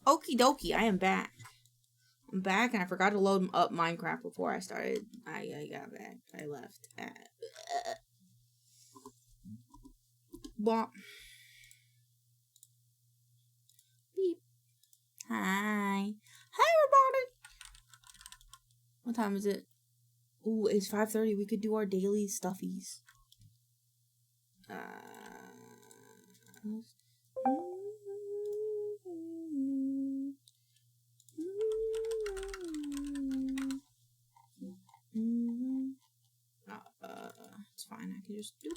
Okie dokie, I am back. I'm back, and I forgot to load up Minecraft before I started. I got back. I left. Blah. Beep. Hi. Hi, everybody. What time is it? Ooh, it's 5:30. We could do our daily stuffies. It's fine. I can just do.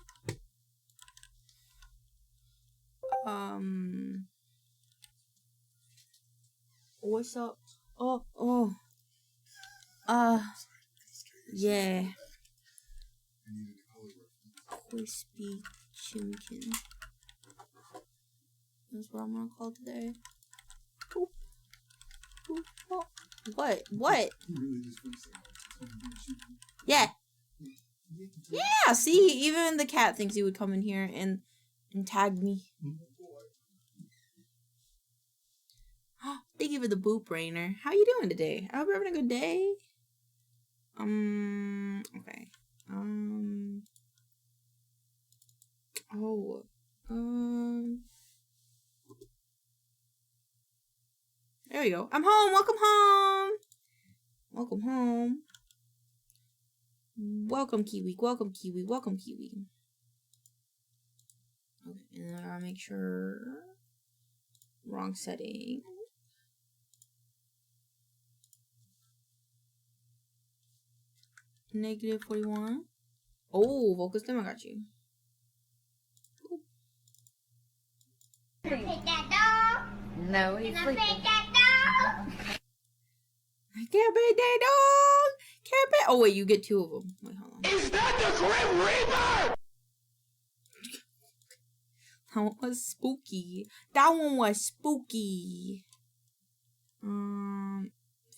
What's up? Yeah. CWISPY Chimkin. That's what I'm gonna call today. Oop. Oop. Oh. What? Yeah. Yeah, see, even the cat thinks he would come in here and tag me. Thank you for the boop, Rainer. How you doing today? I hope you're having a good day. Okay. There we go. I'm home. Welcome home. Welcome home. Welcome, Kiwi. Welcome, Kiwi. Welcome, Kiwi. Okay, and then I gotta make sure. Wrong setting. -41. Oh, focus them. I got you. Ooh. Can I pet that dog? No, he's sleeping. Can I pet that dog? I can't pet that dog. Can't pet. Oh wait, you get 2 of them. Wait, hold on. Is that the Grim Reaper? That one was spooky. That one was spooky. I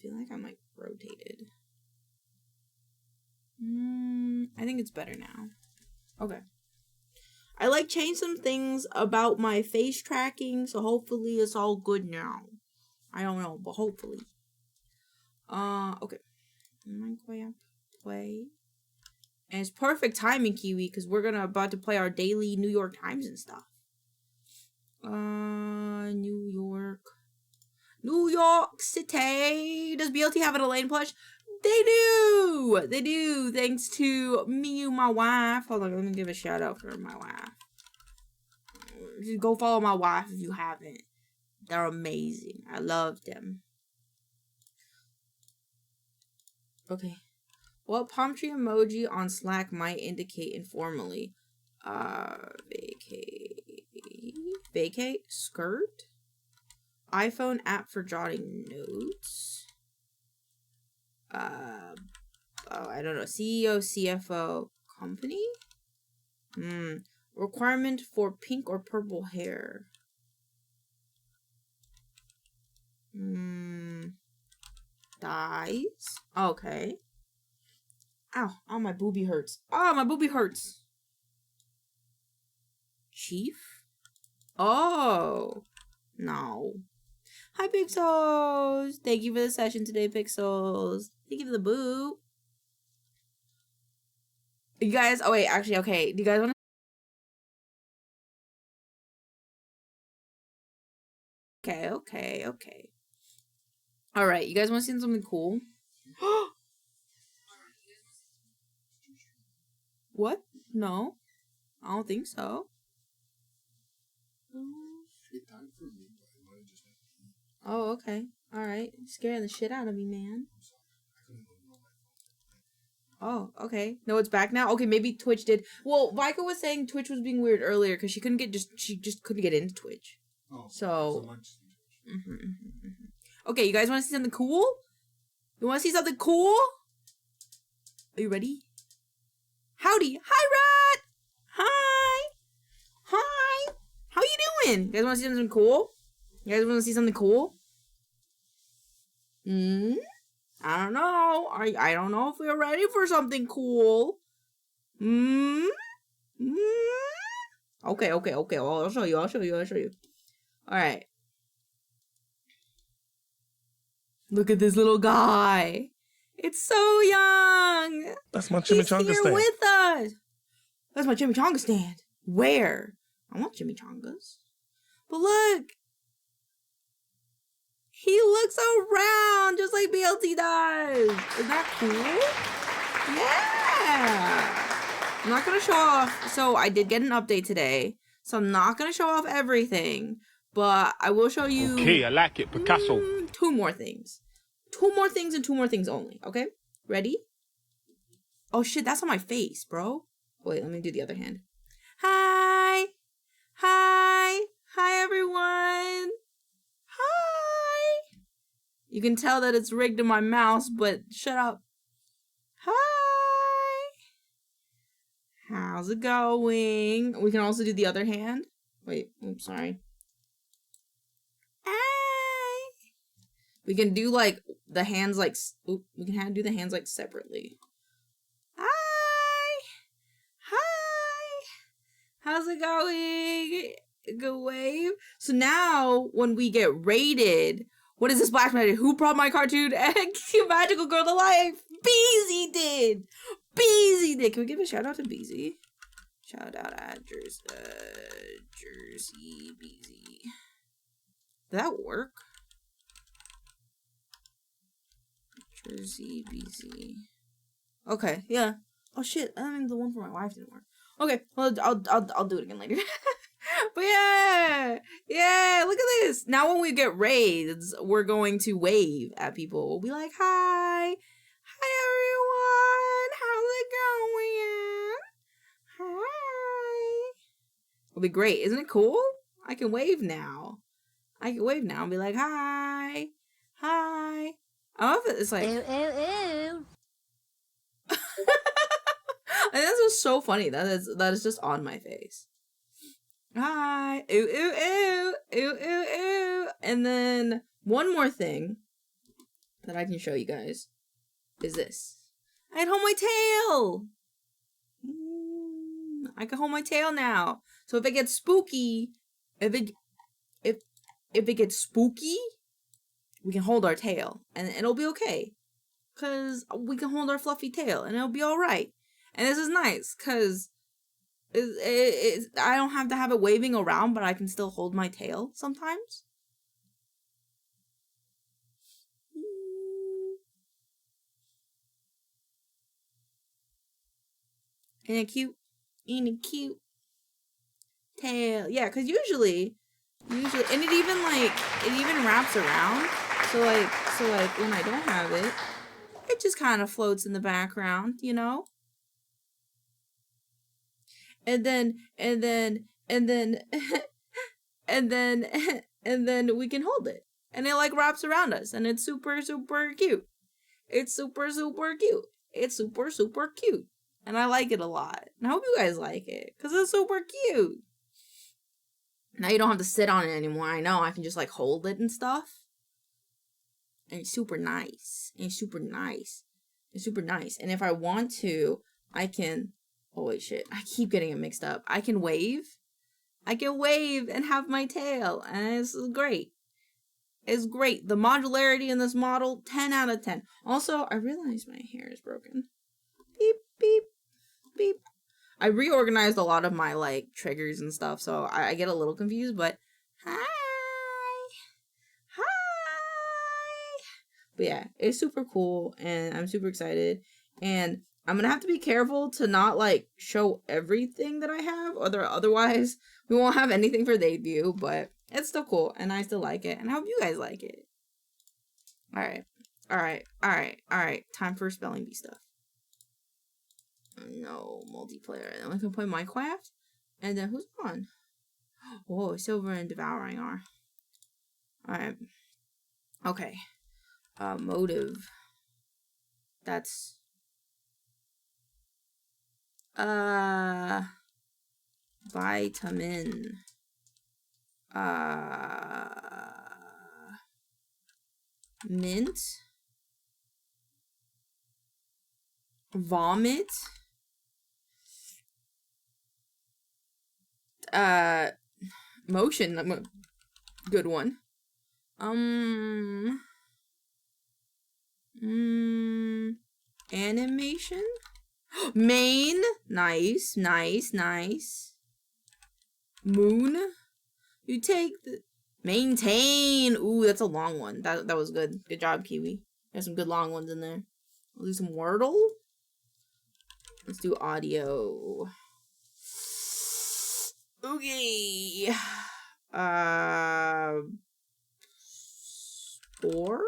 feel like I'm like rotated. I think it's better now. Okay. I like changed some things about my face tracking, so hopefully it's all good now. I don't know, but hopefully. Okay. Play. And it's perfect timing, Kiwi, because we're about to play our daily New York Times and stuff. New York City. Does BLT have an Elaine plush? They do! They do, thanks to me and my wife. Hold on, let me give a shout out for my wife. Just go follow my wife if you haven't. They're amazing. I love them. Okay. What palm tree emoji on Slack might indicate informally? Vacate? Skirt? iPhone app for jotting notes. I don't know. CEO, CFO, company? Requirement for pink or purple hair. Dyes? Okay. Ow. Oh, my boobie hurts. Oh, my boobie hurts. Chief? Oh. No. Hi, Pixels. Thank you for the session today, Pixels. Thank you for the boop. You guys, oh wait, actually, okay. Do you guys want to? Okay. All right, you guys want to see something cool? What? No, I don't think so. Oh, okay. All right. Scaring the shit out of me, man. Oh, okay. No, it's back now. Okay, maybe Twitch did. Well, Vika was saying Twitch was being weird earlier because she just couldn't get into Twitch. Oh, so. Okay, you guys want to see something cool? You want to see something cool? Are you ready? Howdy. Hi, Rat. Hi. Hi. How you doing? You guys want to see something cool? You guys want to see something cool? I don't know. I don't know if we're ready for something cool. Okay. Well, I'll show you. All right. Look at this little guy. It's so young. That's my He's chimichanga here stand. with us. That's my chimichanga stand. Where? I want chimichangas. But look. He looks around just like BLT does. Isn't that cool? Yeah. I'm not going to show off. So I did get an update today. So I'm not going to show off everything. But I will show you. Okay, I like it. Picasso. 2 more things. 2 more things and 2 more things only. Okay? Ready? Oh shit, that's on my face, bro. Wait, let me do the other hand. Hi. Hi. Hi, everyone. Hi. You can tell that it's rigged to my mouse, but shut up. Hi. How's it going? We can also do the other hand. Wait, oops, sorry. Hi. We can do like the hands like, we can do the hands like separately. Hi. Hi. How's it going? Good wave. So now when we get rated, what is this splash magic? Who brought my cartoon egg? Magical girl to life. Beezy did. Beezy did. Can we give a shout out to Beezy? Shout out at Jersey Beezy. Did that work? Jersey Beezy. Okay, yeah. Oh shit, I think the one for my wife didn't work. Okay, well I'll do it again later. But yeah, look at this. Now when we get raids, we're going to wave at people. We'll be like, hi everyone, how's it going? Hi. It'll be great, isn't it cool? I can wave now. I can wave now and be like, hi. I love it. It's like, Ew, ew, ew. and this is so funny. That is just on my face. Hi. Ooh, ooh, ooh. Ooh, ooh, ooh. And then one more thing that I can show you guys is this. I can hold my tail. I can hold my tail now. So if it gets spooky, if it gets spooky, we can hold our tail and it'll be okay. Cause we can hold our fluffy tail and it'll be all right. And this is nice because I don't have to have it waving around, but I can still hold my tail sometimes. Ain't it cute? Ain't it cute? Tail. Yeah, because usually, and it even wraps around. So like when I don't have it, it just kind of floats in the background, you know? And then and then we can hold it. And it like wraps around us and it's super, super cute. It's super, super cute. It's super, super cute. And I like it a lot. And I hope you guys like it because it's super cute. Now you don't have to sit on it anymore. I know. I can just like hold it and stuff. And it's super nice. And it's super nice. It's super nice. And if I want to, I can... Oh, wait, shit. I keep getting it mixed up. I can wave. I can wave and have my tail. And it's great. It's great. The modularity in this model, 10 out of 10. Also, I realize my hair is broken. Beep, beep, beep. I reorganized a lot of my, like, triggers and stuff, so I get a little confused, but... Hi! Hi! But yeah, it's super cool, and I'm super excited. And I'm gonna have to be careful to not, like, show everything that I have, otherwise we won't have anything for debut, but it's still cool, and I still like it, and I hope you guys like it. Alright. Time for spelling bee stuff. No, multiplayer. Then we can play Minecraft. And then who's on? Oh, Silver and Devouring are. Alright. Okay. Motive. That's... Vitamin. Mint. Vomit. Motion. Good one. Animation? Main? Nice, nice, nice. Moon? You take the... Maintain! Ooh, that's a long one. That was good. Good job, Kiwi. There's some good long ones in there. We'll do some Wordle. Let's do audio. Okay. Spore?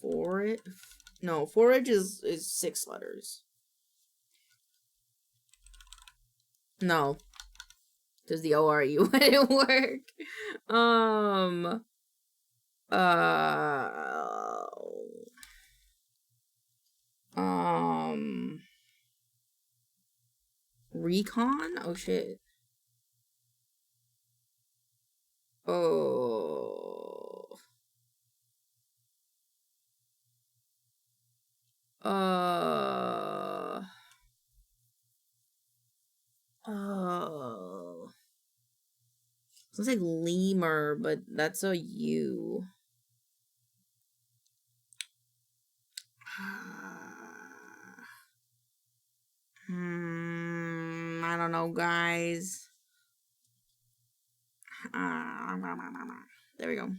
Forage? No, forage is 6 letters. No. Does the O-R-U wouldn't work. Recon? Oh shit. Oh. Oh. Sounds like lemur, but that's a U. I don't know, guys. There we go.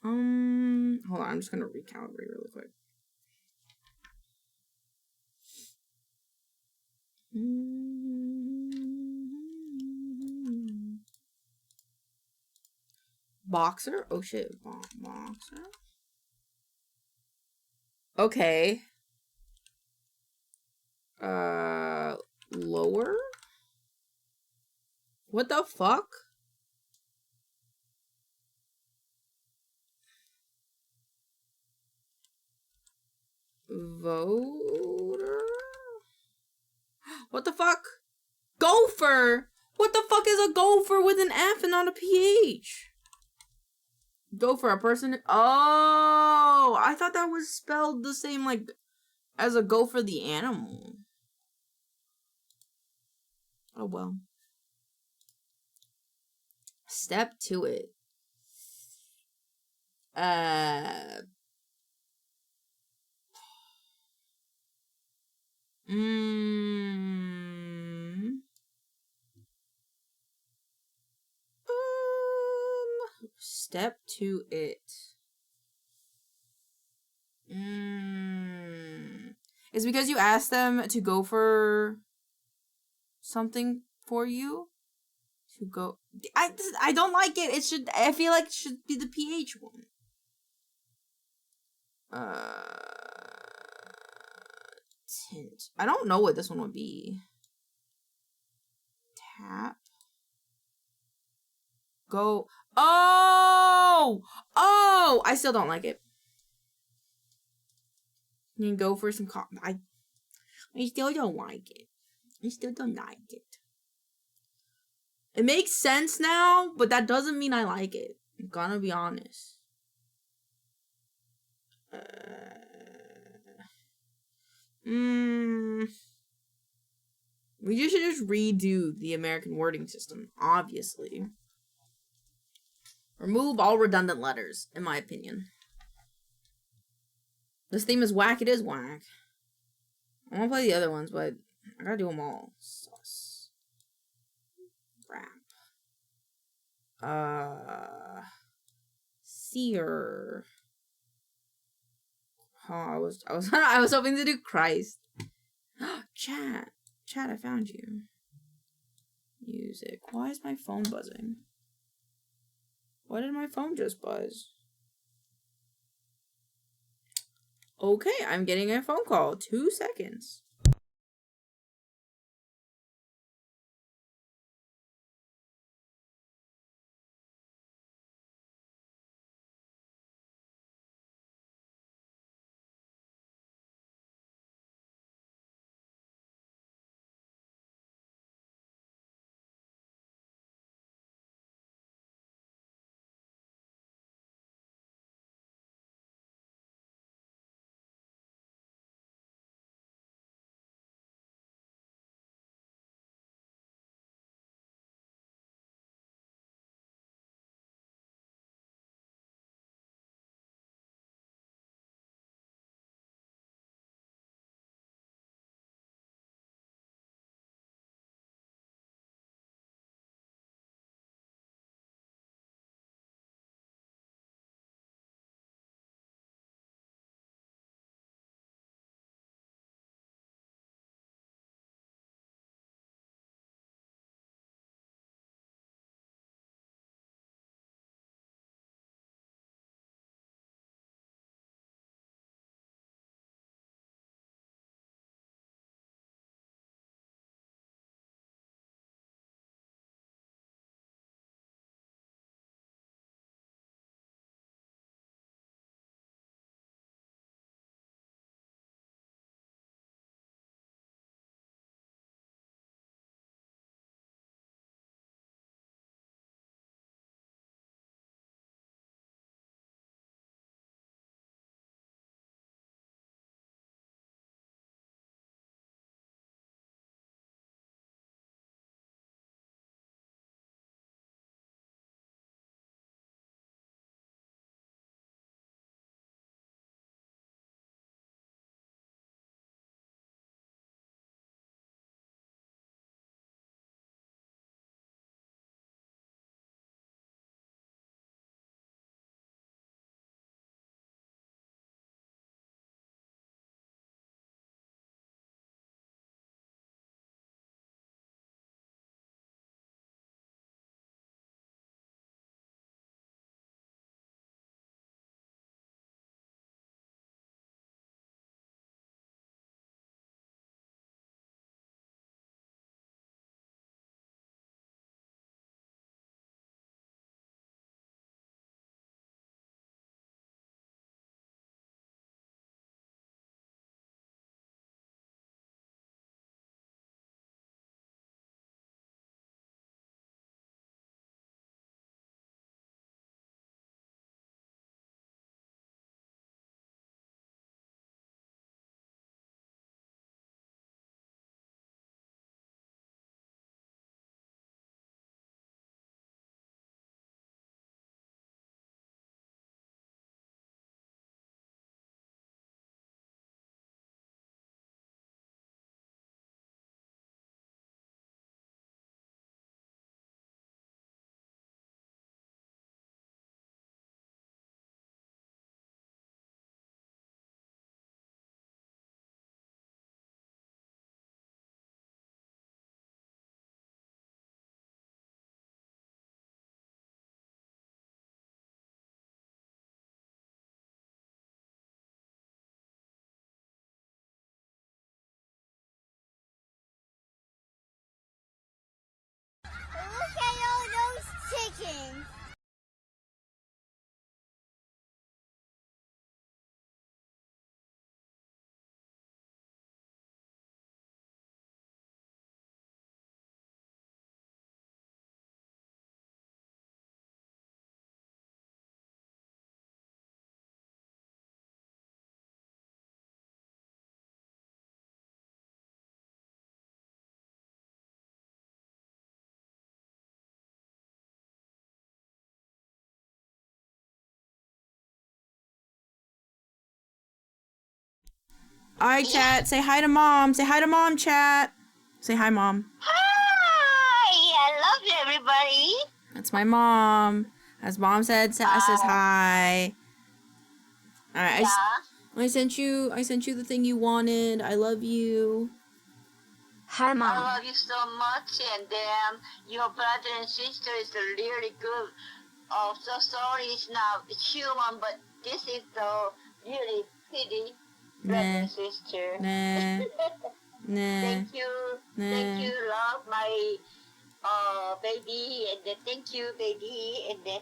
Hold on, I'm just gonna recalibrate really quick. Boxer? Oh shit, boxer. Okay. Lower? What the fuck? Voter? What the fuck? Gopher? What the fuck is a gopher with an F and not a PH? Gopher, a person? Oh, I thought that was spelled the same like as a gopher the animal. Oh well. Step to it. Step to it. It's because you asked them to go for something for you. To go. I don't like it. It should. I feel like it should be the PH one. Tint. I don't know what this one would be. Tap. Go. Oh! Oh! I still don't like it. You can go for some I still don't like it. I still don't like it. It makes sense now, but that doesn't mean I like it. I'm gonna be honest. We should just redo the American wording system, obviously. Remove all redundant letters, in my opinion. This theme is whack, it is whack. I wanna play the other ones, but I gotta do them all. Sus. Rap. Seer. Oh, I was hoping to do Christ. Chat, I found you. Music. Why is my phone buzzing? Why did my phone just buzz? Okay, I'm getting a phone call. 2 seconds. Alright, chat. Say hi to mom. Say hi to mom, chat. Say hi, mom. Hi! I love you, everybody. That's my mom. As mom said, says hi. Alright, I sent you the thing you wanted. I love you. Hi, Mom. I love you so much, and your brother and sister is really good. Oh, so sorry, it's not human, but this is the really pretty brother and sister. Nah. Thank you, love my baby, and then thank you, baby, and then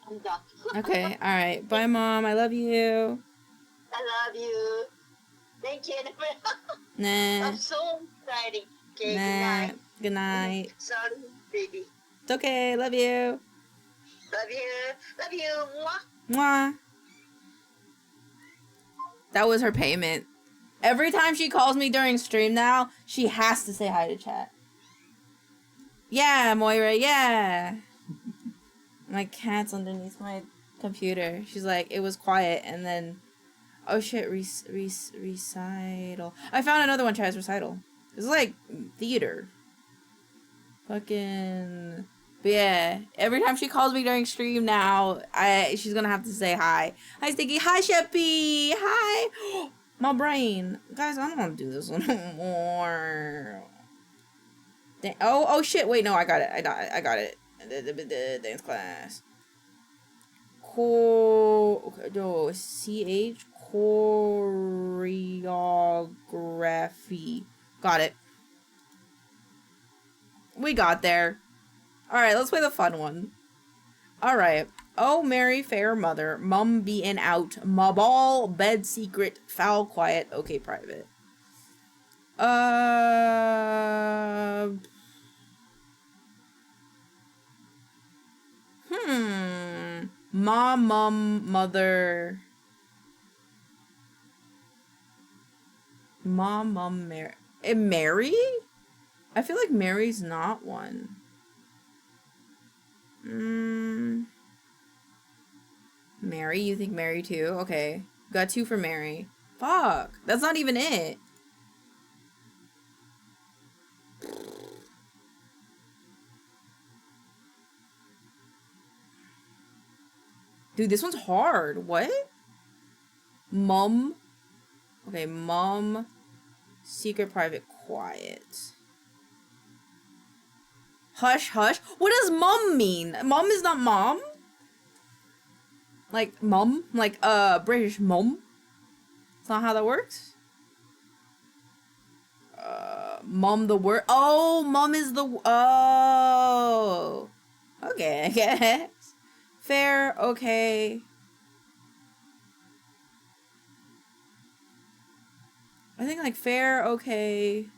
I'm done. Okay, alright. Bye, mom. I love you. I love you. Thank you. Nah. I'm so excited. Okay, Nah. good night. Good night. Sorry, baby. It's okay. Love you. Love you. Love you. Mwah. Mwah. That was her payment. Every time she calls me during stream now, she has to say hi to chat. Yeah, Moira, yeah. My cat's underneath my computer. She's like, it was quiet, and then... Oh shit, recital. I found another one, chat, recital. It's like theater. Fucking... But yeah, every time she calls me during stream now, she's gonna have to say hi. Hi, Sticky. Hi, Sheppy. Hi. My brain. Guys, I don't want to do this anymore. Oh shit. Wait, no, I got it. I got it. The dance class. CH choreography. Got it. We got there. Alright, let's play the fun one. Alright. Oh, Mary, fair mother, mum being out, ma ball, bed secret, foul quiet, okay private. Ma, mum, mother. Ma, mum, Mary. Mary? I feel like Mary's not one. Mary? You think Mary too? Okay. Got 2 for Mary. Fuck. That's not even it. Dude, this one's hard. What? Mum. Okay, mum. Secret, private, quiet. Hush, hush. What does mum mean? Mum is not mom? Like, mum? Like, British mum? That's not how that works? Mum the word? Oh, mum is the... Oh. Okay, I guess. Fair, okay. I think, like, fair, okay.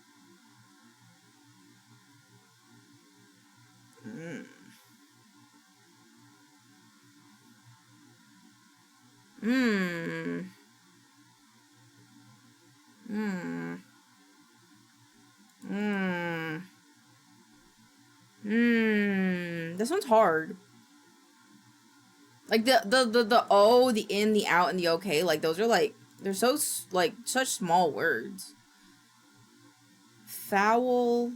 This one's hard. Like the O, the in, the out, and the okay, like those are like, they're so like such small words. Foul.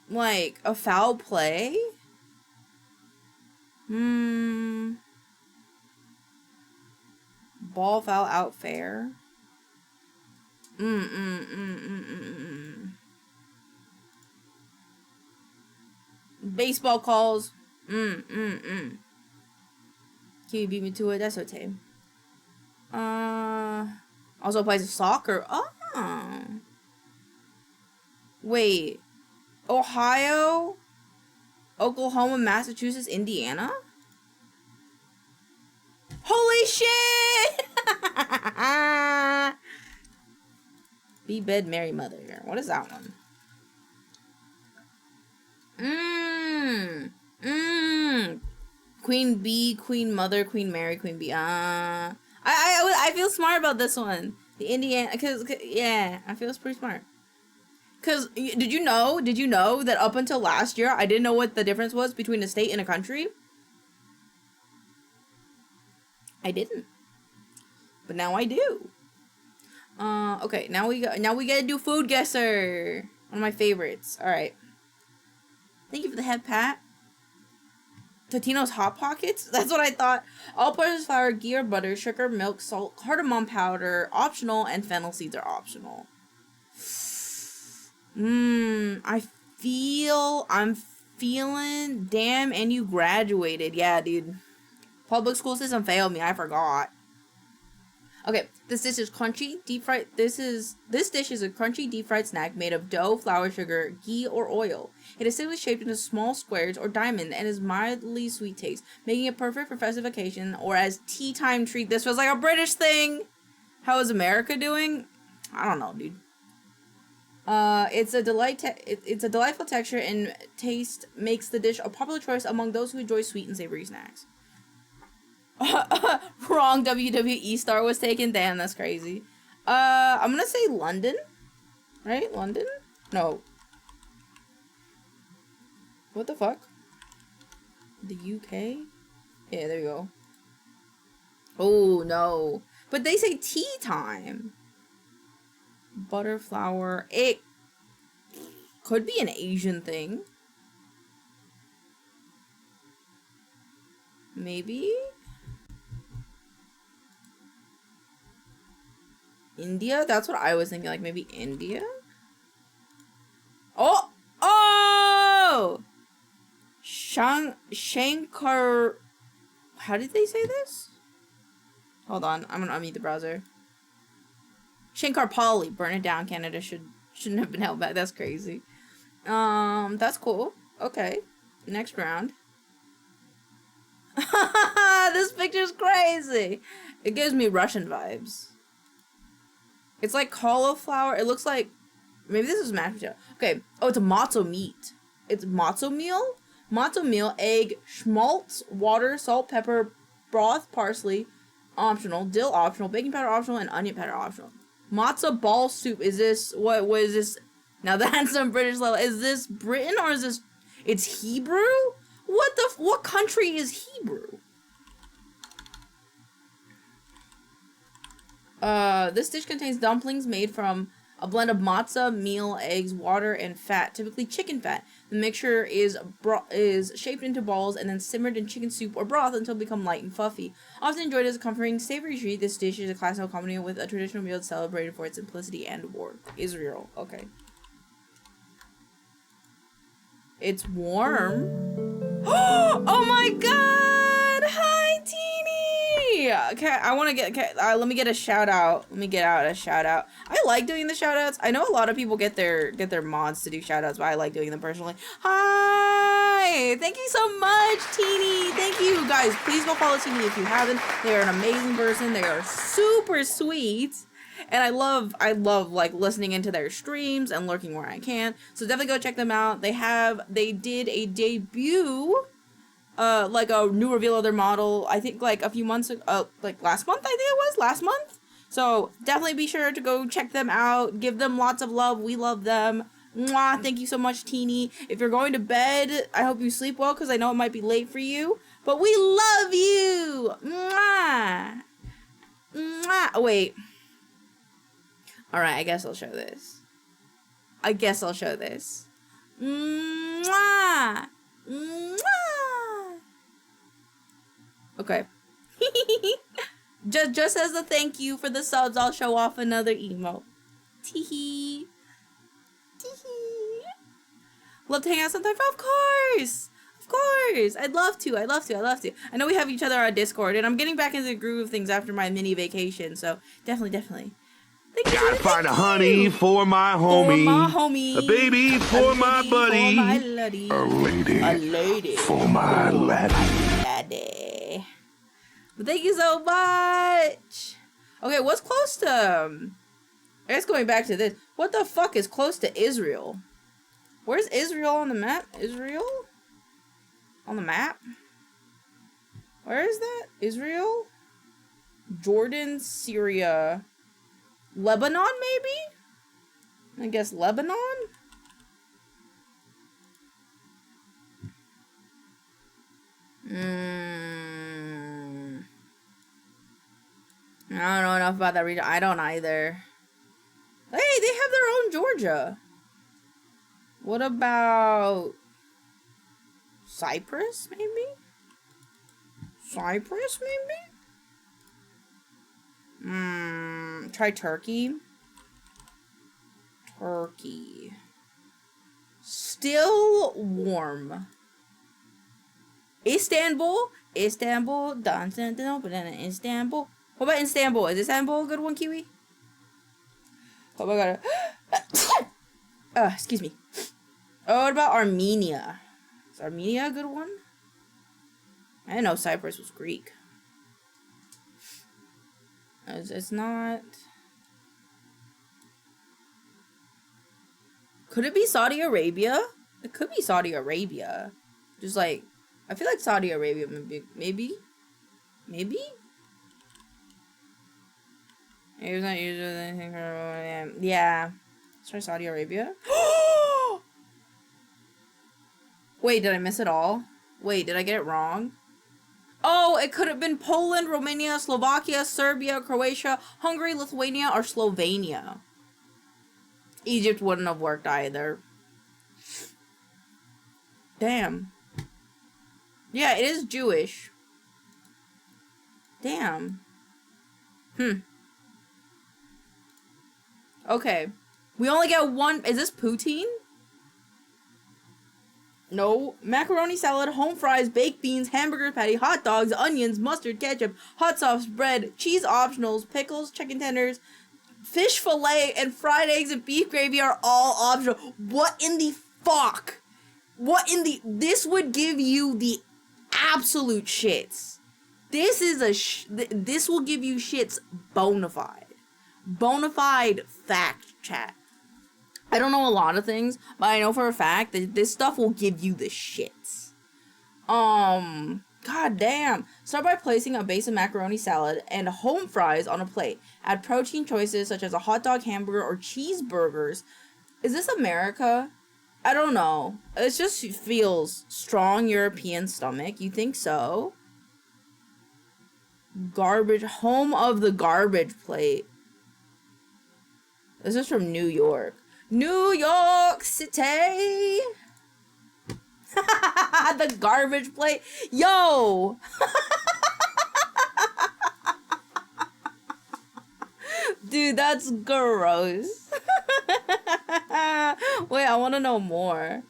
Like a foul play? Ball, foul, out, fair. Baseball calls. Can you beat me to it? That's okay. Also plays soccer. Oh. Wait. Ohio? Oklahoma, Massachusetts, Indiana? Holy shit! Be bed, Mary mother. What is that one? Queen bee, queen mother, queen Mary, queen bee. I feel smart about this one. The Indiana, cause yeah, I feel it's pretty smart. Cause did you know that up until last year I didn't know what the difference was between a state and a country? I didn't. but now I do. Okay, now we gotta do food guesser. One of my favorites. All right. Thank you for the head pat. Totino's Hot Pockets? That's what I thought. All-purpose flour, ghee or butter, sugar, milk, salt, cardamom powder, optional, and fennel seeds are optional. I'm feeling, damn, and you graduated. Yeah, dude. Public school system failed me. I forgot. Okay, this dish is crunchy, deep fried. This dish is a crunchy, deep fried snack made of dough, flour, sugar, ghee, or oil. It is simply shaped into small squares or diamond and is mildly sweet taste, making it perfect for festive occasion or as tea time treat. This was like a British thing. How is America doing? I don't know, dude. It's a delightful texture and taste makes the dish a popular choice among those who enjoy sweet and savory snacks. Wrong WWE star was taken. Damn, that's crazy. I'm gonna say London. Right? London? No. What the fuck? The UK? Yeah, there you go. Oh, no. But they say tea time. Butter, flour. It could be an Asian thing. Maybe? India? That's what I was thinking. Like, maybe India? Oh! Oh! Shankar... How did they say this? Hold on. I'm gonna unmute the browser. Shankar Polly. Burn it down. Canada shouldn't have been held back. That's crazy. That's cool. Okay. Next round. This picture's crazy. It gives me Russian vibes. It's like cauliflower. It looks like... Maybe this is mashed potato. Okay. Oh, it's a matzo meat. It's matzo meal? Matzo meal, egg, schmaltz, water, salt, pepper, broth, parsley, optional, dill optional, baking powder optional, and onion powder optional. Matzo ball soup. Is this... What is this? Now that's some British level. Is this Britain or is this... It's Hebrew? What country is Hebrew? This dish contains dumplings made from a blend of matzah, meal, eggs, water, and fat, typically chicken fat. The mixture is shaped into balls and then simmered in chicken soup or broth until it becomes light and fluffy. Often enjoyed as a comforting, savory treat, this dish is a classical accompaniment with a traditional meal celebrated for its simplicity and warmth. Israel. Okay. It's warm. Oh my god! Hi, Teeny! Okay, I want to get... Okay, let me get a shout out. Let me get out a shout out. I like doing the shout outs. I know a lot of people get their mods to do shout outs, but I like doing them personally. Hi! Thank you so much, Teeny! Thank you, guys. Please go follow Teeny if you haven't. They are an amazing person. They are super sweet. And I love like listening into their streams and lurking where I can. So definitely go check them out. They did a debut, like a new reveal of their model, I think like a few months ago, like last month, I think it was, last month. So definitely be sure to go check them out. Give them lots of love. We love them. Mwah, thank you so much, Teeny. If you're going to bed, I hope you sleep well because I know it might be late for you. But we love you. Mwah. Mwah. Oh, wait. Alright, I guess I'll show this. Mwah! Mwah! Okay. just as a thank you for the subs, I'll show off another emote. Teehee. Teehee. Love to hang out sometime? Of course! Of course! I'd love to. I know we have each other on Discord, and I'm getting back into the groove of things after my mini vacation, so definitely. Gotta find a honey for my homie. A baby for my buddy. A lady for my laddie. But thank you so much. Okay, what's close to... I guess going back to this. What the fuck is close to Israel? Where's Israel on the map? Israel? On the map? Where is that? Israel? Jordan, Syria... Lebanon, maybe? I guess Lebanon? I don't enough about that region. I don't either. Hey, they have their own Georgia. What about Cyprus, maybe? Cyprus, maybe? Try Turkey. Turkey. Still warm. Istanbul. Istanbul. Istanbul. What about Istanbul? Is Istanbul a good one, Kiwi? Oh my god. Excuse me. Oh, what about Armenia? Is Armenia a good one? I didn't know Cyprus was Greek. It's not. Could it be Saudi Arabia? It could be Saudi Arabia. Just like, I feel like Saudi Arabia maybe. It was not usually anything for, yeah. Let's try Saudi Arabia. Wait, did I miss it all? Wait, did I get it wrong? Oh, it could have been Poland, Romania, Slovakia, Serbia, Croatia, Hungary, Lithuania, or Slovenia. Egypt wouldn't have worked either. Damn. Yeah, it is Jewish. Damn. Okay. We only get one. Is this poutine? No. Macaroni salad, home fries, baked beans, hamburger patty, hot dogs, onions, mustard, ketchup, hot sauce, bread, cheese optionals, pickles, chicken tenders, fish fillet, and fried eggs and beef gravy are all optional. What in the fuck? What in the... This would give you the absolute shits. This is this will give you shits bona fide. Bona fide fact, chat. I don't know a lot of things, but I know for a fact that this stuff will give you the shits. God damn. Start by placing a base of macaroni salad and home fries on a plate. Add protein choices such as a hot dog, hamburger, or cheeseburgers. Is this America? I don't know. It just feels strong European stomach. You think so? Garbage. Home of the garbage plate. This is from New York. New York City. The garbage plate. Yo. Dude, that's gross. Wait, I want to know more.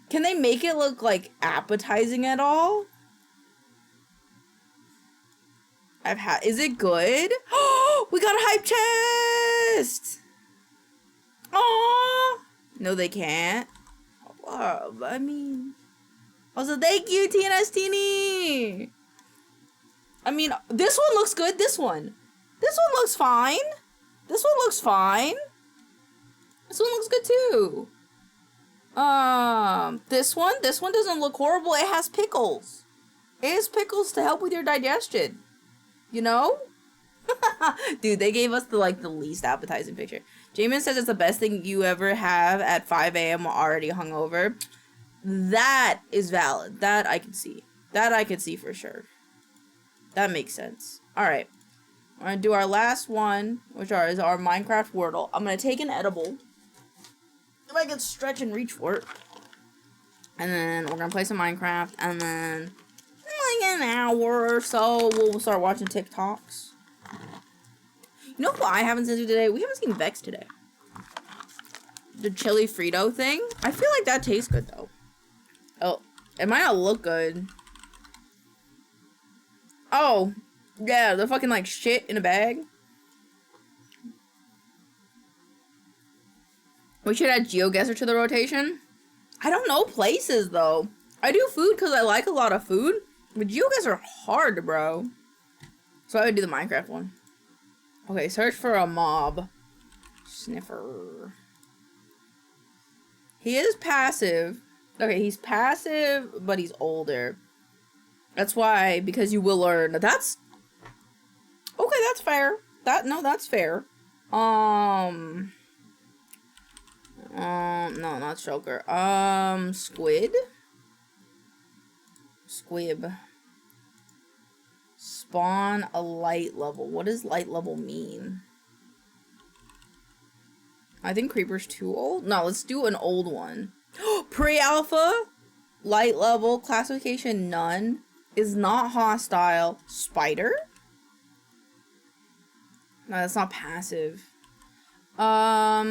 Can they make it look like appetizing at all? Is it good? Oh, we got a hype chest. Aww. No, they can't. I mean, also thank you, TNS Teeny. I mean, this one looks good. This one looks fine. This one looks fine. This one looks good too. This one doesn't look horrible. It has pickles. It has pickles to help with your digestion. You know? Dude, they gave us the least appetizing picture. Jamin says it's the best thing you ever have at 5 a.m. already hungover. That is valid. That I can see. That I can see for sure. That makes sense. Alright. We're going to do our last one, which is our Minecraft Wordle. I'm going to take an edible. If I can stretch and reach for it. And then we're going to play some Minecraft. And then, like an hour or so, we'll start watching TikToks. You know who I haven't seen today? We haven't seen Vex today. The chili Frito thing. I feel like that tastes good, though. Oh, it might not look good. Oh, yeah, they're fucking like shit in a bag. We should add GeoGuessr to the rotation. I don't know places, though. I do food because I like a lot of food. But GeoGuessr are hard, bro. So I would do the Minecraft one. Okay, search for a mob. Sniffer. He is passive. Okay, he's passive, but he's older. That's why, because you will learn. That's... Okay, that's fair. That's fair. No, not Joker. Squid? Squib. spawn a light level. What does light level mean? I think Creeper's too old. No, let's do an old one. Pre-alpha, light level, classification none, is not hostile. Spider? No, that's not passive. What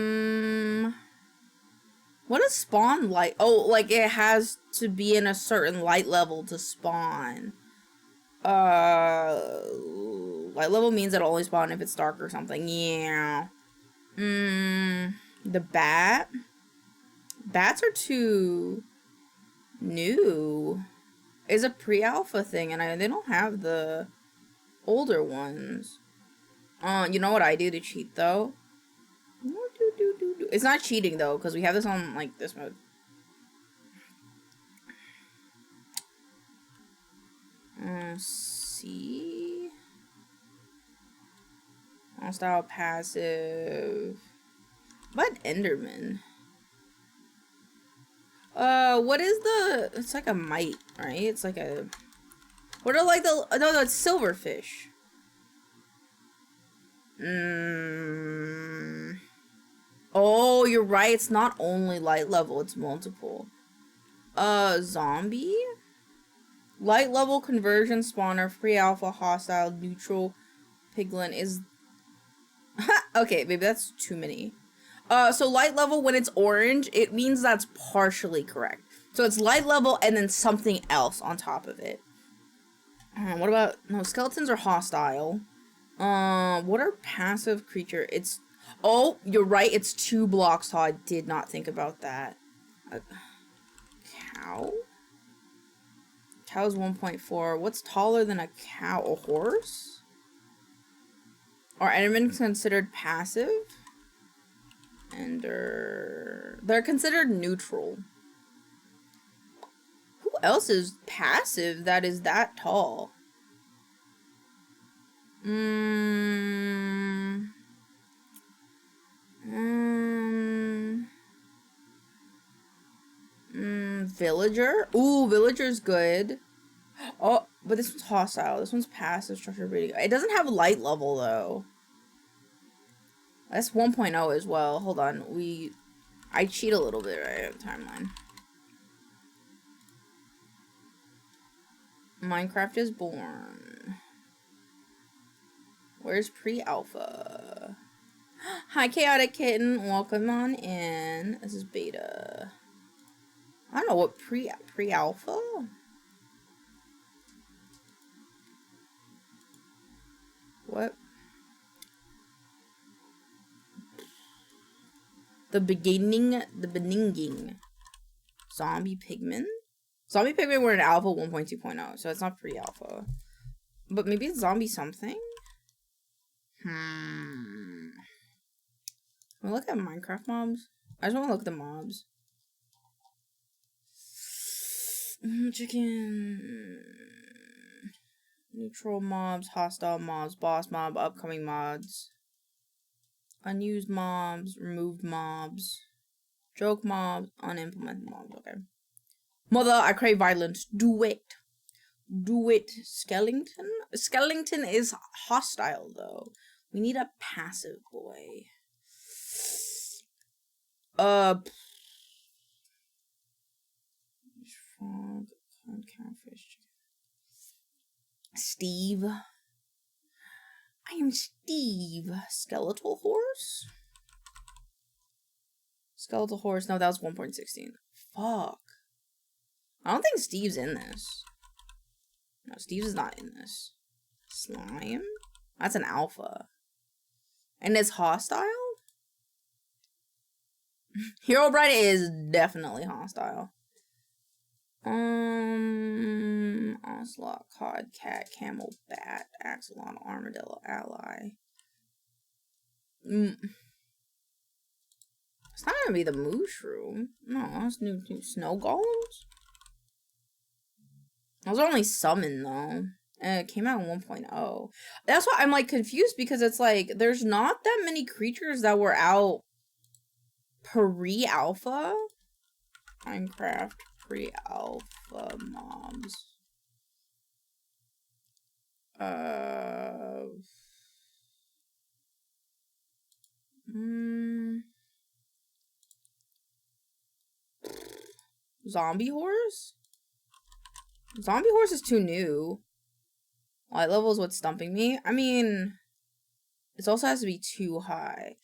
does spawn light? Oh, like it has to be in a certain light level to spawn. Light level means it'll only spawn if it's dark or something. Yeah. The bat? Bats are too new. It's a pre-alpha thing, and they don't have the older ones. You know what I do to cheat, though? It's not cheating, though, because we have this on, like, this mode. See? Hostile, passive. What Enderman? What is the... It's like a mite, right? It's like a... What are, like, the... No, it's silverfish. Oh, you're right. It's not only light level. It's multiple. Zombie? Light level conversion spawner, free alpha, hostile, neutral, piglin is... Okay, maybe that's too many. So light level, when it's orange, it means that's partially correct. So it's light level and then something else on top of it. What about... No, skeletons are hostile. What are passive creature? It's... Oh, you're right. It's 2 blocks tall. I did not think about that. A cow? Cow's 1.4. What's taller than a cow? A horse? Are Endermen considered passive? Ender... They're considered neutral. Who else is passive that is that tall? Villager? Ooh, villager's good. Oh, but this one's hostile. This one's passive, structure breeding. It doesn't have light level, though. That's 1.0 as well. Hold on. I cheat a little bit, right? Timeline. Minecraft is born. Where's pre-alpha? Hi, Chaotic Kitten. Welcome on in. This is beta. I don't know what pre-alpha? What? The beginning. Zombie pigmen? Zombie pigmen were in alpha 1.2.0, so it's not pre-alpha. But maybe it's zombie something? Can we look at Minecraft mobs? I just want to look at the mobs. Chicken. Neutral mobs, hostile mobs, boss mob, upcoming mods. Unused mobs, removed mobs. Joke mobs, unimplemented mobs. Okay. Mother, I crave violence. Do it. Do it. Skellington? Skellington is hostile, though. We need a passive boy. Frog, catfish. Steve. I am Steve. Skeletal horse? Skeletal horse. No, that was 1.16. Fuck. I don't think Steve's in this. No, Steve's is not in this. Slime? That's an alpha. And it's hostile? Herobrine is definitely hostile. Ocelot, cod, cat, camel, bat, axolotl, armadillo, ally. It's not gonna be the mushroom. No, that's new snow golems. Those are only summoned though. And it came out in 1.0. That's why I'm like confused, because it's like there's not that many creatures that were out pre-alpha. Minecraft pre-alpha mobs. Zombie horse? Zombie horse is too new. Light level is what's stumping me. I mean, it also has to be too high.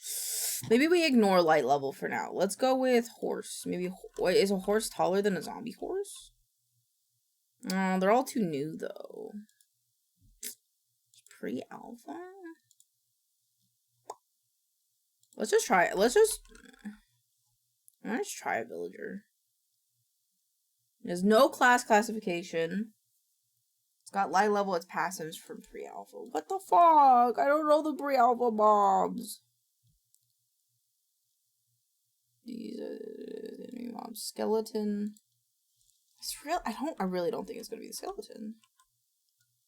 Maybe we ignore light level for now. Let's go with horse. Maybe, wait, is a horse taller than a zombie horse? They're all too new though. Pre-alpha? Let's just try it. Let's just try a villager. There's no class classification. It's got light level, it's passives from pre-alpha. What the fuck? I don't know the pre-alpha mobs. These are the enemy mobs. Skeleton. It's real. I really don't think it's gonna be the skeleton.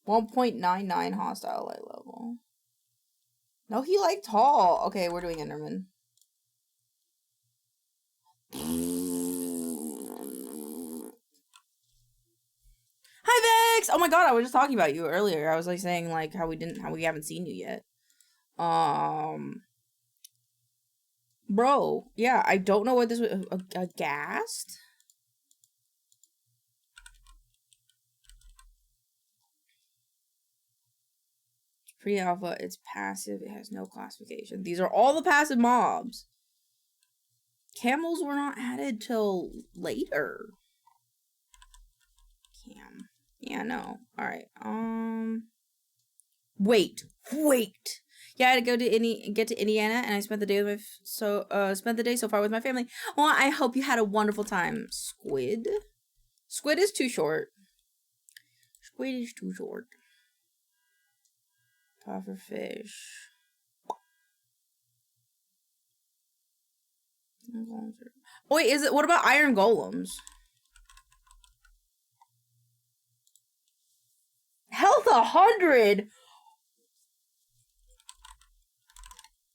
1.99 hostile light level. No, he like tall. Okay, we're doing Enderman. Hi Vex! Oh my god, I was just talking about you earlier. I was like saying like how we haven't seen you yet. Bro, yeah, I don't know what this was. A ghast? Pre-alpha, it's passive, it has no classification. These are all the passive mobs. Camels were not added till later. Cam. Yeah, no. Alright. Wait. Yeah, I had to go to get to Indiana, and I spent the day with so far with my family. Well, I hope you had a wonderful time. Squid? Squid is too short. Squid is too short. Puffer fish. Wait, what about iron golems? Health 100!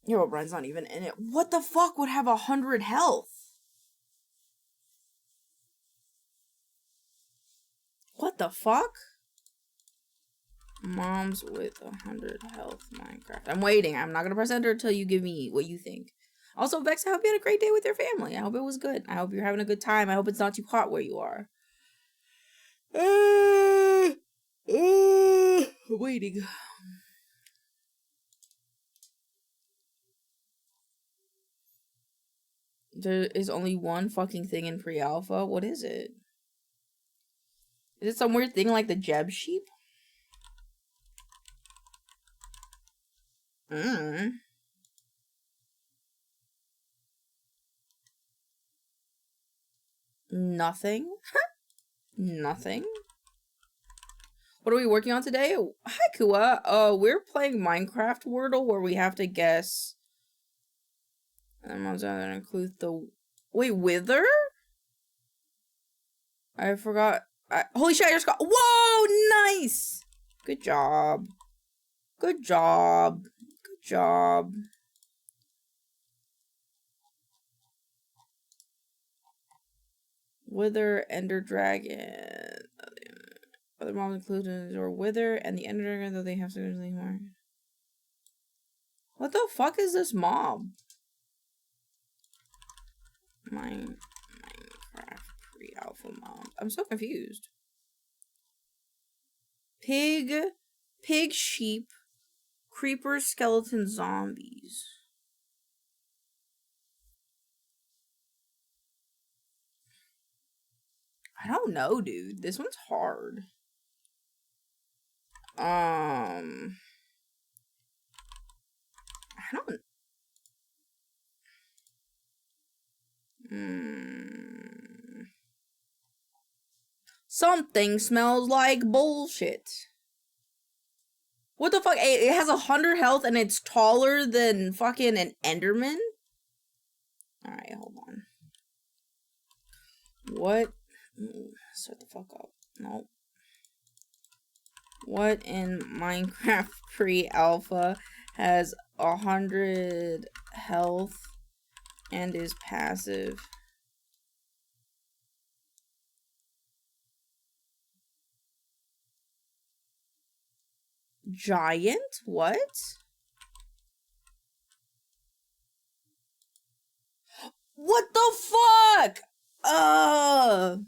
Herobrine's not even in it. What the fuck would have 100 health? What the fuck? Moms with 100 health Minecraft. I'm waiting. I'm not gonna press enter until you give me what you think. Also, Vex, I hope you had a great day with your family. I hope it was good. I hope you're having a good time. I hope it's not too hot where you are. Waiting. There is only one fucking thing in pre-alpha. What is it? Is it some weird thing like the Jeb sheep? Nothing. Nothing. What are we working on today? Hi, Kua. We're playing Minecraft Wordle where we have to guess. And that includes the Wither? I forgot. Holy shit! I just got. Whoa! Nice. Good job. Good job. Good job. Wither, Ender Dragon. Other mobs included or Wither and the Ender Dragon, though they have significantly more. What the fuck is this mob? Minecraft pre-alpha mob. I'm so confused. Pig, sheep, creeper, skeleton, zombies. I don't know, dude. This one's hard. I don't. Something smells like bullshit. What the fuck? It has 100 health and it's taller than fucking an Enderman? Alright, hold on. What? Shut the fuck up. Nope. What in Minecraft pre-alpha has 100 health and is passive? Giant? What? What the fuck? I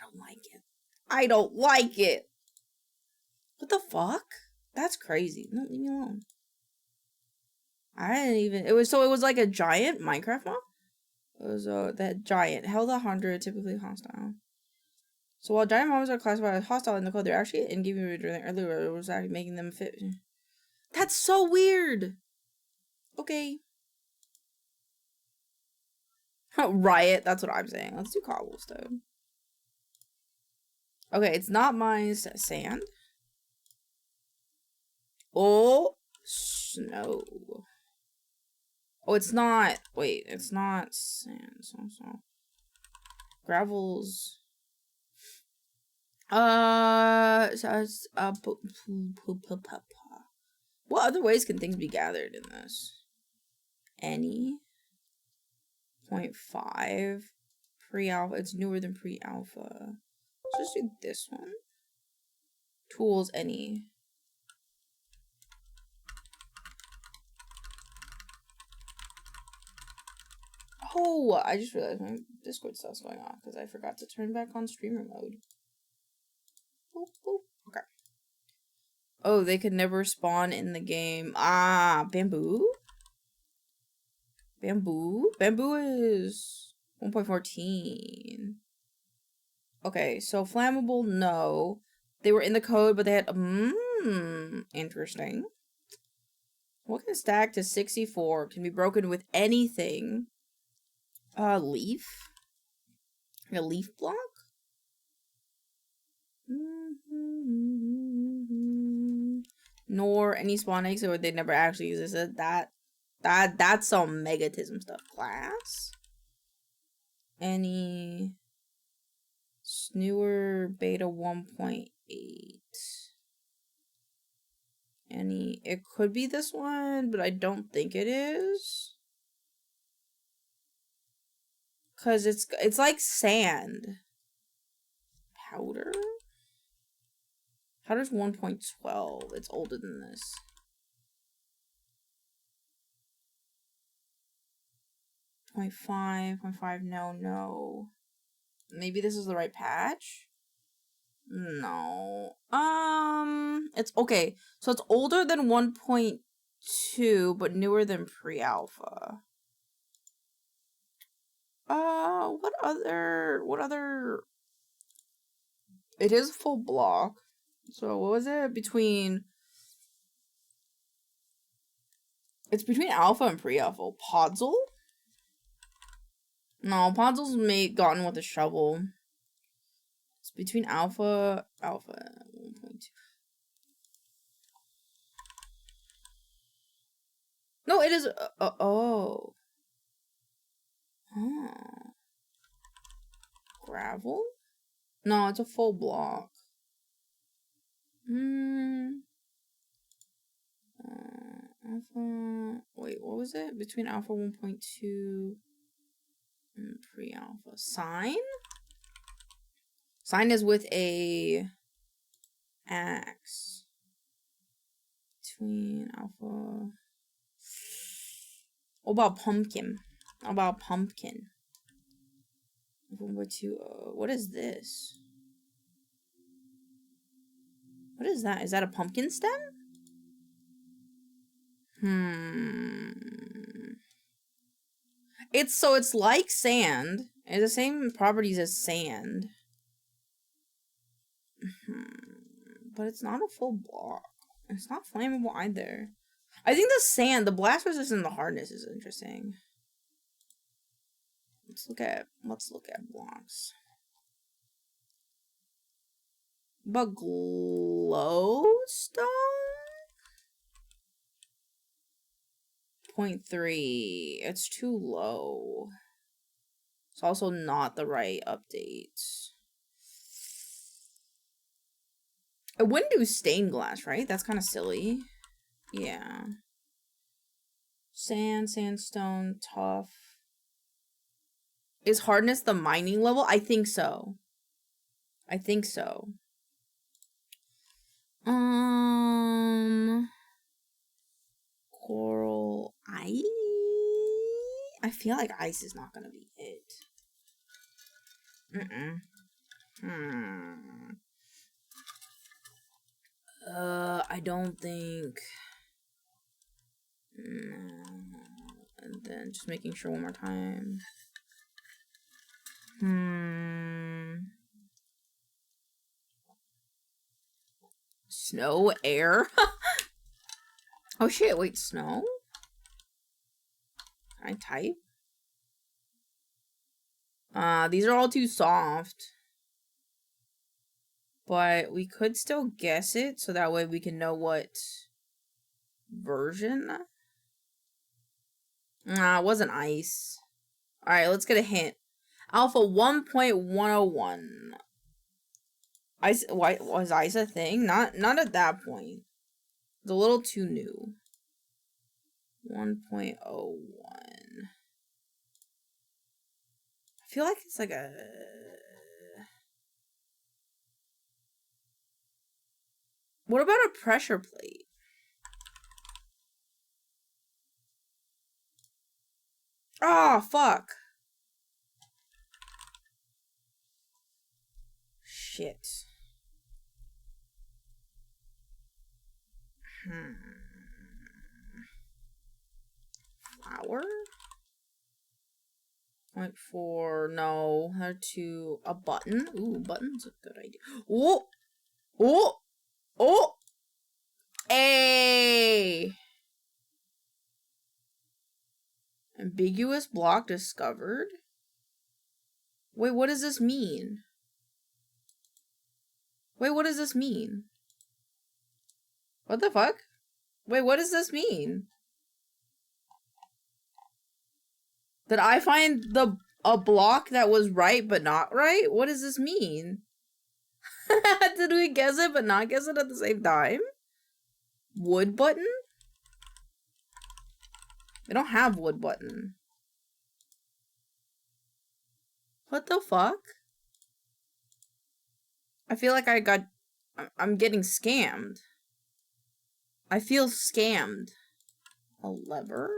don't like it. I don't like it. What the fuck? That's crazy. No, leave me alone. I didn't even. It was like a giant Minecraft mob. It was that giant held 100, typically hostile. So while giant mobs are classified as hostile in the code, they're actually in game earlier. It was actually making them fit. That's so weird. Okay. Riot. That's what I'm saying. Let's do cobblestone. Okay, it's not mine. Sand. Oh, snow. Oh, it's not. Wait, it's not sand. So. Gravel's. What other ways can things be gathered in this? Any. 0.5. Pre-alpha. It's newer than pre-alpha. Let's just do this one. Tools, any. Oh, I just realized my Discord stuff's going off because I forgot to turn back on streamer mode. Boop, boop. Okay. Oh, they could never spawn in the game. Ah, bamboo? Bamboo? Bamboo is 1.14. Okay, so flammable, no. They were in the code, but they had... interesting. What can stack to 64? Can be broken with anything. Leaf? A leaf block? Nor any spawn eggs, or they never actually existed. That's some megatism stuff. Class? Any... newer beta 1.8. Any... it could be this one, but I don't think it is. Cause it's like sand. Powder? Powder's 1.12. It's older than this. 0.5, 0.5, no. Maybe this is the right patch? No. It's okay. So it's older than 1.2, but newer than pre-alpha. What other? It is full block. So what was it? It's between alpha and pre-alpha. Podzol? No, Podzol's gotten with a shovel. It's between alpha 1.2. No, it is. Oh. Gravel? No, it's a full block. Alpha. Wait, what was it? Between alpha 1.2 and pre-alpha. Sign? Sign is with a axe. Between alpha. What about pumpkin? How about pumpkin? 1.2. What is this? What is that? Is that a pumpkin stem? It's like sand. It has the same properties as sand. But it's not a full block. It's not flammable either. I think the blast resistance and the hardness is interesting. Let's look at blocks. But glowstone? 0.3. It's too low. It's also not the right update. I wouldn't do stained glass, right? That's kind of silly. Yeah. Sand, sandstone, tough. Is hardness the mining level? I think so. Coral ice. I feel like ice is not gonna be it. I don't think. And then just making sure one more time. Snow, air. Oh shit, wait, snow? Can I type? These are all too soft. But we could still guess it, so that way we can know what version. It wasn't ice. Alright, let's get a hint. Alpha 1.101. Ice, why was ice a thing? Not at that point. It's a little too new. 1.01. I feel like it's like a... What about a pressure plate? Oh, fuck. Shit. Flower? 0.4, no. How to... A button? Ooh, button's a good idea. Oh! Oh! Oh! Hey! Ambiguous block discovered? Wait, what does this mean? Wait, what does this mean? What the fuck? Wait, what does this mean? Did I find a block that was right but not right? What does this mean? Did we guess it but not guess it at the same time? Wood button? We don't have wood button. What the fuck? I feel like I'm getting scammed. I feel scammed. A lever?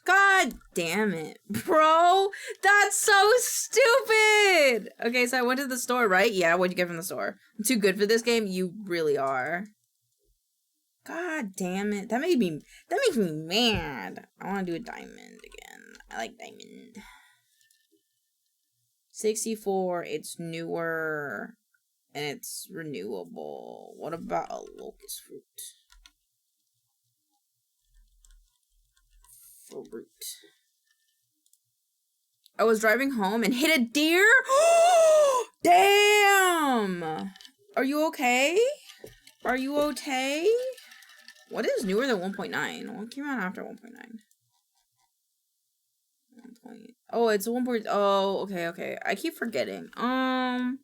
God damn it, bro. That's so stupid. Okay, so I went to the store, right? Yeah, what'd you get from the store? I'm too good for this game? You really are. God damn it. That makes me mad. I want to do a diamond again. I like diamond. 64, it's newer. And it's renewable. What about a locust fruit? Fruit. I was driving home and hit a deer? Damn! Are you okay? Are you okay? What is newer than 1.9? What came out after 1.9? Oh, it's 1. Oh, okay. I keep forgetting. I'm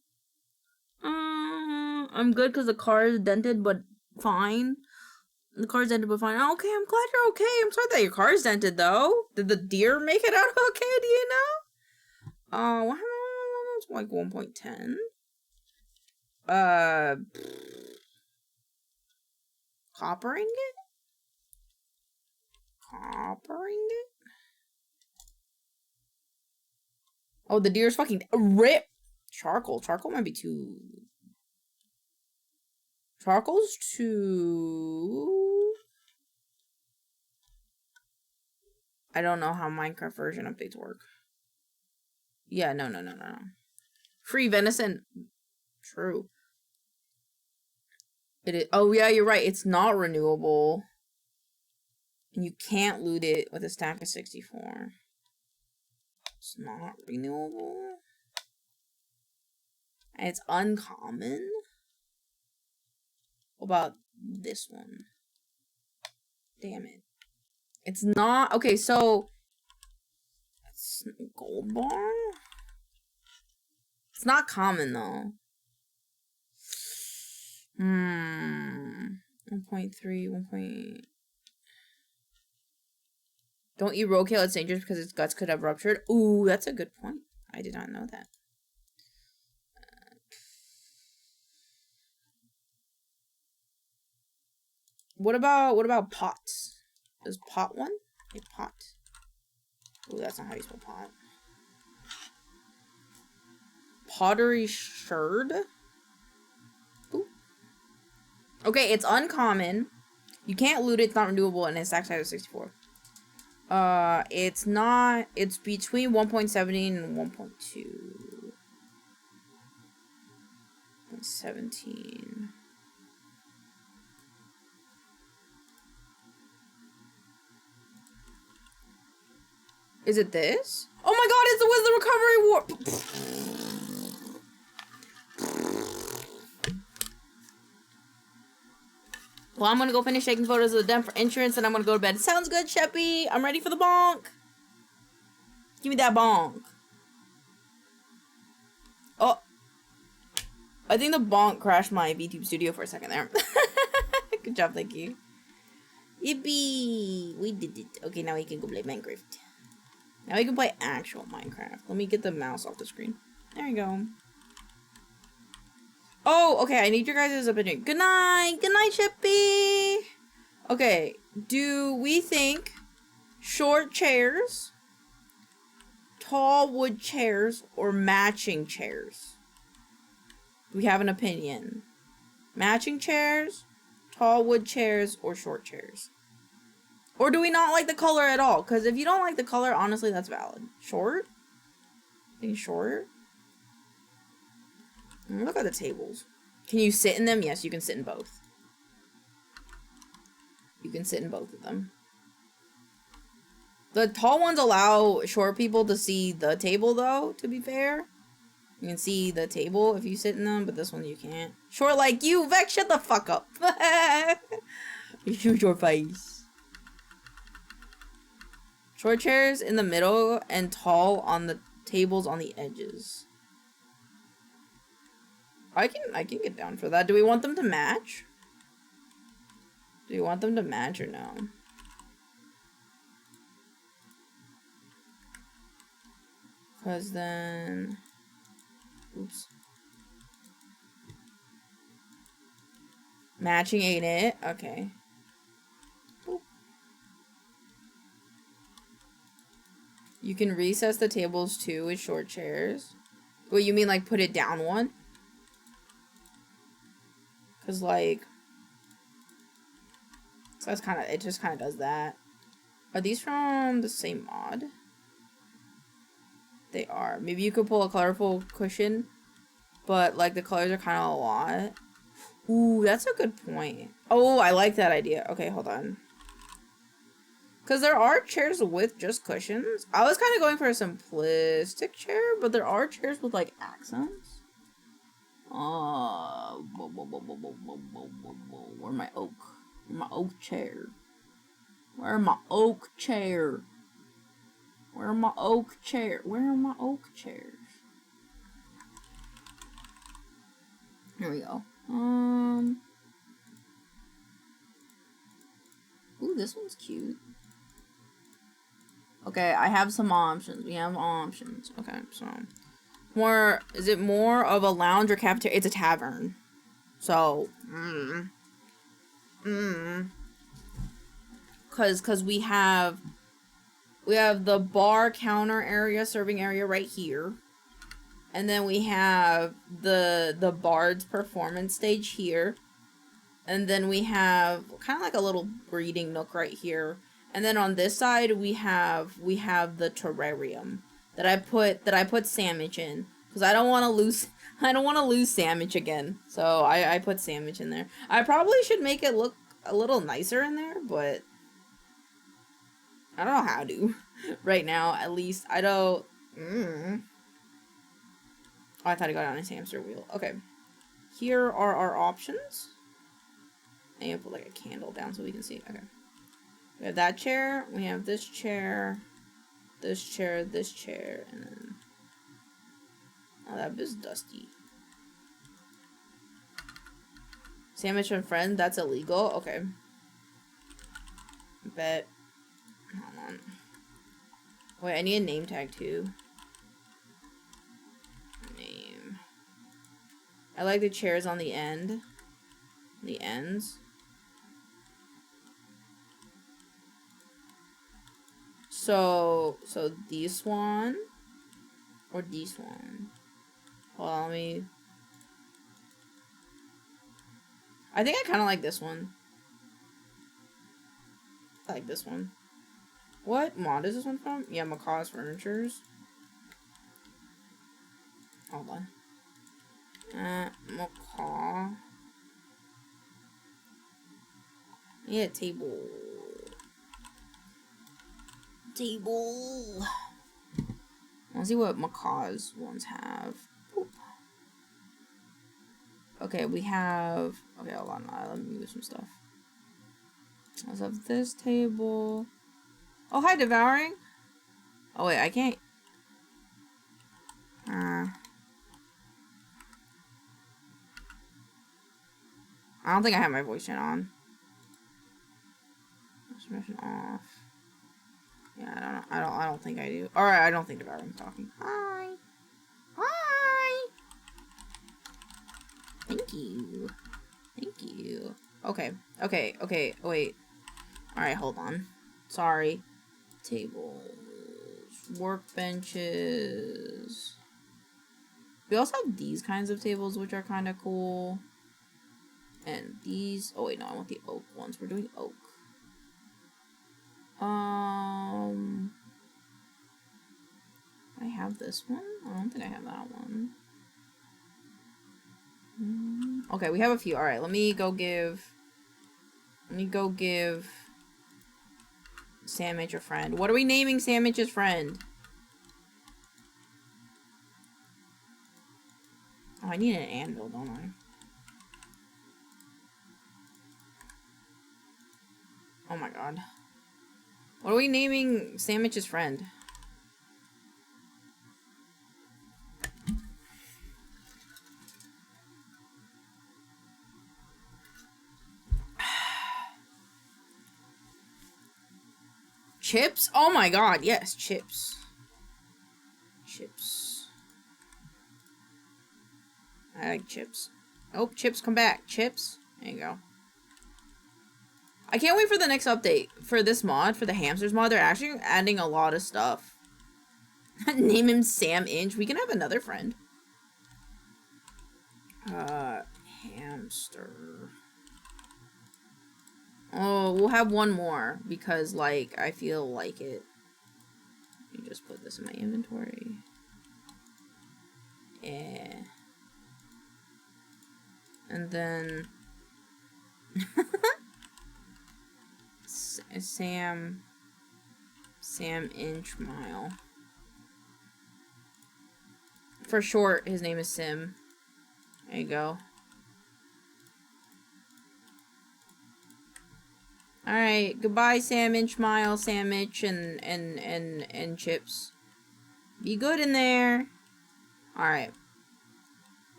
good because the car is dented, but fine. The car's dented, but fine. Okay, I'm glad you're okay. I'm sorry that your car's dented, though. Did the deer make it out okay? Do you know? What happened? It's like 1.10. Copper ingot? Copper ingot? Oh, the deer's fucking rip. Charcoal. Charcoal might be too... Charcoal's too... I don't know how Minecraft version updates work. Yeah, no. Free venison. True. It is. Oh, yeah, you're right. It's not renewable. And you can't loot it with a stack of 64. It's not renewable. And it's uncommon. What about this one? Damn it. It's not... Okay, so... It's gold bar? It's not common, though. 1.3, 1. Don't eat roadkill, it's dangerous because its guts could have ruptured. Ooh, that's a good point. I did not know that. What about pots? Is pot one? A pot. Ooh, that's not how you spell pot. Pottery sherd? Ooh. Okay, it's uncommon. You can't loot it, it's not renewable, and it's stack size of 64. It's not, it's between 1.17 and 1.2. 17. Is it this? Oh my god, it's the Wisdom Recovery Warp! Well, I'm gonna go finish taking photos of the den for insurance, and I'm gonna go to bed. Sounds good, Sheppy. I'm ready for the bonk. Give me that bonk. Oh. I think the bonk crashed my VTube studio for a second there. Good job, thank you. Yippee! We did it. Okay, now we can go play Minecraft. Now we can play actual Minecraft. Let me get the mouse off the screen. There you go. Oh, okay, I need your guys' opinion. Good night! Good night, Chippy! Okay, do we think short chairs, tall wood chairs, or matching chairs? We have an opinion. Matching chairs, tall wood chairs, or short chairs? Or do we not like the color at all? Because if you don't like the color, honestly, that's valid. Short? I think short? Look at the tables. Can you sit in them? Yes, you can sit in both. You can sit in both of them. The tall ones allow short people to see the table, though, to be fair. You can see the table if you sit in them, but this one you can't. Short like you, Vex, shut the fuck up. You shoot your face. Short chairs in the middle and tall on the tables on the edges. I can get down for that. Do we want them to match? Do you want them to match or no? Because then... Oops. Matching ain't it? Okay. Boop. You can recess the tables too with short chairs. What, you mean like put it down one? Cause like... So that's kind of... It just kind of does that. Are these from the same mod? They are. Maybe you could pull a colorful cushion, but like the colors are kind of a lot. Ooh, that's a good point. Oh, I like that idea. Okay, hold on. Because there are chairs with just cushions. I was kind of going for a simplistic chair, but there are chairs with like accents. Where my oak? My oak chair. Where my oak chair? Where are my oak chair? Where are my oak chairs? Here we go. Ooh, this one's cute. Okay, I have some options. We have options. Okay, so more. Is it more of a lounge or cafeteria? It's a tavern. So, Cause we have the bar counter area, serving area right here. And then we have the bard's performance stage here. And then we have kind of like a little breeding nook right here. And then on this side we have the terrarium that I put Sandwich in, because I don't want to lose Sandwich again. So I put Sandwich in there. I probably should make it look a little nicer in there, but I don't know how to right now, at least. I don't... Oh, I thought I got on his hamster wheel. Okay. Here are our options. I need to put like a candle down so we can see. Okay. We have that chair. We have this chair. This chair. This chair. And then... Oh, that bit's dusty. Sandwich and friend. That's illegal. Okay. Bet. Hold on. Wait, I need a name tag too. Name. I like the chairs on the end. The ends. So this one or this one? Hold on, let me. I think I kind of like this one. I like this one. What mod is this one from? Yeah, Macaw's Furnitures. Hold on. Macaw. Yeah, table. Table. Let's see what Macaw's ones have. Boop. Okay, we have. Okay, hold on. Let me move some stuff. Let's have this table. Oh, hi, Devouring. Oh, wait, I can't. I don't think I have my voice chat on. Mission off. Yeah, I don't think I do. Alright, I don't think Devouring's talking. Hi. Hi. Thank you. Thank you. Okay. Wait. Alright, hold on. Sorry. Tables. Workbenches. We also have these kinds of tables, which are kind of cool. And these. Oh, wait, no, I want the oak ones. We're doing oak. I have this one? I don't think I have that one. Okay, we have a few. Alright, let me go give Sandwich a friend. What are we naming Sandwich's friend? Oh, I need an anvil, don't I? Oh my god. What are we naming Sandwich's friend? Chips? Oh my god, yes, chips. Chips. I like chips. Oh, chips, come back. Chips. There you go. I can't wait for the next update. For this mod, for the hamsters mod, they're actually adding a lot of stuff. Name him Sam Inch. We can have another friend. Hamster. Oh, we'll have one more because, like, I feel like it. Let me just put this in my inventory. Yeah. And then Sam Inch Mile. For short, his name is Sim. There you go. Alright, goodbye Sam Inch Mile, Sandwich, and Chips. Be good in there. Alright.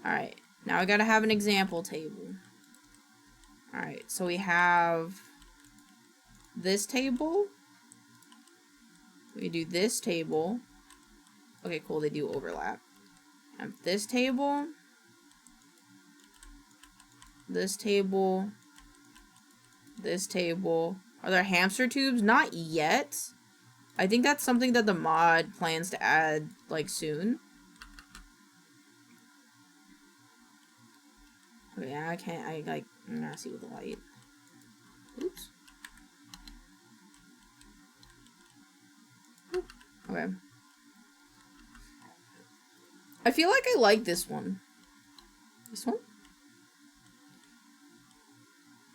Alright. Now we gotta have an example table. Alright, so we have this table. We do this table. Okay, cool, they do overlap. Have this table. This table. This table. Are there hamster tubes? Not yet. I think that's something that the mod plans to add, like, soon. Oh, yeah, I'm gonna see with the light. Oops. Okay. I feel like I like this one. This one?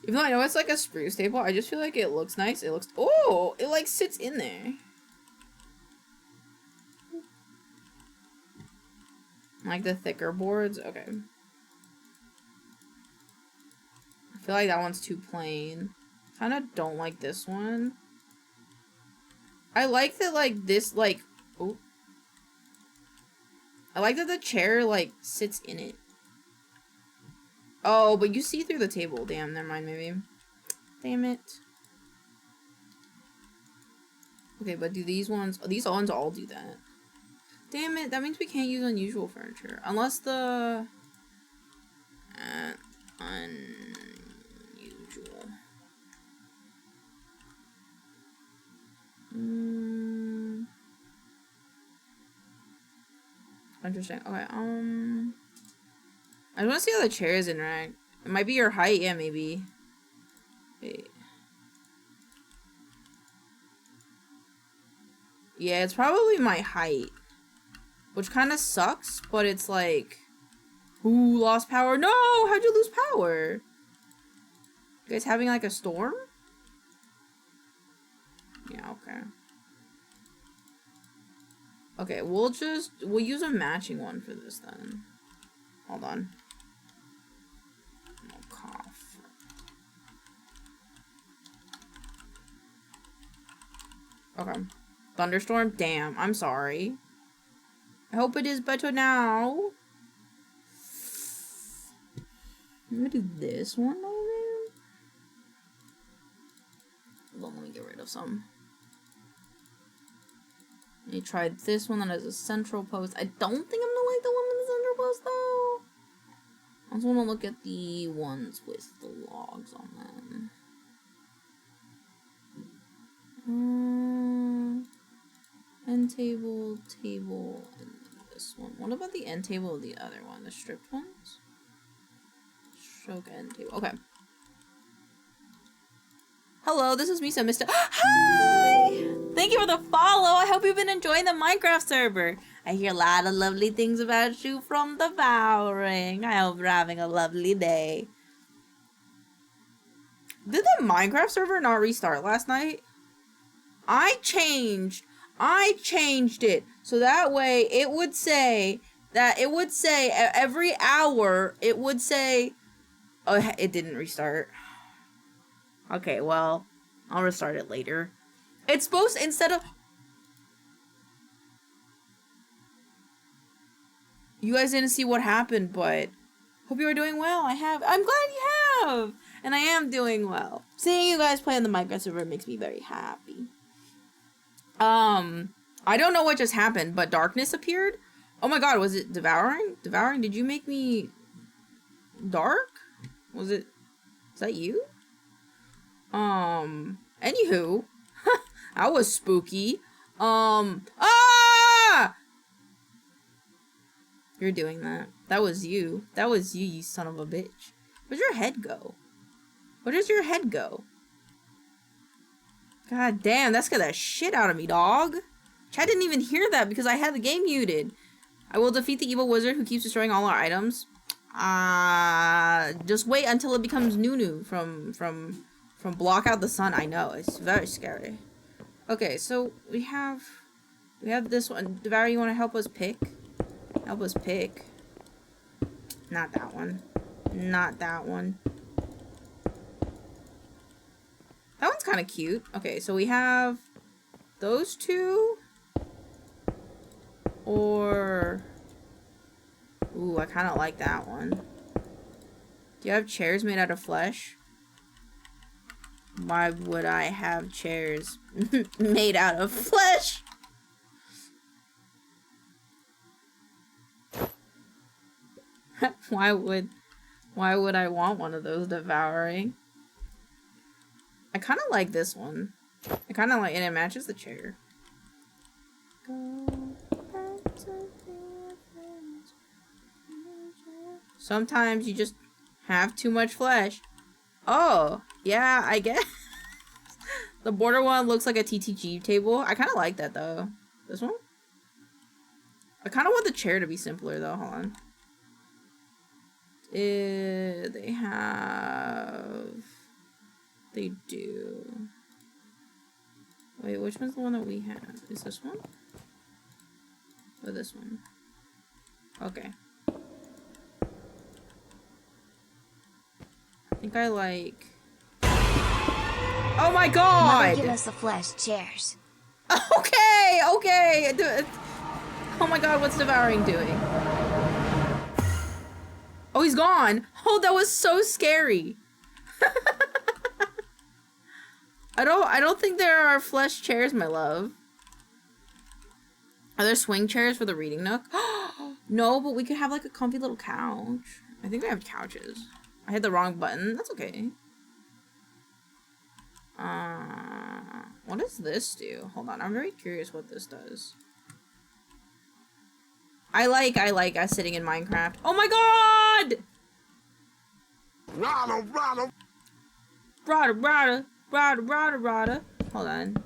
Even though I know it's like a spruce table, I just feel like it looks nice. It looks... Oh! It, like, sits in there. Like the thicker boards? Okay. I feel like that one's too plain. Kinda don't like this one. I like that, like, this, like... Oh. I like that the chair, like, sits in it. Oh, but you see through the table. Damn, never mind, maybe. Damn it. Okay, but do these ones... These ones all do that. Damn it, that means we can't use unusual furniture. Unless the... unusual. Interesting. Okay, I want to see how the chairs interact. It might be your height, yeah, maybe. Wait. Yeah, it's probably my height. Which kind of sucks, but it's like... Ooh, lost power. No! How'd you lose power? You guys having like a storm? Yeah, okay. Okay, we'll use a matching one for this then. Hold on. No cough. Okay. Thunderstorm? Damn, I'm sorry. I hope it is better now. I'm gonna do this one over there. Hold on, let me get rid of some. You tried this one that has a central post. I don't think I'm gonna like the one with the central post though. I just want to look at the ones with the logs on them. End table, table, and this one. What about the end table of the other one? The stripped ones? Stroke end table. Okay. Hello, this is Misa, Mr. Hi! Thank you for the follow. I hope you've been enjoying the Minecraft server. I hear a lot of lovely things about you from devouring. I hope you're having a lovely day. Did the Minecraft server not restart last night? I changed it. So that way it would say every hour, it would say, oh, it didn't restart. Okay, well, I'll restart it later. It's supposed to, instead of... You guys didn't see what happened, but... Hope you are doing well. I'm glad you have! And I am doing well. Seeing you guys play on the Minecraft server makes me very happy. I don't know what just happened, but darkness appeared. Oh my god, was it devouring? Devouring, did you make me... dark? Was it... Is that you? Anywho, that was spooky. Ah! You're doing that. That was you. That was you, you son of a bitch. Where'd your head go? Where does your head go? God damn, that scared the shit out of me, dog. Chat didn't even hear that because I had the game muted. I will defeat the evil wizard who keeps destroying all our items. Just wait until it becomes Nunu from Block Out the Sun. I know, it's very scary. Okay, so we have this one. Devour, you want to help us pick? Help us pick. Not that one. Not that one. That one's kind of cute. Okay, so we have those two. Or... Ooh, I kind of like that one. Do you have chairs made out of flesh? Why would I have chairs made out of flesh? Why would I want one of those devouring? I kind of like this one. I kind of like, and it matches the chair. Sometimes you just have too much flesh. Oh, yeah, I guess. The border one looks like a TTG table. I kind of like that, though. This one? I kind of want the chair to be simpler, though. Hold on. They have... They do. Wait, which one's the one that we have? Is this one? Or this one? Okay. I think I like... Oh my god! Mother, give us the flesh chairs. Okay, okay! Oh my god, what's Devouring doing? Oh, he's gone! Oh, that was so scary! I don't think there are flesh chairs, my love. Are there swing chairs for the reading nook? No, but we could have like a comfy little couch. I think we have couches. I hit the wrong button. That's okay. What does this do? Hold on, I'm very curious what this does. I like us sitting in Minecraft. Oh my god! Rada. Hold on.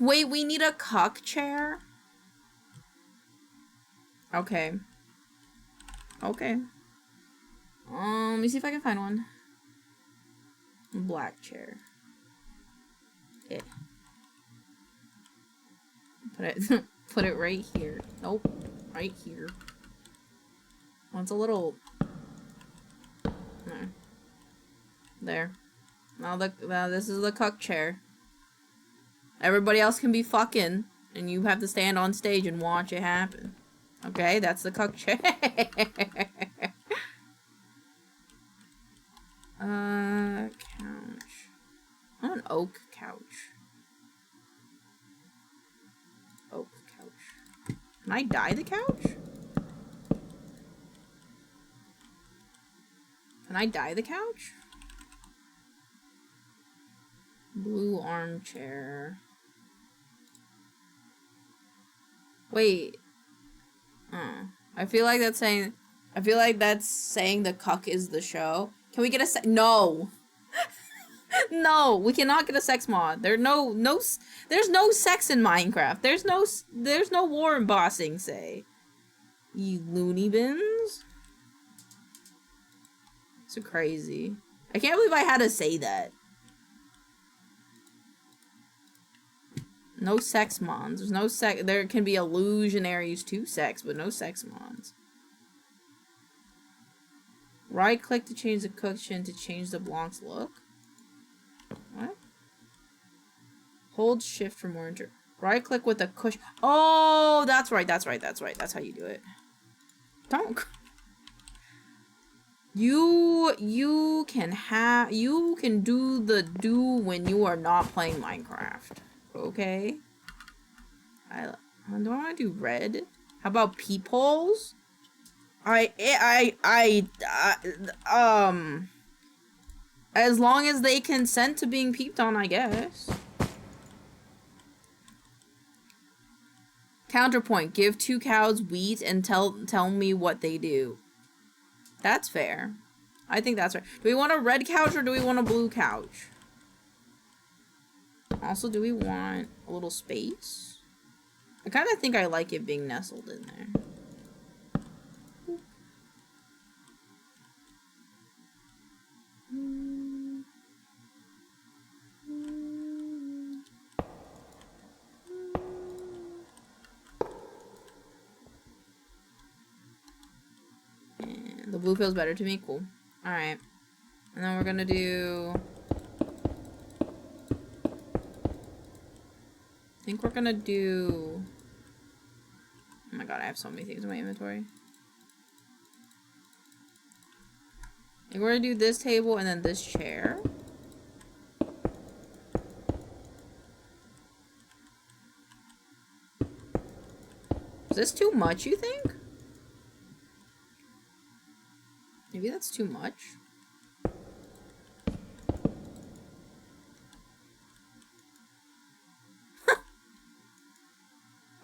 Wait, we need a cuck chair? Okay. Okay. Let me see if I can find one. Black chair. Yeah. Put it right here. Nope. Right here. Well, it's a little... There. Now this is the cuck chair. Everybody else can be fucking, and you have to stand on stage and watch it happen. Okay, that's the cuck chair. Couch. I want an oak couch. Oak couch. Can I dye the couch? Can I dye the couch? Blue armchair. Wait. I feel like that's saying the cuck is the show. Can we get a no. No, we cannot get a sex mod. There's no sex in Minecraft. There's no war embossing, say. You loony bins. So crazy. I can't believe I had to say that. No sex mods. There's no sex. There can be illusionaries to sex, but no sex mods. Right click to change the cushion to change the block's look. What? Hold shift for more inter. Right click with the cushion. Oh, that's right. That's how you do it. Don't. You can do the when you are not playing Minecraft. Okay. Do I want to do red? How about peepholes? As long as they consent to being peeped on, I guess. Counterpoint: give 2 cows wheat and tell me what they do. That's fair. I think that's right. Do we want a red couch or do we want a blue couch? Also, do we want a little space? I kind of think I like it being nestled in there. And the blue feels better to me. Cool. Alright. And then we're gonna do... I think we're gonna do... Oh my god, I have so many things in my inventory. I think we're gonna do this table and then this chair. Is this too much, you think? Maybe that's too much.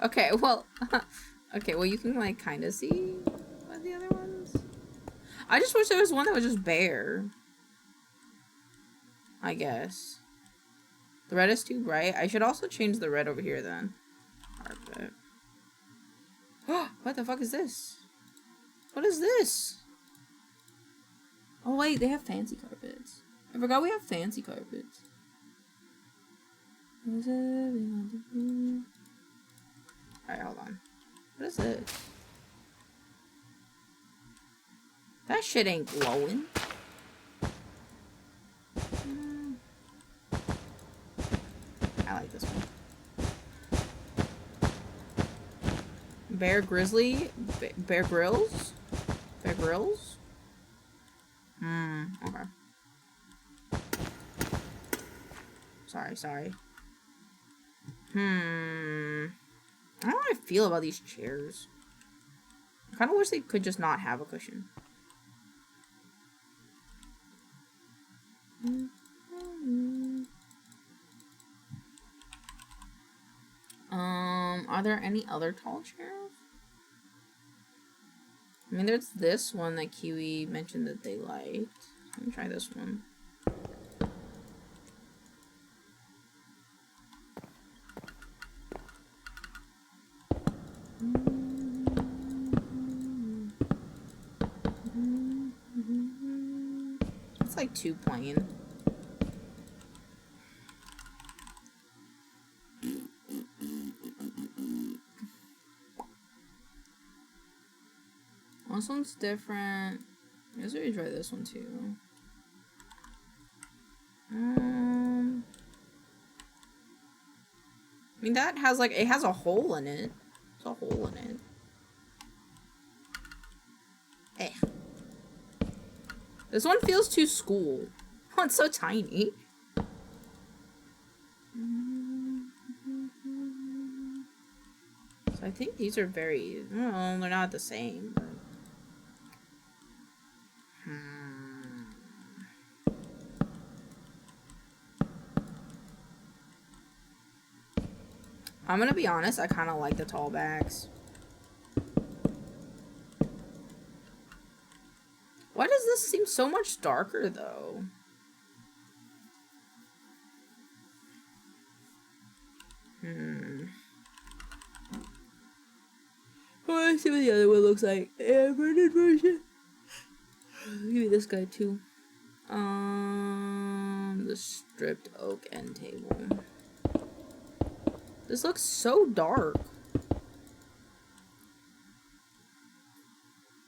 Okay, well, okay, well, you can, like, kind of see what the other ones. I just wish there was one that was just bare. I guess. The red is too bright. I should also change the red over here, then. Carpet. What the fuck is this? What is this? Oh, wait, they have fancy carpets. I forgot we have fancy carpets. Alright, hold on. What is this? That shit ain't glowing. I like this one. Bear Grizzly? Bear Grylls? Bear Grylls? Okay. Sorry. I don't know how I feel about these chairs. I kind of wish they could just not have a cushion. Are there any other tall chairs? I mean, there's this one that Kiwi mentioned that they liked. Let me try this one. It's like too plain. This one's different. I guess we could try this one too. I mean, that has like, it has a hole in it. There's a hole in it. Eh. This one feels too school. Oh, it's so tiny. So I think these are very, well, they're not the same, but... I'm gonna be honest, I kind of like the tall backs. Why does this seem so much darker, though? Oh, let's see what the other one looks like. Inverted version. Give me this guy, too. The stripped oak end table. This looks so dark.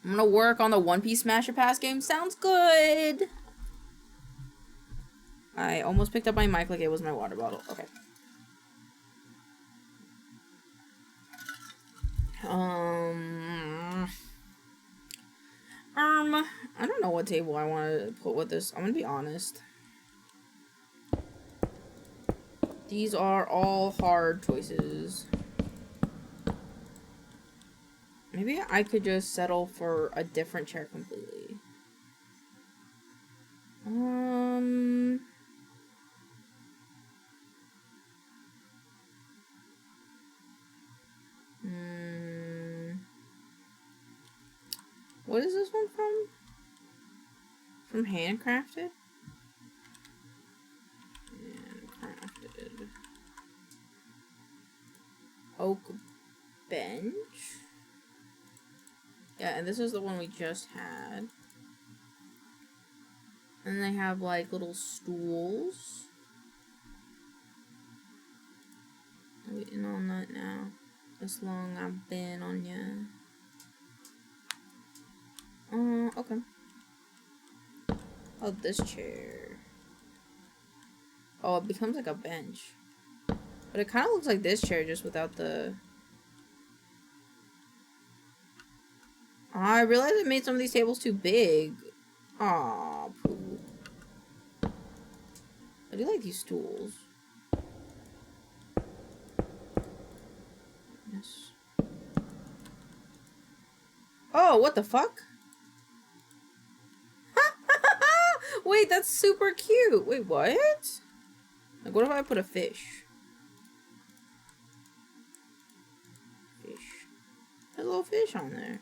I'm gonna work on the One Piece Smasher Pass game. Sounds good. I almost picked up my mic like it was my water bottle. Okay. I don't know what table I want to put with this. I'm gonna be honest. These are all hard choices. Maybe I could just settle for a different chair completely. What is this one from? From Handcrafted? Handcrafted. Oak bench? Yeah, and this is the one we just had. And they have like little stools. I'm waiting on that now. This long I've been on ya. Okay. Oh, this chair. Oh, it becomes like a bench. But it kind of looks like this chair just without the... I realized I made some of these tables too big. Aw, poo. I do like these stools. Yes. Oh, what the fuck? Wait, that's super cute. Wait, what? Like, what if I put a fish? Fish. There's a little fish on there.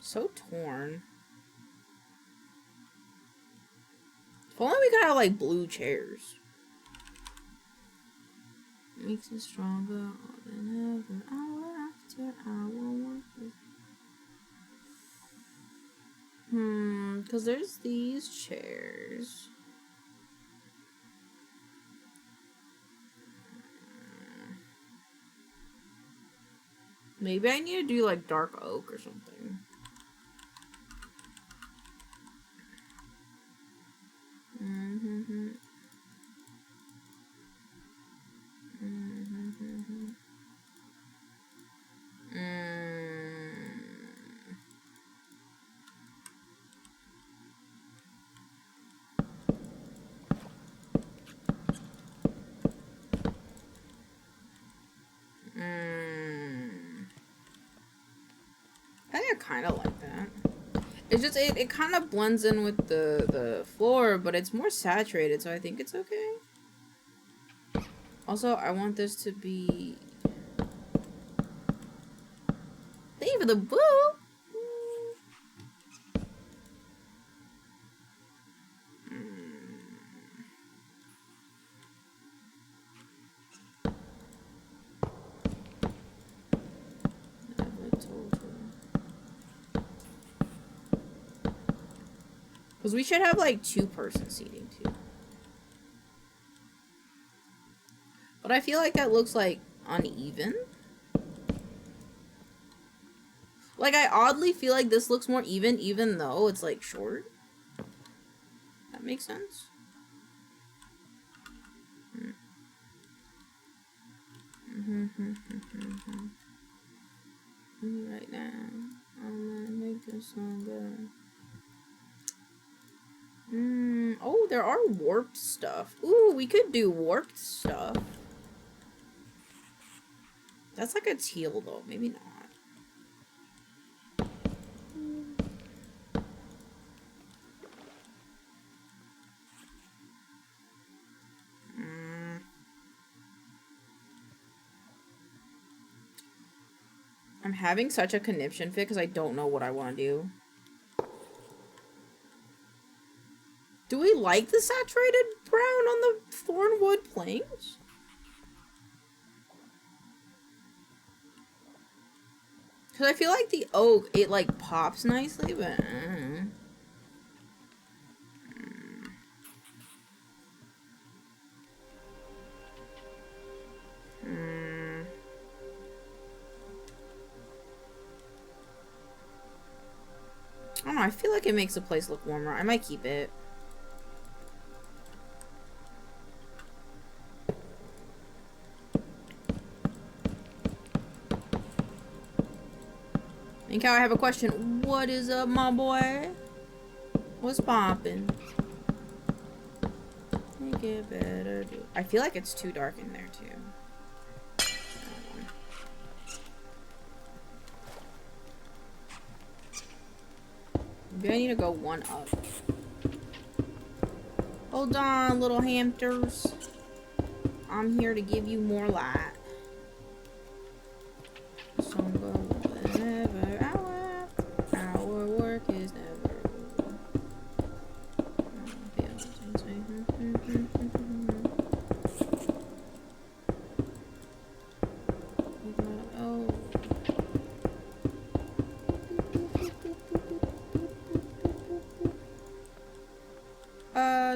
So torn. If only we could have like blue chairs. Makes it stronger than ever. Hour after hour. Because there's these chairs. Maybe I need to do like dark oak or something. kind of like that. It's just, it kind of blends in with the floor, but it's more saturated, so I think it's okay. Also, I want this to be... Thank you for the boo! Because we should have, like, 2-person seating, too. But I feel like that looks, like, uneven. Like, I oddly feel like this looks more even though it's, like, short. That makes sense? Right now, I'm gonna make this song better. Oh, there are warped stuff. Ooh, we could do warped stuff. That's like a teal, though. Maybe not. I'm having such a conniption fit because I don't know what I want to do. Do we like the saturated brown on the thornwood planks? Because I feel like the oak, it like pops nicely, but... I don't know, I feel like it makes the place look warmer. I might keep it. Maincoow, I have a question. What is up, my boy? What's poppin'? Make it better. I feel like it's too dark in there, too. Maybe I need to go one up. Hold on, little hamsters. I'm here to give you more light. Some go whenever I want. Our work is never over.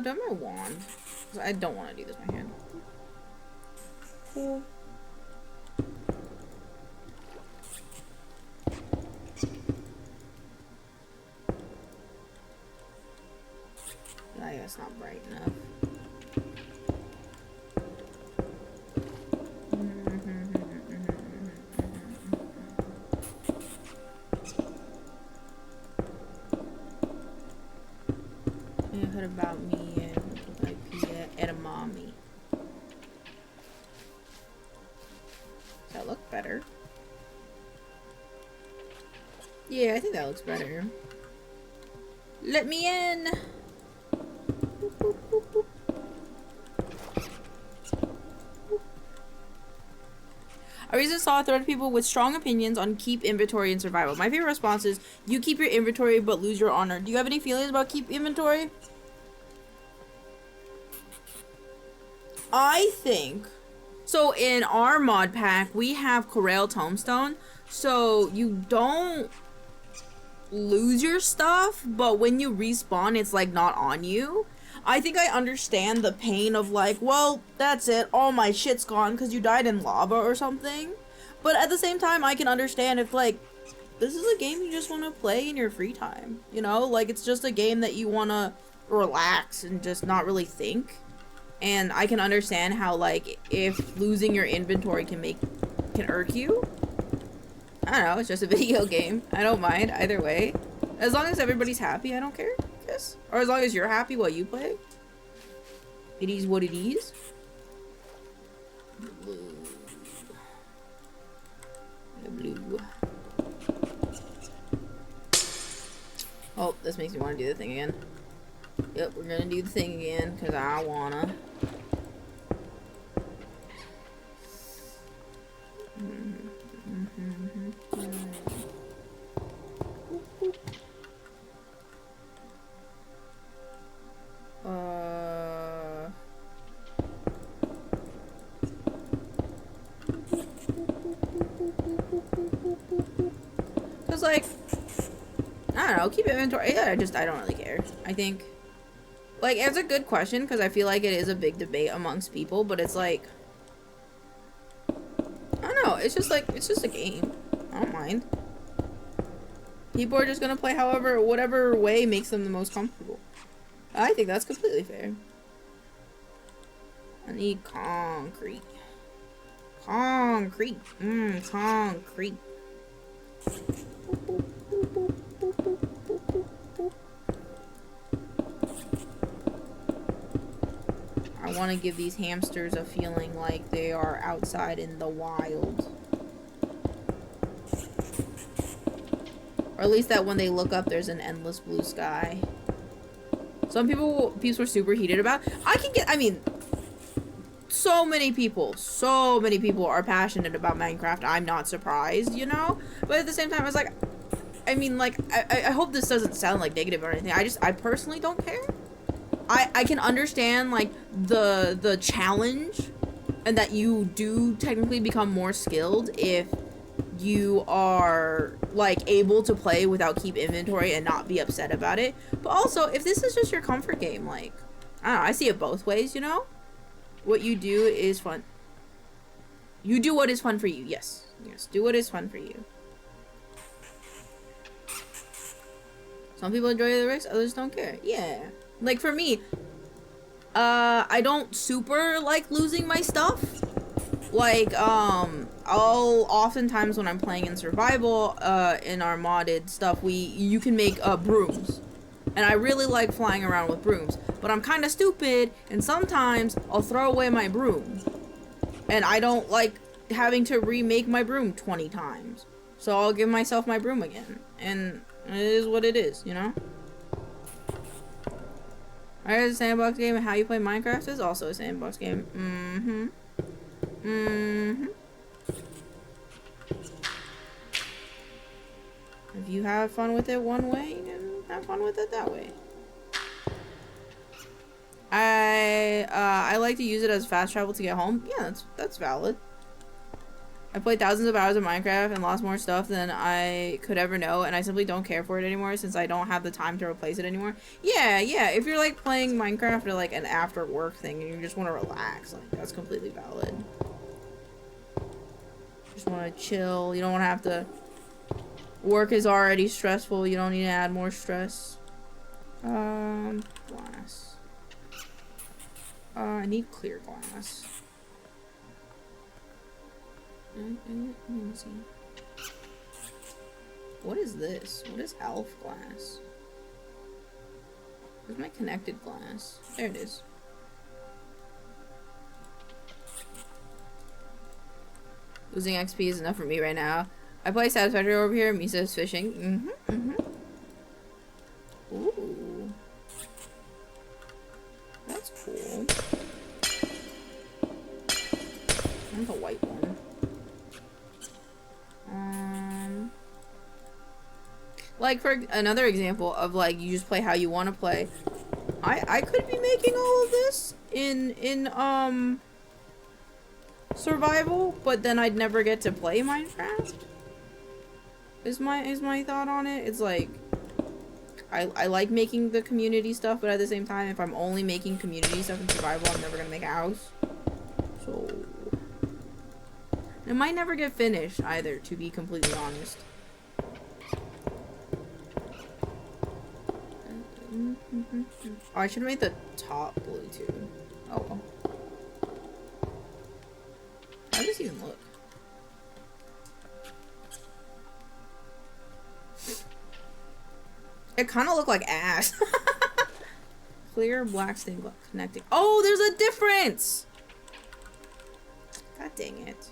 Do I have my wand? I don't want to do this with my hand. Cool. I guess not bright enough. You heard about me and like edamame. Does that look better? Yeah, I think that looks better. Let me in! Boop, boop, boop, boop. I recently saw a thread of people with strong opinions on keep inventory and survival. My favorite response is, you keep your inventory but lose your honor. Do you have any feelings about keep inventory? I think... So in our mod pack, we have Corel Tombstone. So you don't lose your stuff, but when you respawn, it's like not on you. I think I understand the pain of like, well, that's it, all my shit's gone because you died in lava or something. But at the same time, I can understand if like, this is a game you just want to play in your free time, you know? Like, it's just a game that you want to relax and just not really think. And I can understand how like, if losing your inventory can irk you. I don't know, it's just a video game. I don't mind either way. As long as everybody's happy, I don't care. Yes. Or as long as you're happy while you play. It is what it is. Blue. The blue. Oh, this makes me want to do the thing again. Yep, we're gonna do the thing again, because I wanna. Cause like, I don't know, keep inventory. I don't really care. I think, like, it's a good question because I feel like it is a big debate amongst people, but it's like, I don't know. It's just like, it's just a game. I don't mind. People are just gonna play whatever way makes them the most comfortable. I think that's completely fair. I need concrete. Concrete. Concrete. I want to give these hamsters a feeling like they are outside in the wild. Or at least that when they look up, there's an endless blue sky. Some people were super heated about. I mean, so many people are passionate about Minecraft. I'm not surprised, you know? But at the same time, it's like, I mean, like, I hope this doesn't sound like negative or anything. I personally don't care. I can understand, like, the challenge and that you do technically become more skilled if you are, like, able to play without keep inventory and not be upset about it. But also, if this is just your comfort game, like, I don't know, I see it both ways, you know? What you do is fun. You do what is fun for you, yes. Yes, do what is fun for you. Some people enjoy the risks, others don't care. Yeah. Like, for me, I don't super like losing my stuff. Like, I'll oftentimes when I'm playing in survival, in our modded stuff, you can make, brooms. And I really like flying around with brooms. But I'm kind of stupid, and sometimes I'll throw away my broom. And I don't like having to remake my broom 20 times. So I'll give myself my broom again. And it is what it is, you know? Alright, it's a sandbox game, and how you play Minecraft is also a sandbox game. If you have fun with it one way, you can have fun with it that way. I like to use it as fast travel to get home. Yeah, that's valid. I played thousands of hours of Minecraft and lost more stuff than I could ever know, and I simply don't care for it anymore since I don't have the time to replace it anymore. Yeah, if you're like playing Minecraft or like an after work thing and you just want to relax, like that's completely valid. Just want to chill. You don't want to have to. Work is already stressful. You don't need to add more stress. Glass. I need clear glass. Let me see. What is this? What is elf glass? Where's my connected glass? There it is. Losing XP is enough for me right now. I play Satisfactory over here. Misa's fishing. Ooh. That's cool. There's a white one. Like, for another example of, like, you just play how you want to play. I could be making all of this in survival, but then I'd never get to play Minecraft. Is my thought on it. It's like, I like making the community stuff, but at the same time, if I'm only making community stuff in survival, I'm never gonna make a house. So, it might never get finished either, to be completely honest. Oh, I should have made the top blue too. Oh well. How does this even look? It kind of looked like ash. Clear black stained glass connecting. Oh, there's a difference! God dang it.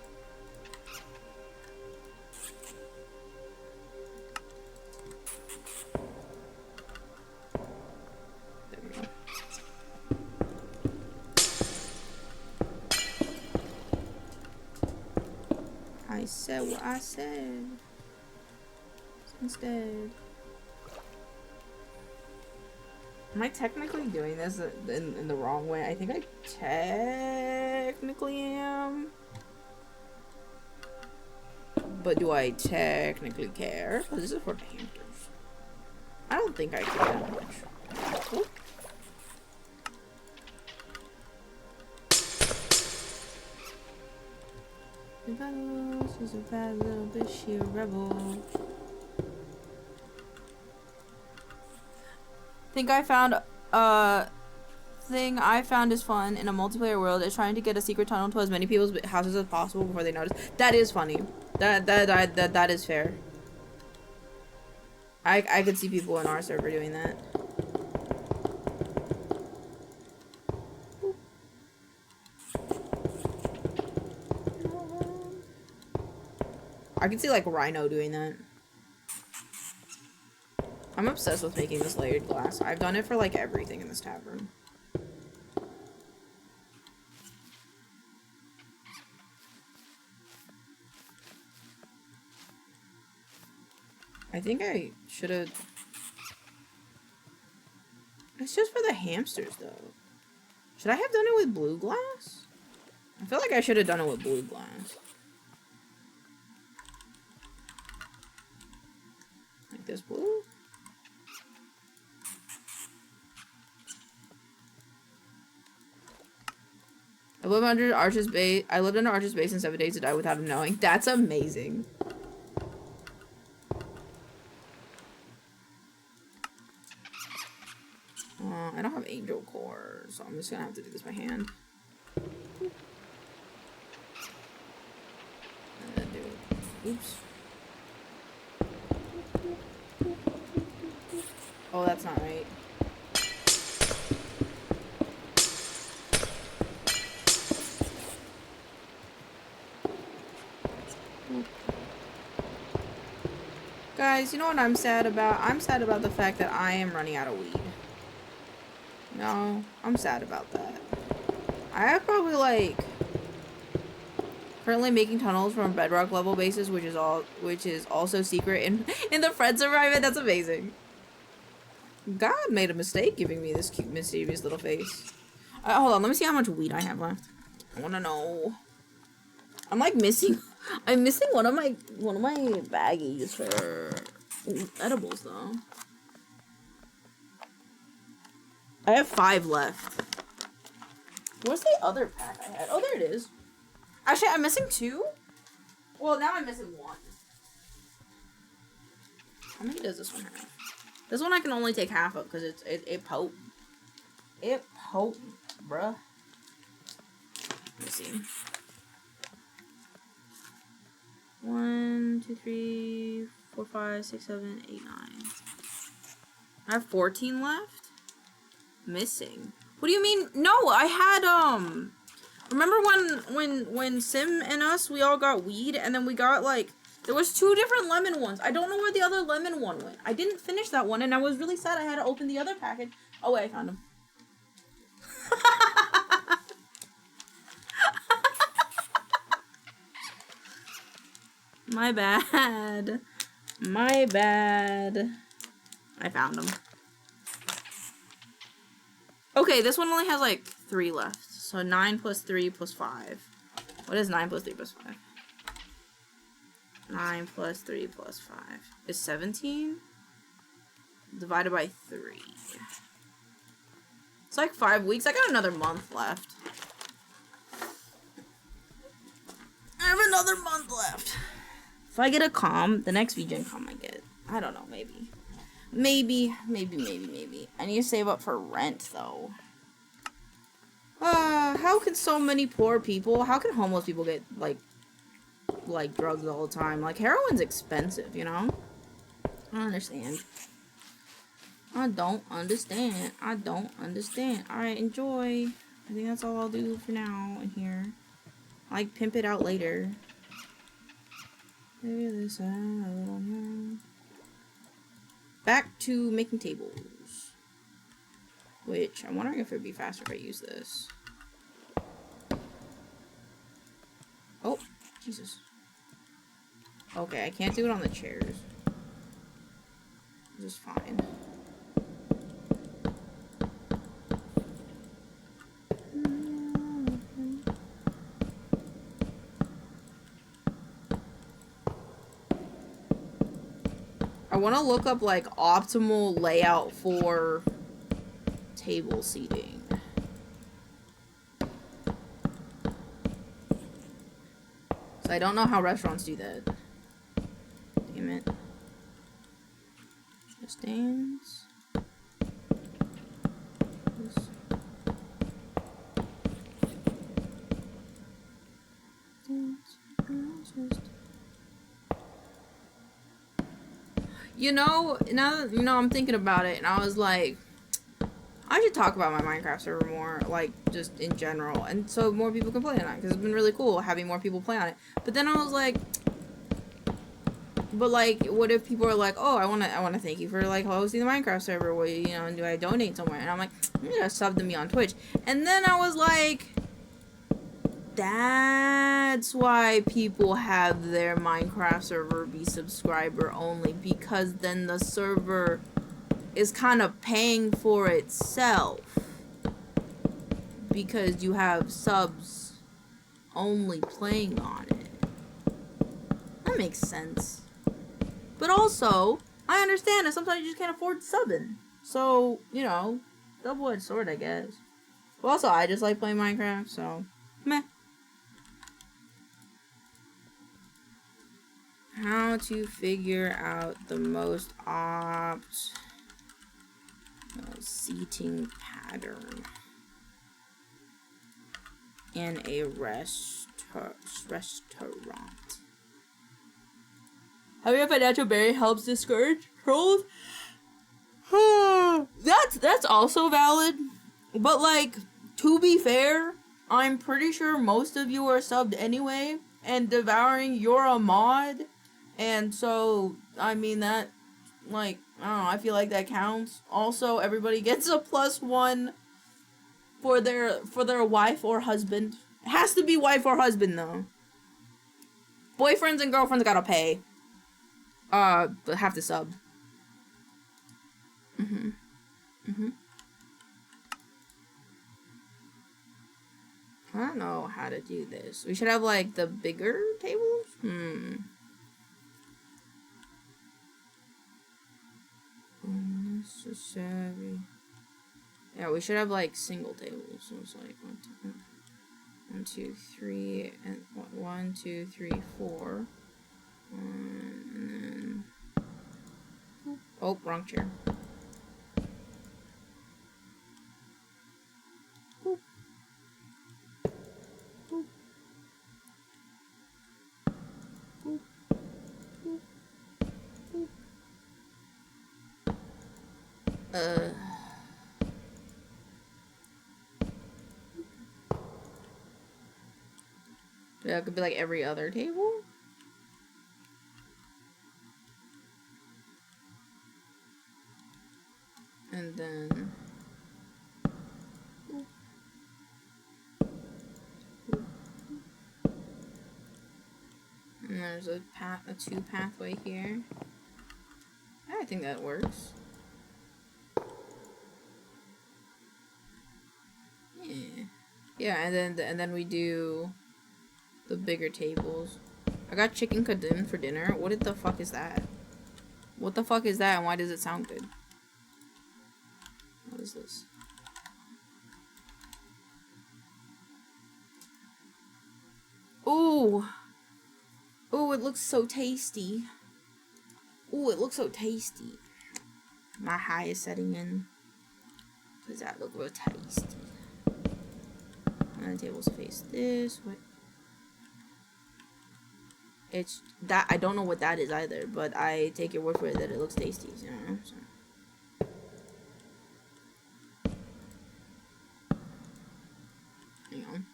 said what I said. Instead. Am I technically doing this in the wrong way? I think I technically am. But do I technically care? Oh, this is for the hamsters. I don't think I care that much. Oh. She's a bad little bitch, she a rebel. Think I found thing I found is fun in a multiplayer world is trying to get a secret tunnel to as many people's houses as possible before they notice. That is funny. That is fair. I could see people in our server doing that. I can see like Rhino doing that. I'm obsessed with making this layered glass. I've done it for like everything in this tavern. I think I should have... It's just for the hamsters though. Should I have done it with blue glass? I feel like I should have done it with blue glass. Like this blue? I lived under Arch's base. I lived under Arch's base in 7 days to die without him knowing. That's amazing. I don't have angel core, so I'm just gonna have to do this by hand. And then do. Oops. Oh, that's not right. Guys, you know what I'm sad about? I'm sad about the fact that I am running out of weed. No, I'm sad about that. I have probably like currently making tunnels from bedrock level bases, which is also secret in the Fred survivor. That's amazing. God made a mistake giving me this cute, mysterious little face. Hold on, let me see how much weed I have left. I wanna know. I'm like missing. I'm missing one of my baggies for edibles though. I have 5 left. Where's the other pack I had? Oh, there it is. Actually, I'm missing 2. Well, now I'm missing 1. How many does this one have? This one I can only take half of because it potent. It potent, bruh. Let me see. 1, 2, 3, 4, 5, 6, 7, 8, 9. I have 14 left. Missing. What do you mean? No, I had remember when Sim and us we all got weed and then we got like there was 2 different lemon ones. I don't know where the other lemon one went. I didn't finish that one and I was really sad I had to open the other package. Oh wait, I found him. My bad. My bad. I found him. Okay, this one only has like 3 left. So 9 plus 3 plus 5. What is 9 plus 3 plus 5? 9 plus 3 plus 5 is 17. Divided by 3. It's like 5 weeks. I got another month left. I have another month left. If I get a comm, the next VGen comm I get. I don't know, maybe. Maybe. I need to save up for rent, though. How can so many poor people, how can homeless people get, like drugs all the time? Like, heroin's expensive, you know? I don't understand. I don't understand. Alright, enjoy. I think that's all I'll do for now in here. I like pimp it out later. Back to making tables. Which, I'm wondering if it would be faster if I use this. Oh, Jesus. Okay, I can't do it on the chairs. Just fine. I want to look up like optimal layout for table seating. So I don't know how restaurants do that. Damn it. Just dance. You know, now that, I'm thinking about it, and I was like, I should talk about my Minecraft server more, like, just in general, and so more people can play on it, because it's been really cool having more people play on it. But then I was like, but like, what if people are like, oh, I wanna thank you for like hosting the Minecraft server, well, you know, do I donate somewhere? And I'm like, I'm gonna sub to me on Twitch. And then I was like, that's why people have their Minecraft server be subscriber only, because then the server is kind of paying for itself, because you have subs only playing on it. That makes sense. But also, I understand that sometimes you just can't afford subbing. So, you know, double-edged sword, I guess. But also, I just like playing Minecraft, so meh. How to figure out the most seating pattern in a restaurant. Having a financial barrier helps discourage trolls. That's also valid. But like, to be fair, I'm pretty sure most of you are subbed anyway, and devouring, you're a mod. And so, I mean, that, like, I don't know, I feel like that counts. Also, everybody gets a +1 for their wife or husband. It has to be wife or husband, though. Boyfriends and girlfriends gotta pay. But have to sub. I don't know how to do this. We should have, like, the bigger tables? Unnecessary. Yeah, we should have like single tables. So it's like 1, 2, 3, and 1, 2, 3, 4. And then, oh, wrong chair. Boop. Boop. Boop. Boop. Boop. Yeah, it could be like every other table. And then and there's a 2 pathway here. I think that works. Yeah, and then we do the bigger tables. I got chicken kadin for dinner. What the fuck is that? What the fuck is that, and why does it sound good? What is this? Ooh! Ooh, it looks so tasty. Ooh, it looks so tasty. My high is setting in. Does that look real tasty? And the tables face this way. It's that, I don't know what that is either, but I take your word for it that it looks tasty. So, hang on.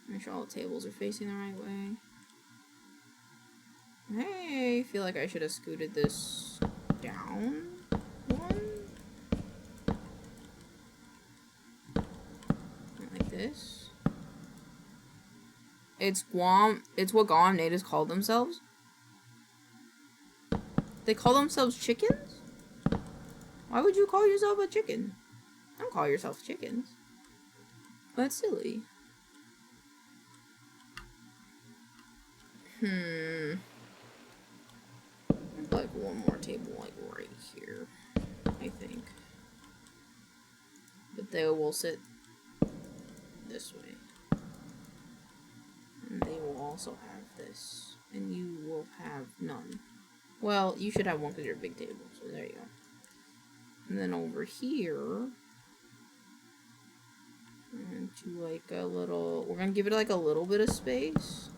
Make sure all the tables are facing the right way. Hey, I feel like I should have scooted this down one. Like this. It's Guam. It's what Guam natives call themselves. They call themselves chickens? Why would you call yourself a chicken? Don't call yourself chickens. That's silly. Like one more table like right here, I think. But they will sit this way. And they will also have this. And you will have none. Well, you should have one because you're a big table, so there you go. And then over here, and to like a little, we're gonna give it like a little bit of space.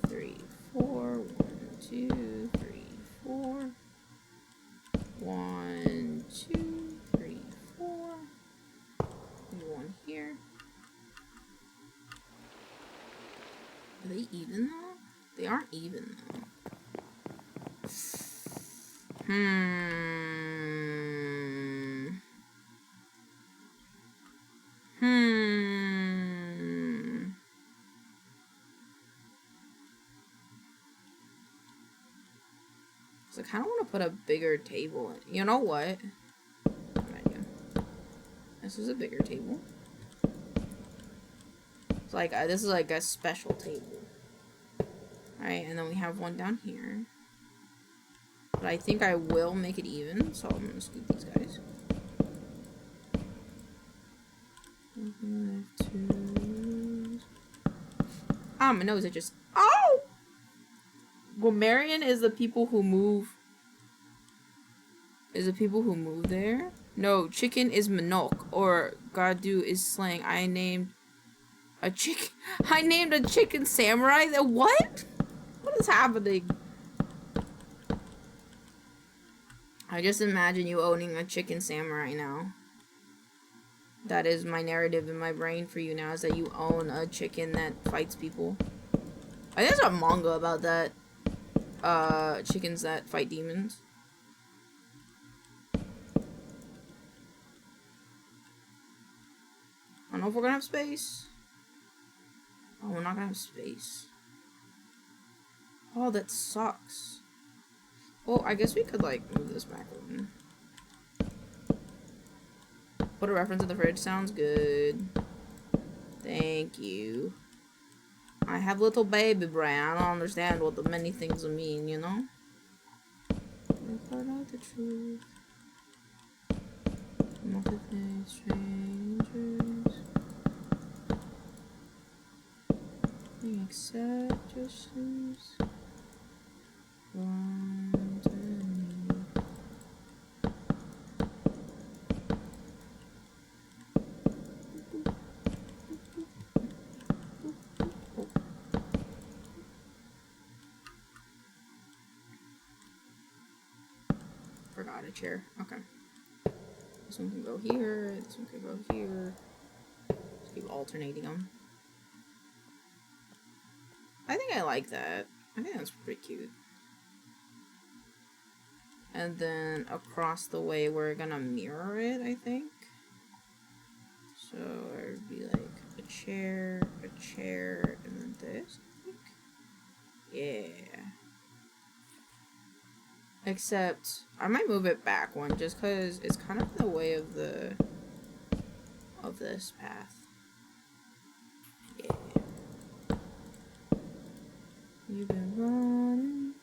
3, 4, 1, 2, 3, 4. 1, 2, 3, 4. Maybe one here. Are they even though? They aren't even though. So I kind of want to put a bigger table in. You know what? This is a bigger table. It's like, this is like a special table. Alright, and then we have one down here. But I think I will make it even, so I'm gonna scoop these guys. Ah, my nose, it just... Oh! Grammarian is the people who move... Is the people who move there? No, chicken is manok, or Gadu is slang. I named a chicken samurai? What? What is happening? I just imagine you owning a chicken samurai now. That is my narrative in my brain for you now, is that you own a chicken that fights people. I think there's a manga about that. Chickens that fight demons. I don't know if we're gonna have space. Oh, we're not gonna have space. Oh, that sucks. Well, I guess we could, like, move this back one. Put a reference in the fridge. Sounds good. Thank you. I have little baby brain. I don't understand what the many things mean, you know? Find out the truth. Motivate strangers. You accept your shoes. One to me. Forgot a chair. Okay. This one can go here. This one can go here. Just keep alternating them. I think I like that. I think that's pretty cute. And then across the way, we're gonna mirror it, I think. So it would be like a chair, and then this, I think. Yeah. Except, I might move it back one, just because it's kind of in the way of this path. Yeah. You've been running,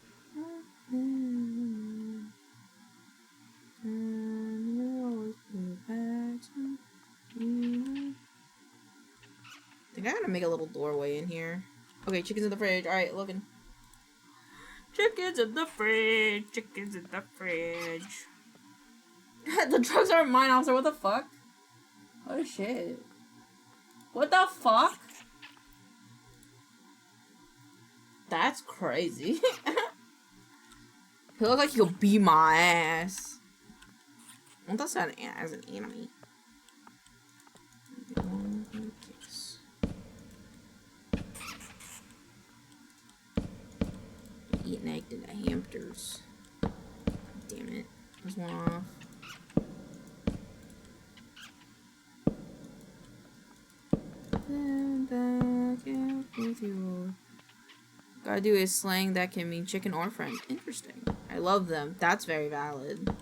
and you always put back to you. I think I gotta make a little doorway in here. Okay, chickens in the fridge. Alright, looking. Chickens in the fridge. Chickens in the fridge. The drugs aren't mine, officer. What the fuck? Oh shit. What the fuck? That's crazy. He looks like he'll beat my ass. I want that as an enemy. Eating egg to the hamsters. Damn it. There's one off. Then back in with you. Badu is slang that can mean chicken or friend. Interesting. I love them. That's very valid.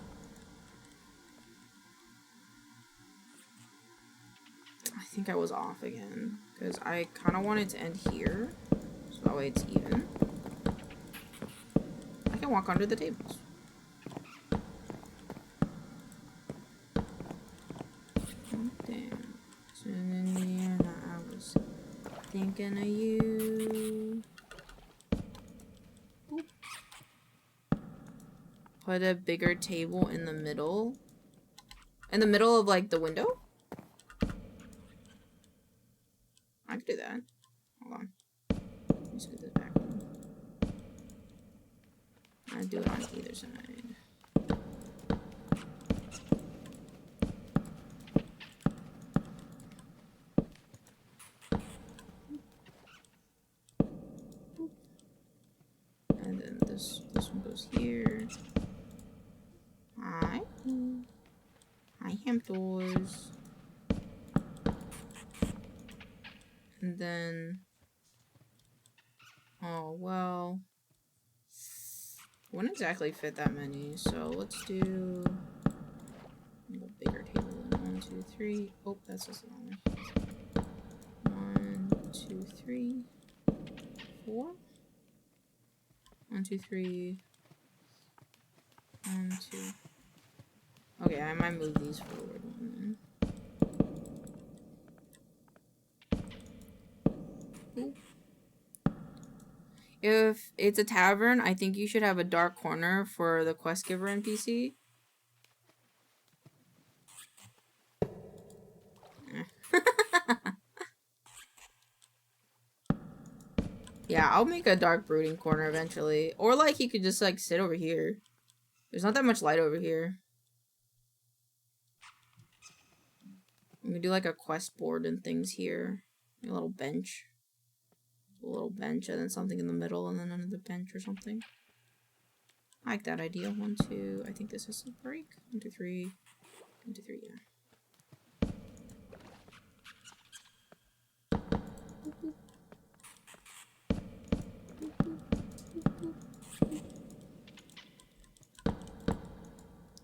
I think I was off again. Because I kind of wanted to end here. So that way it's even. I can walk under the tables. Damn. Soon in the end, I was thinking of you. Oop. Put a bigger table in the middle. In the middle of, like, the window? I could do that. Hold on. Let me scoot this back. I'll do it on either side. And then this one goes here. Hi. Hi, Hamptors. And then... Oh, well... Wouldn't exactly fit that many, so let's do... a bigger table than 1, 2, 3. Oh, that's just the wrong one. 1, 2, 3, 4. 1, 2, 3. 1, 2. Okay, I might move these forward one then. If it's a tavern, I think you should have a dark corner for the quest giver NPC. Yeah, I'll make a dark brooding corner eventually. Or like he could just like sit over here. There's not that much light over here. I'm gonna do like a quest board and things here. A little bench. A little bench and then something in the middle and then another bench or something. I like that idea. 1, 2. I think this is a break. 1, 2, 3. 1, 2, 3, yeah.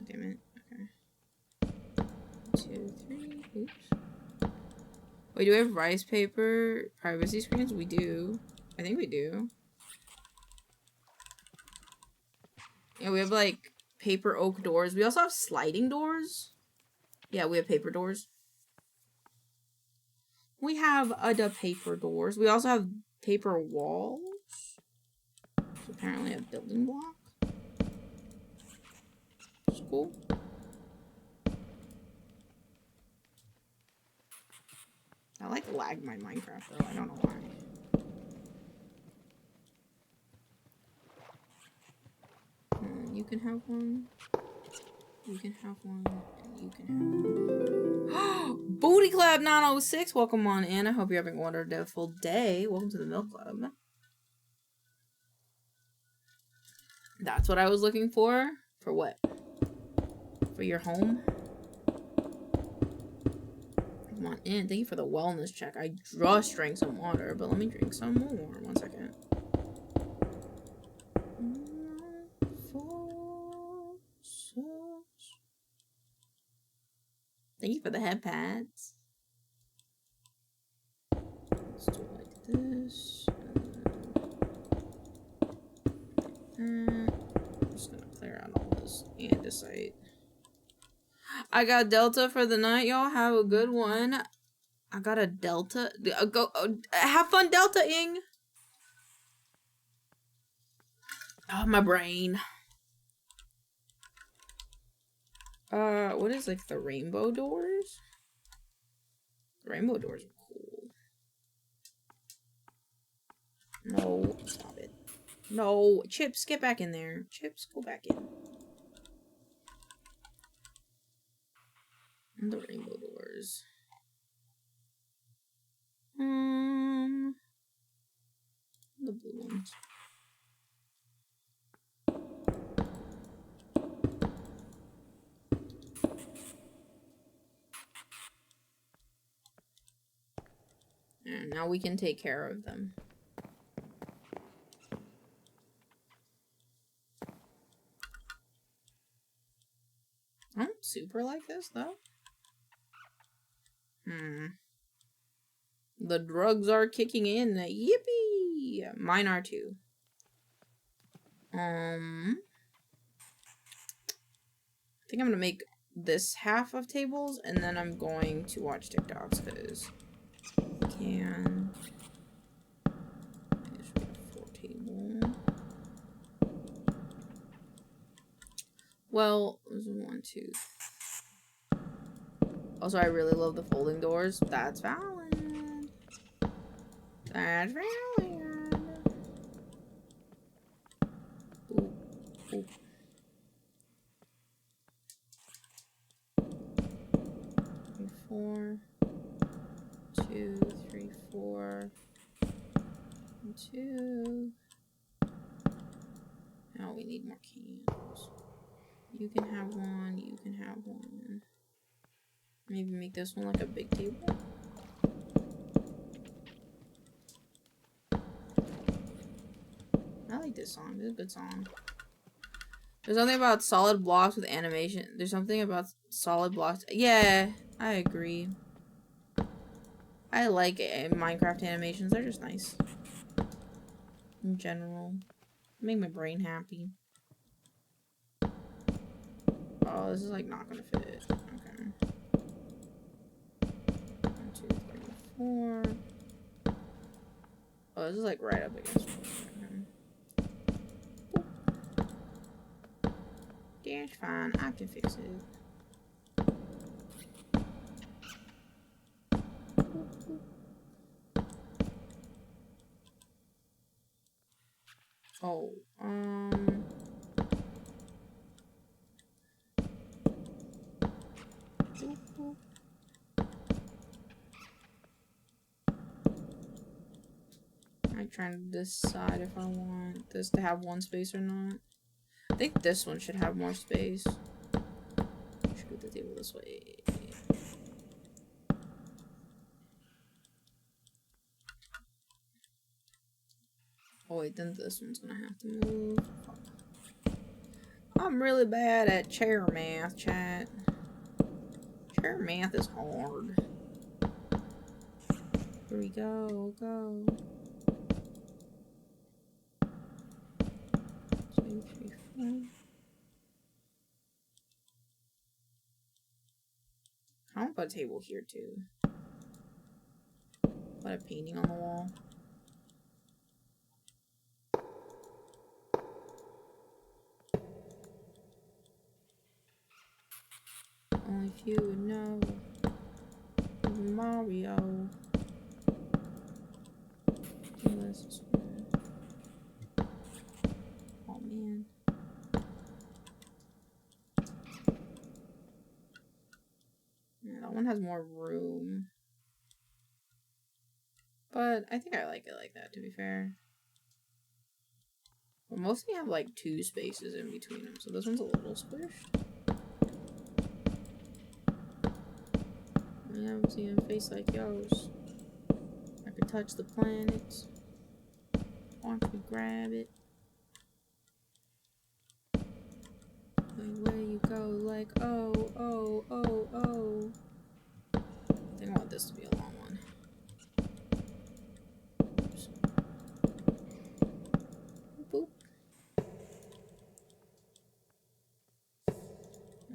Damn it. Okay. 2, 3. Oops. Wait, do we have rice paper privacy screens? We do. I think we do. Yeah, we have like paper oak doors. We also have sliding doors. Yeah, we have paper doors. We have the paper doors. We also have paper walls. It's apparently a building block. It's cool. I like lag my Minecraft though. I don't know why. You can have one. You can have one. And you can have one. Booty Club 906. Welcome on in. I hope you're having a wonderful day. Welcome to the Milk Club. That's what I was looking for. For what? For your home? Come on in. Thank you for the wellness check. I just drank some water, but let me drink some more. 1 second. Thank you for the head pads. Let's do it like this. I'm just gonna clear out all this andesite. I got Delta for the night, y'all. Have a good one. I got a Delta. Have fun, Delta-ing. Oh, my brain. What is like the rainbow doors? The rainbow doors are cool. No, stop it. No, Chips, get back in there. Chips, go back in. And the rainbow doors. The blue ones. And now we can take care of them. super like this, though. The drugs are kicking in. Yippee! Mine are too. I think I'm gonna make this half of tables, and then I'm going to watch TikToks, because I can. This should be a 4 table. Well, this is 1, 2. Also, I really love the folding doors. That's valid. That's valid. Ooh, ooh. 3, 4. 2, 3, 4. 2. Now we need more candles. You can have one. You can have one. Maybe make this one like a big table. I like this song. This is a good song. There's something about solid blocks with animation. There's something about solid blocks. Yeah, I agree. I like Minecraft animations. They're just nice. In general. Make my brain happy. Oh, this is like not gonna fit. Okay. 1, 2, 3, 4. Oh, this is like right up against me. That's fine. I can fix it. Oh, I'm trying to decide if I want this to have 1 space or not. I think this one should have more space. Scoot the table this way. Oh wait, then this one's gonna have to move. I'm really bad at chair math, chat. Chair math is hard. Here we go, go. 2, 3, 4. I want to put a table here too. Put a painting on the wall. Only if you would know. Mario. Oh man. Yeah, that one has more room. But I think I like it like that, to be fair. But mostly have like 2 spaces in between them, so this one's a little squished. I haven't seen a face like yours. I could touch the planet. Watch me grab it. Like where you go, like oh, oh, oh, oh. I think I want this to be a long one. Oops. Boop.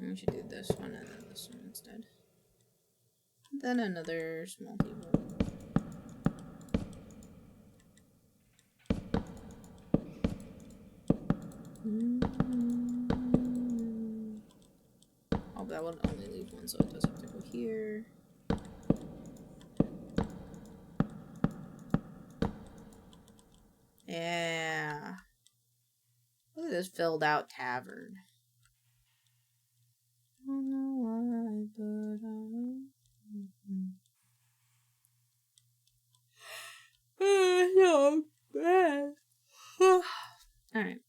And we should do this one and then this one instead. Then another small table. Oh, but that would only leave one, so it does have to go here. Yeah. Look at this filled out tavern. I don't know why, but no bad. Alright.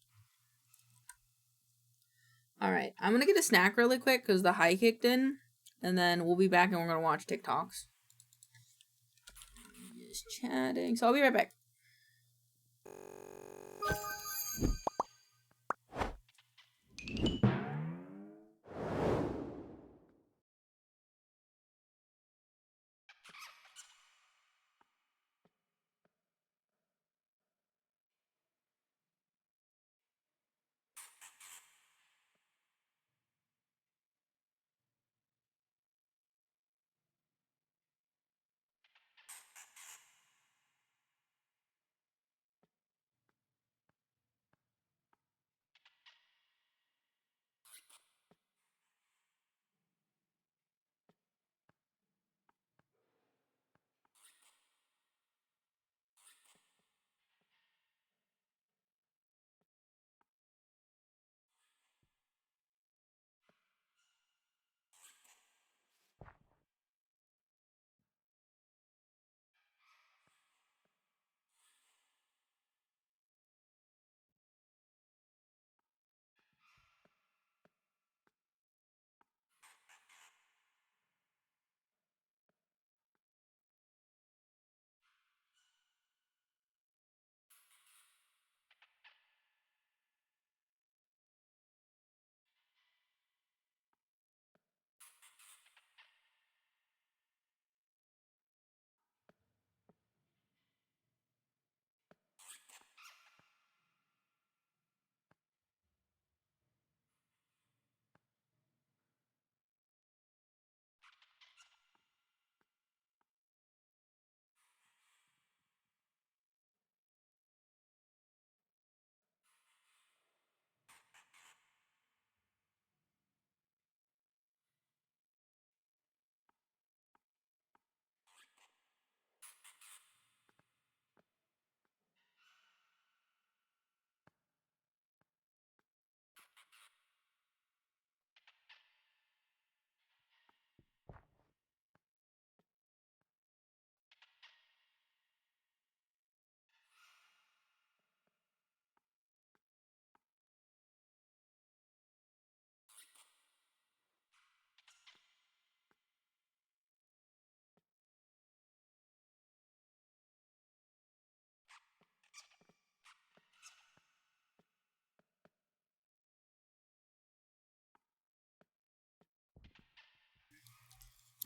Alright, I'm gonna get a snack really quick because the high kicked in. And then we'll be back and we're gonna watch TikToks. Just chatting. So I'll be right back.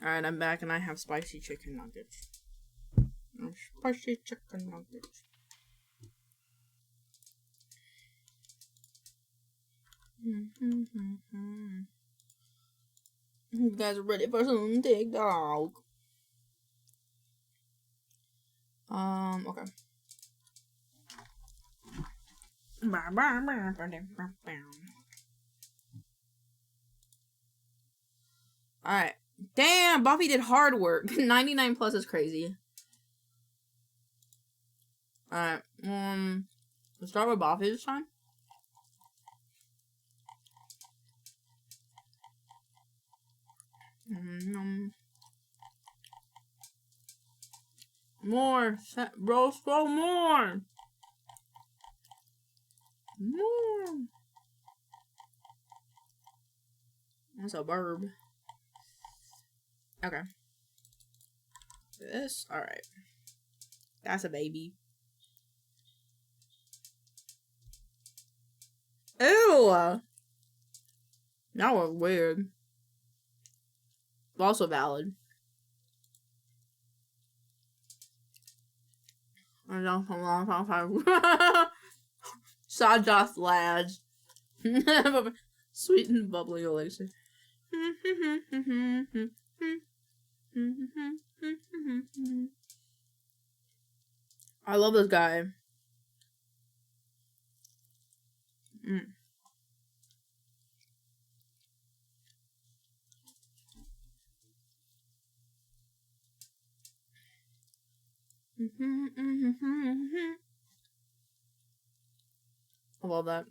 Alright, I'm back and I have spicy chicken nuggets. Spicy chicken nuggets. You guys are ready for some TikTok. Okay. Alright. Damn, Buffy did hard work. 99 plus is crazy. Alright, let's start with Buffy this time. More, bro, scroll more. More. That's a verb. Okay. This, alright. That's a baby. Ew! That was weird. But also valid. I don't know, long time. Sawdust lads. Sweet and bubbly elixir. I love this guy. I love that.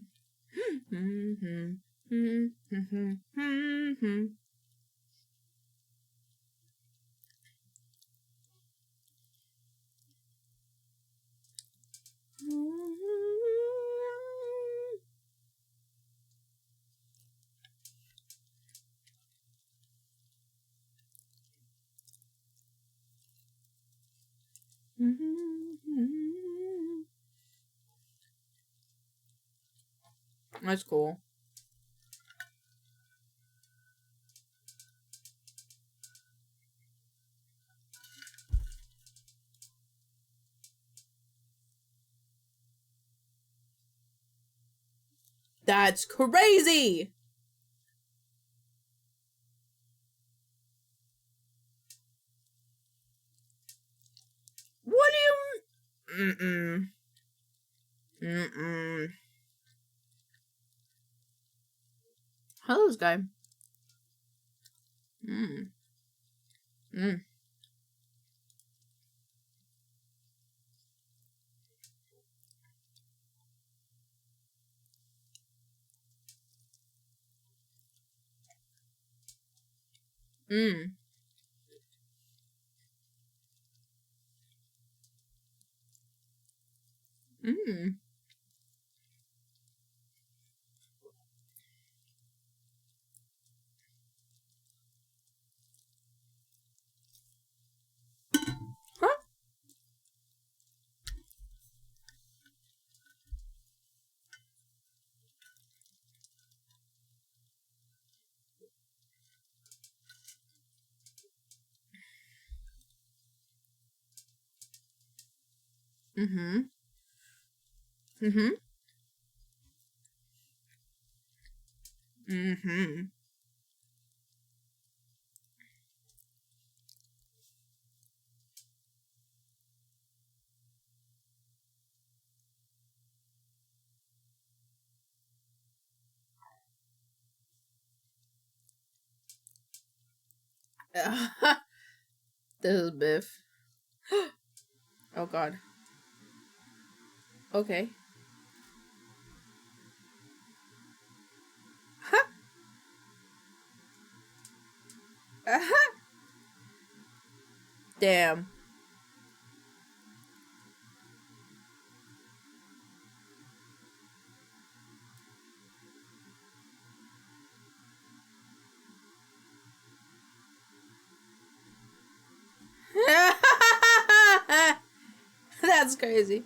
That's cool. That's crazy! What do you... Hello, this guy. Huh? This is Biff. Oh god. Okay. Damn. That's crazy.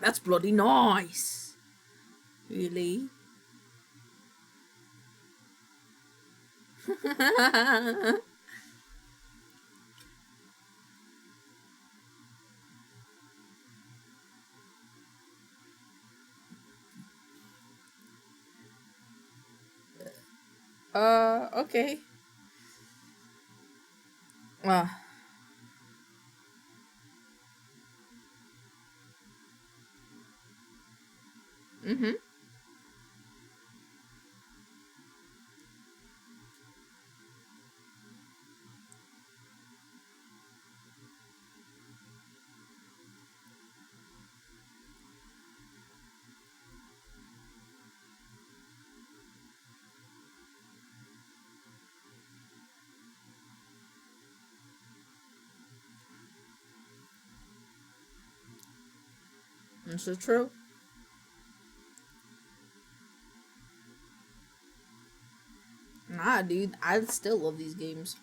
That's bloody nice. Really? Okay. Mm-hmm. This is true. Nah, dude, I still love these games.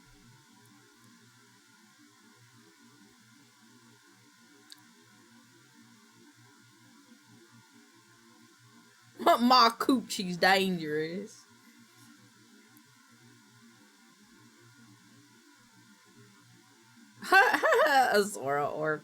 My coochie's dangerous. A Zora orb.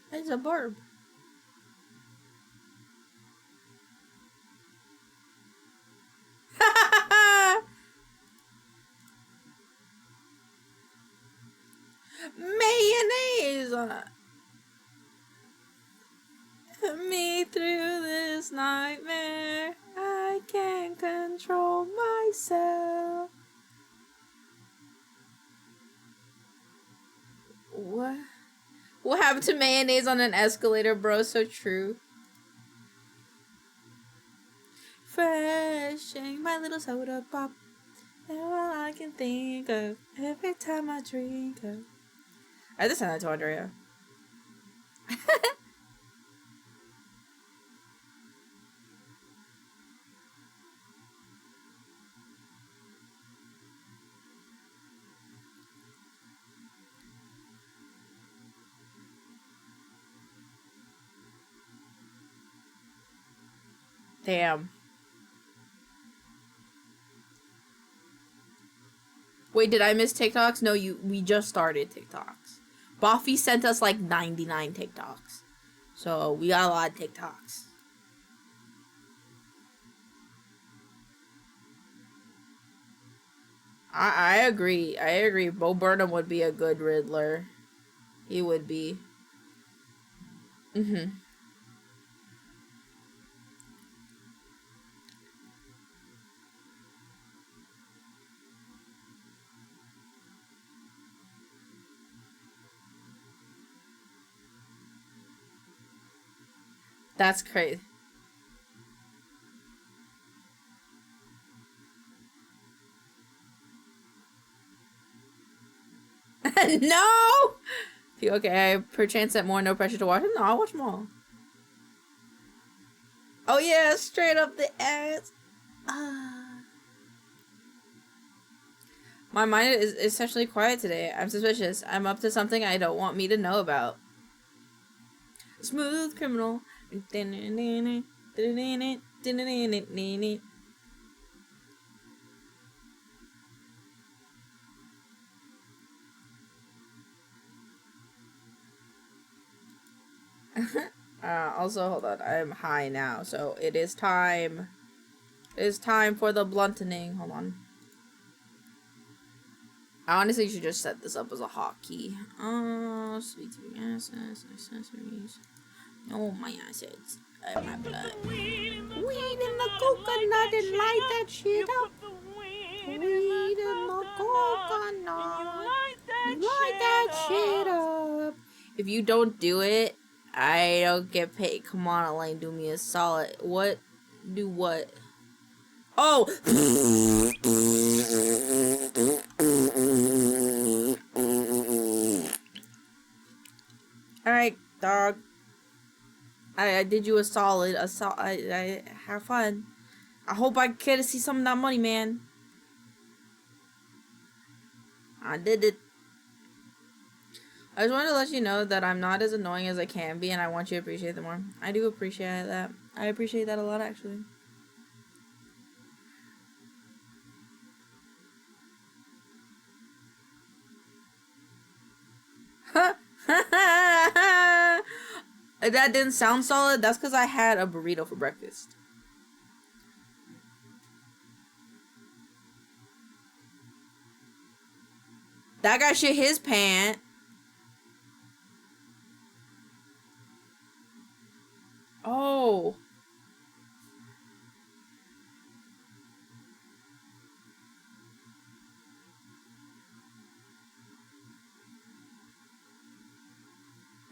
It's a burb. Mayonnaise on me through this nightmare. I can't control myself. What? What happened to mayonnaise on an escalator, bro? So true. Freshing my little soda pop. That's all I can think of every time I drink of. I just sent that to Andrea. Damn. Wait, did I miss TikToks? No, we just started TikToks. Buffy sent us like 99 TikToks. So we got a lot of TikToks. I agree. I agree. Bo Burnham would be a good Riddler. He would be. Mm-hmm. That's crazy. No! Okay, perchance at more, no pressure to watch it. No, I'll watch them all. Oh yeah, straight up the ass. My mind is essentially quiet today. I'm suspicious. I'm up to something I don't want me to know about. Smooth criminal. Also, hold on. I'm high now, so it is time. It is time for the blunting. Hold on. I honestly should just set this up as a hotkey. Sweet accessories. Oh, my assets. My blood. Weed in the coconut and light that shit up. Weed in the coconut. Light that shit up. If you don't do it, I don't get paid. Come on, Elaine, do me a solid. What? Do what? Oh! I did you a solid. I have fun. I hope I get to see some of that money, man. I did it. I just wanted to let you know that I'm not as annoying as I can be, and I want you to appreciate them more. I do appreciate that. I appreciate that a lot, actually. That didn't sound solid. That's because I had a burrito for breakfast. That guy shit his pant. Oh.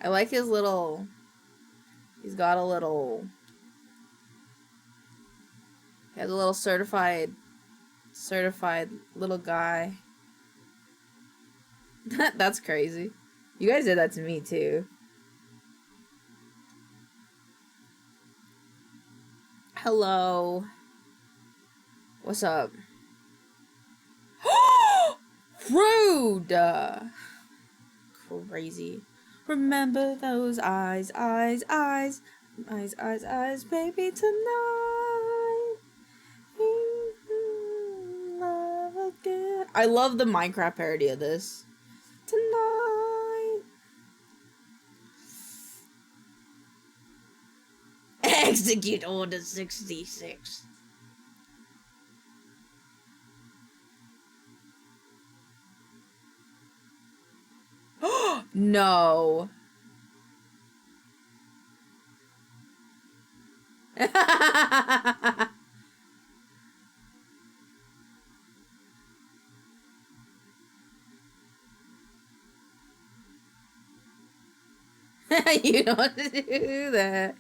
I like his little... He's got a little... He has a little certified little guy. That's crazy. You guys did that to me too. Hello. What's up? Rude! Crazy. Remember those eyes, eyes, eyes. Eyes, eyes, eyes, baby, tonight. Love again. I love the Minecraft parody of this. Tonight. Execute Order 66. No. You don't do that.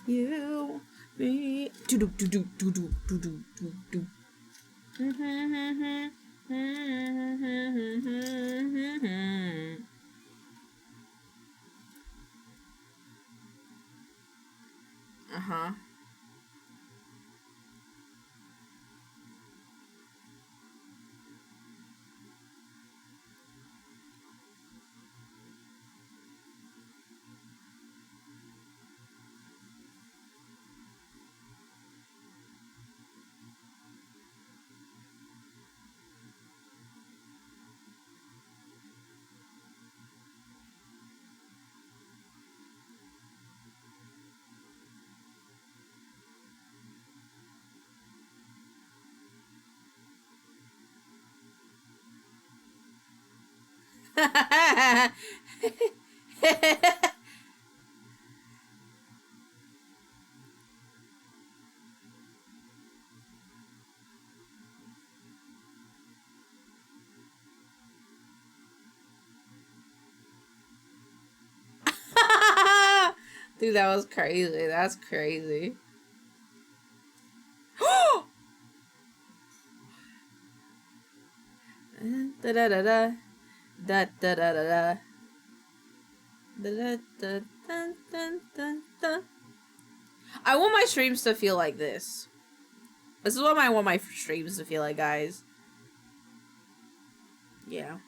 You, me, do do do do do do do do do. Uh-huh. Dude, that was crazy. That's crazy. Da da da da da da da da da da da da da. I want my streams to feel like this. This is what I want my streams to feel like, guys. Yeah.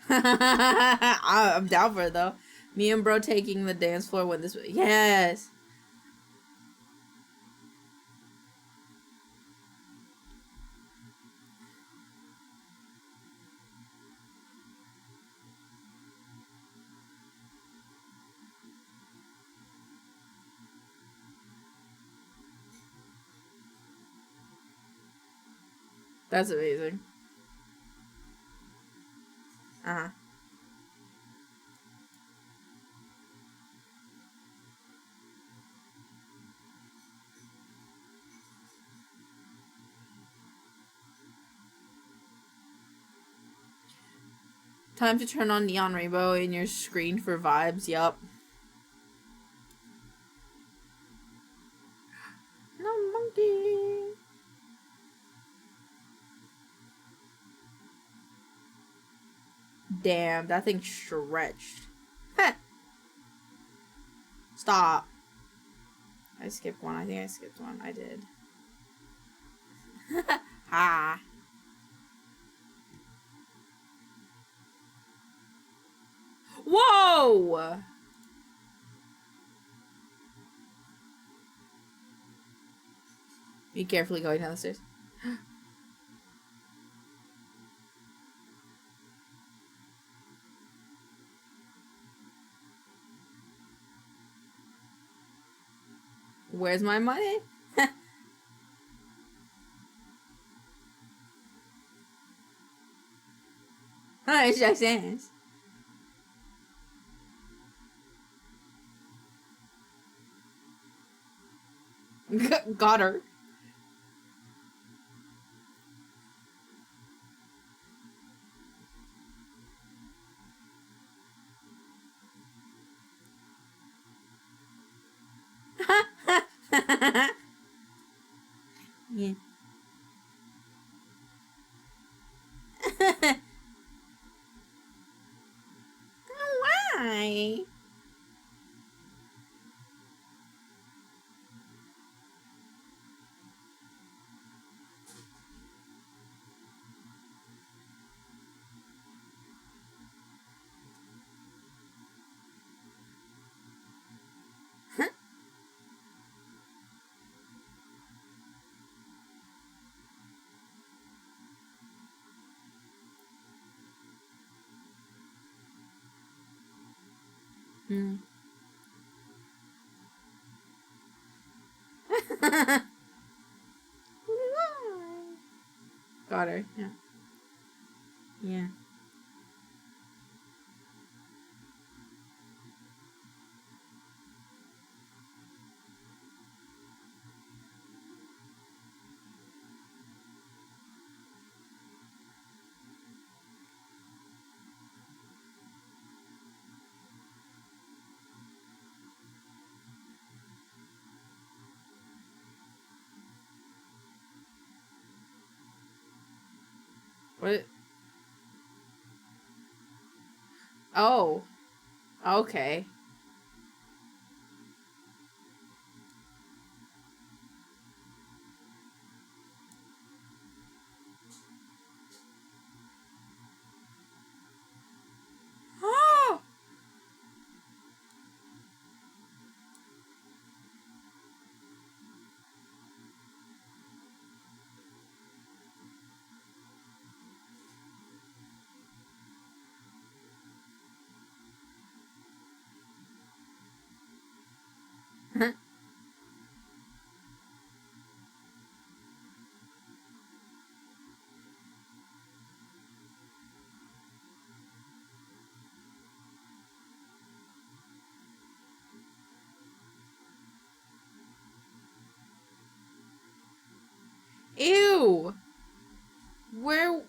I'm down for it though. Me and bro taking the dance floor when this. Yes. That's amazing. Uh-huh. Time to turn on Neon Rainbow in your screen for vibes. Yup. No monkey. Damn, that thing stretched. Heh. Stop. I skipped one. I think I skipped one. I did. Ha. Whoa! Be carefully going down the stairs. Where's my money? Oh, it's just hands. Got her. Yeah. Why? Hmm. Got her. Yeah. Yeah. What? Oh. Okay. Oh. Ew. Where?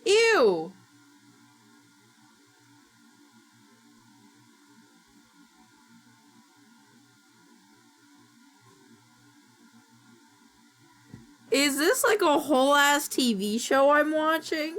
Ew. Is this like a whole ass TV show I'm watching?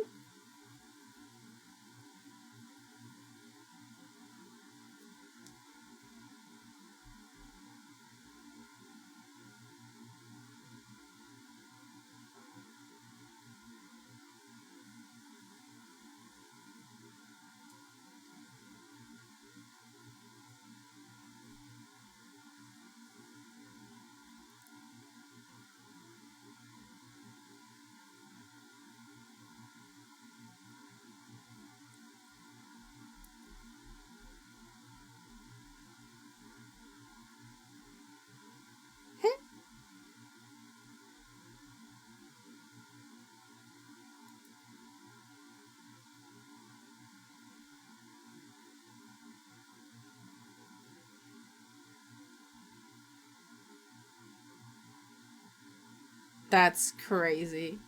That's crazy.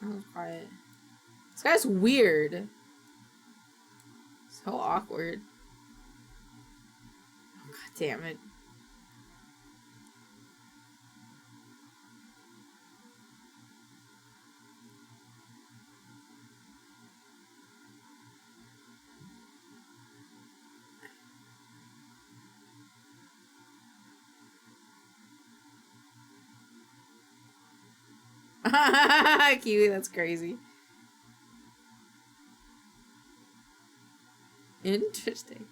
That was quiet. This guy's weird. So awkward. Oh, God damn it. Kiwi, that's crazy. Interesting.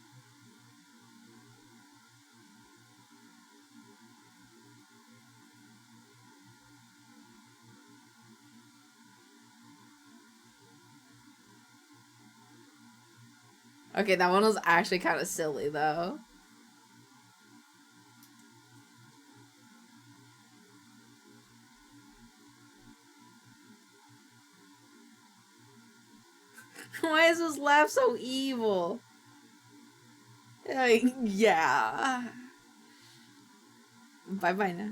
Okay, that one was actually kind of silly, though. Why is this laugh so evil? Yeah. Bye-bye now.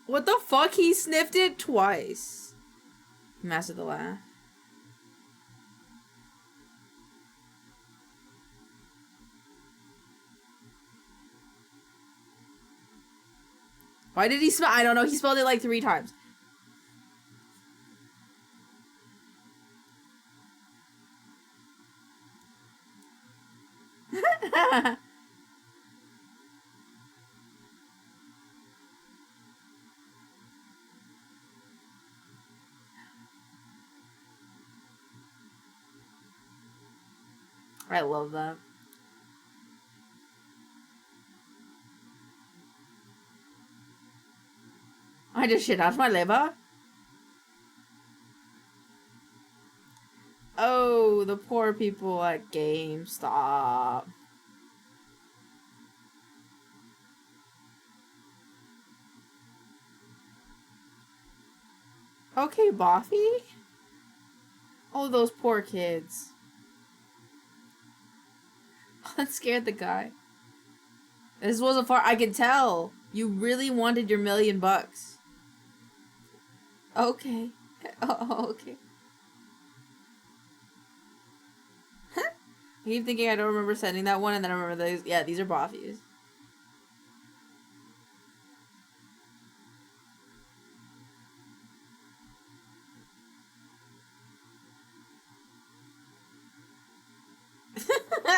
What the fuck? He sniffed it twice. Master the laugh. Why did he smell? I don't know. He spelled it like 3 times. I love that. I just shit out my liver. Oh, the poor people at GameStop. Okay, Buffy? Oh, those poor kids. That scared the guy. This wasn't far. I can tell. You really wanted your $1,000,000. Okay. Oh, okay. I keep thinking I don't remember sending that one, and then I remember those. Yeah, these are Boffies.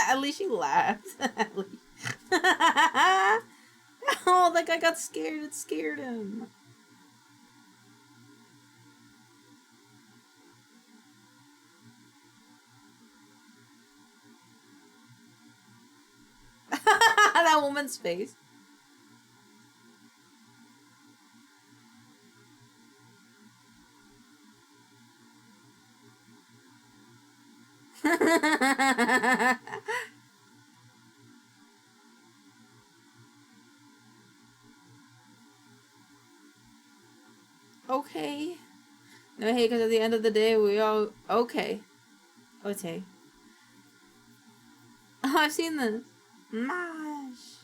At least she laughed. At least. Oh, that guy got scared. It scared him. That woman's face. Okay. No, hey, because at the end of the day, we all... Okay. Okay. Oh, I've seen this. Mash.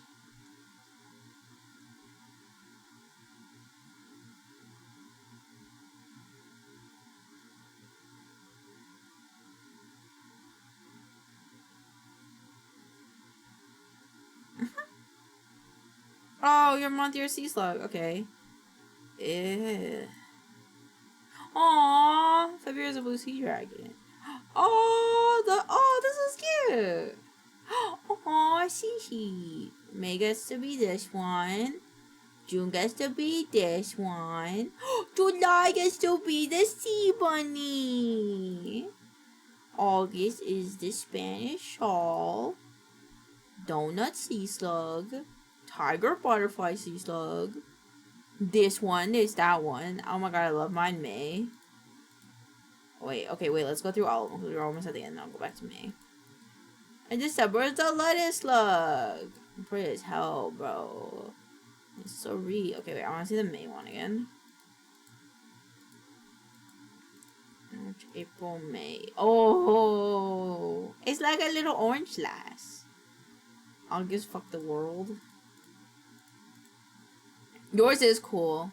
Oh, you're Montier Sea Slug. Okay. Ew. Aww. 5 years of blue sea dragon. Oh, this is cute. Oh, Shishi. May gets to be this one. June gets to be this one. July gets to be the sea bunny. August is the Spanish shawl. Donut sea slug. Tiger butterfly sea slug. This one is that one. Oh my god, I love mine, May. Wait, okay, wait, let's go through all of them. We're almost at the end, I'll go back to May. And December is the lettuce slug. I'm pretty as hell, bro. It's so Okay, wait, I want to see the May one again. March, April, May. Oh, it's like a little orange slice. August fuck the world. Yours is cool.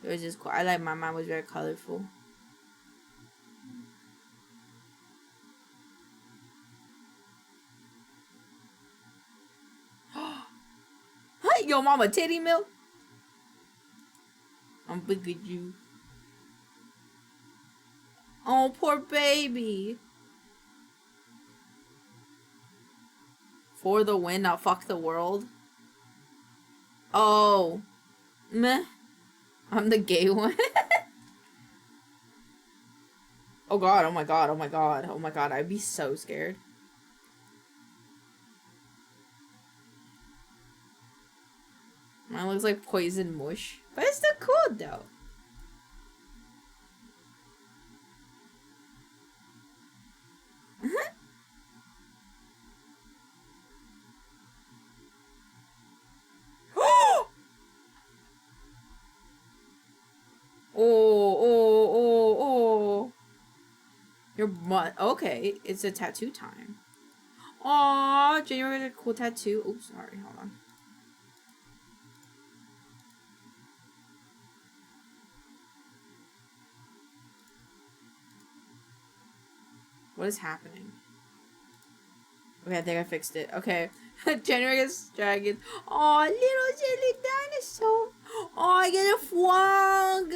Yours is cool. I like mine was very colorful. Hey, yo, mama, titty milk. I'm big at you. Oh, poor baby. For the win, not fuck the world. Oh. Meh. I'm the gay one. Oh god, oh my god, oh my god, oh my god, I'd be so scared. Mine looks like poison mush. But it's still cool though. Oh. Your butt. Okay, it's a tattoo time. Aww, January had a cool tattoo. Oops, sorry, hold on. What is happening? Okay, I think I fixed it. Okay. January is dragon. Aw, little silly dinosaur. Aw, I get a frog.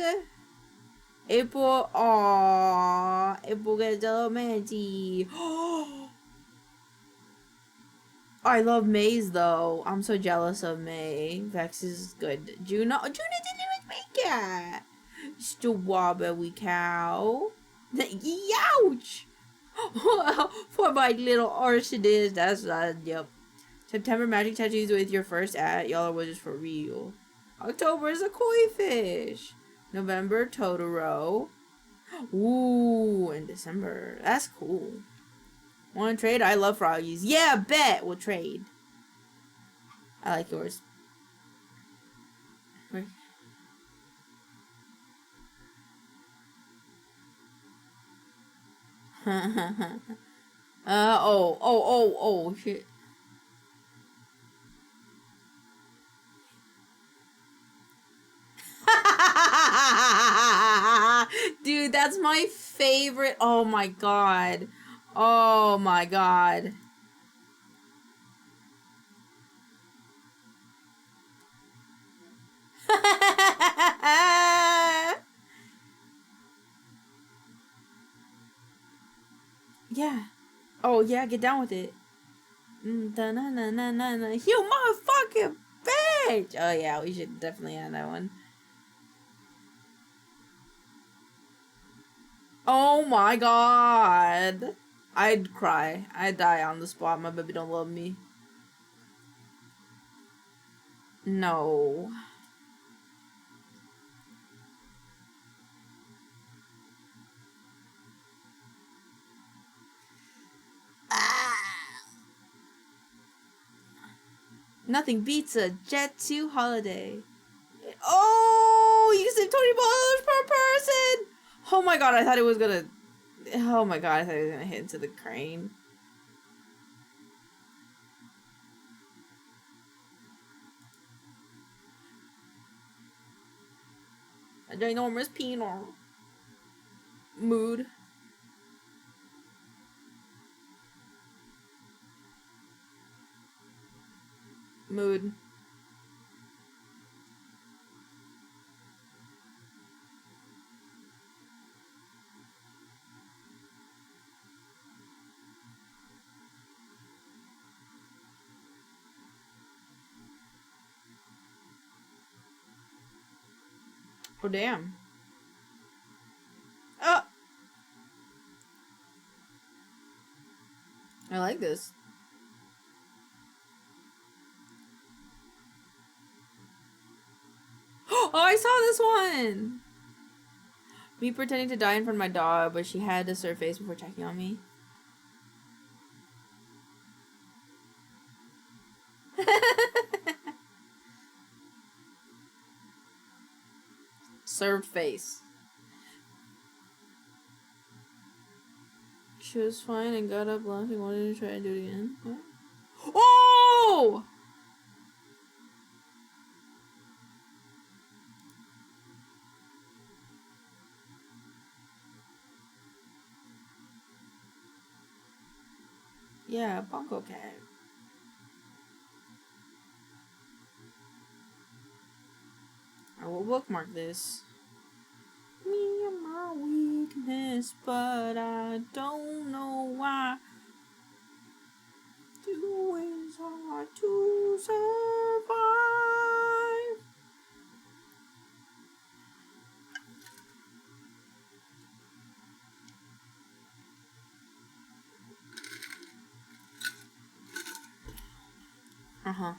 April, aww. April gets a manatee. I love May's though. I'm so jealous of May. Vex is good. Juno didn't even make it. Strawberry cow. Youch! For my little arsonist. That's yep. September magic tattoos with your first at. Y'all are wizards for real. October is a koi fish. November, Totoro. Ooh, in December. That's cool. Want to trade? I love froggies. Yeah, bet. We'll trade. I like yours. Oh, shit. Dude, that's my favorite. Oh my god. Oh my god. Yeah. Oh yeah, get down with it. You motherfucking bitch. Oh yeah, we should definitely end that one. Oh my god. I'd cry. I'd die on the spot. My baby don't love me. No. Nothing beats a Jet 2 holiday. Oh, you saved $20 per person. Oh my god, I thought it was gonna. Oh my god, I thought it was gonna hit into the crane. A ginormous peanut. Mood. Mood. Oh, damn. Oh! I like this. Oh, I saw this one! Me pretending to die in front of my dog, but she had to serve face before checking on me. Served face. She was fine and got up laughing, wanted to try and do it again. What? Oh! No! Yeah, Bongo Cat. I will bookmark this. Me and my weakness, but I don't know why. Doing's hard to survive. Uh-huh.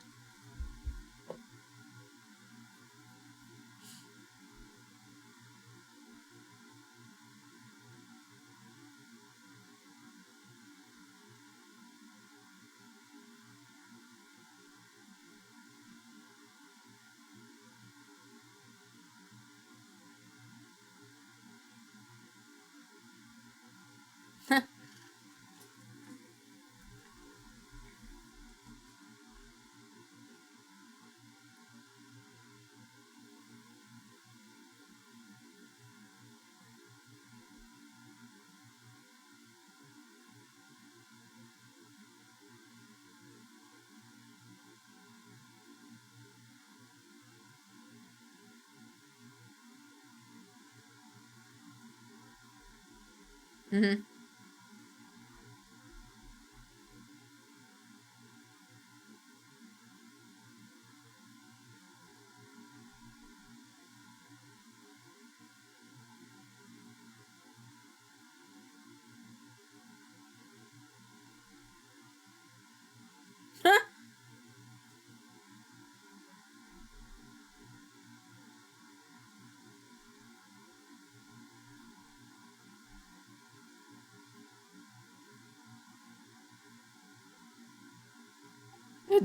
Mm-hmm.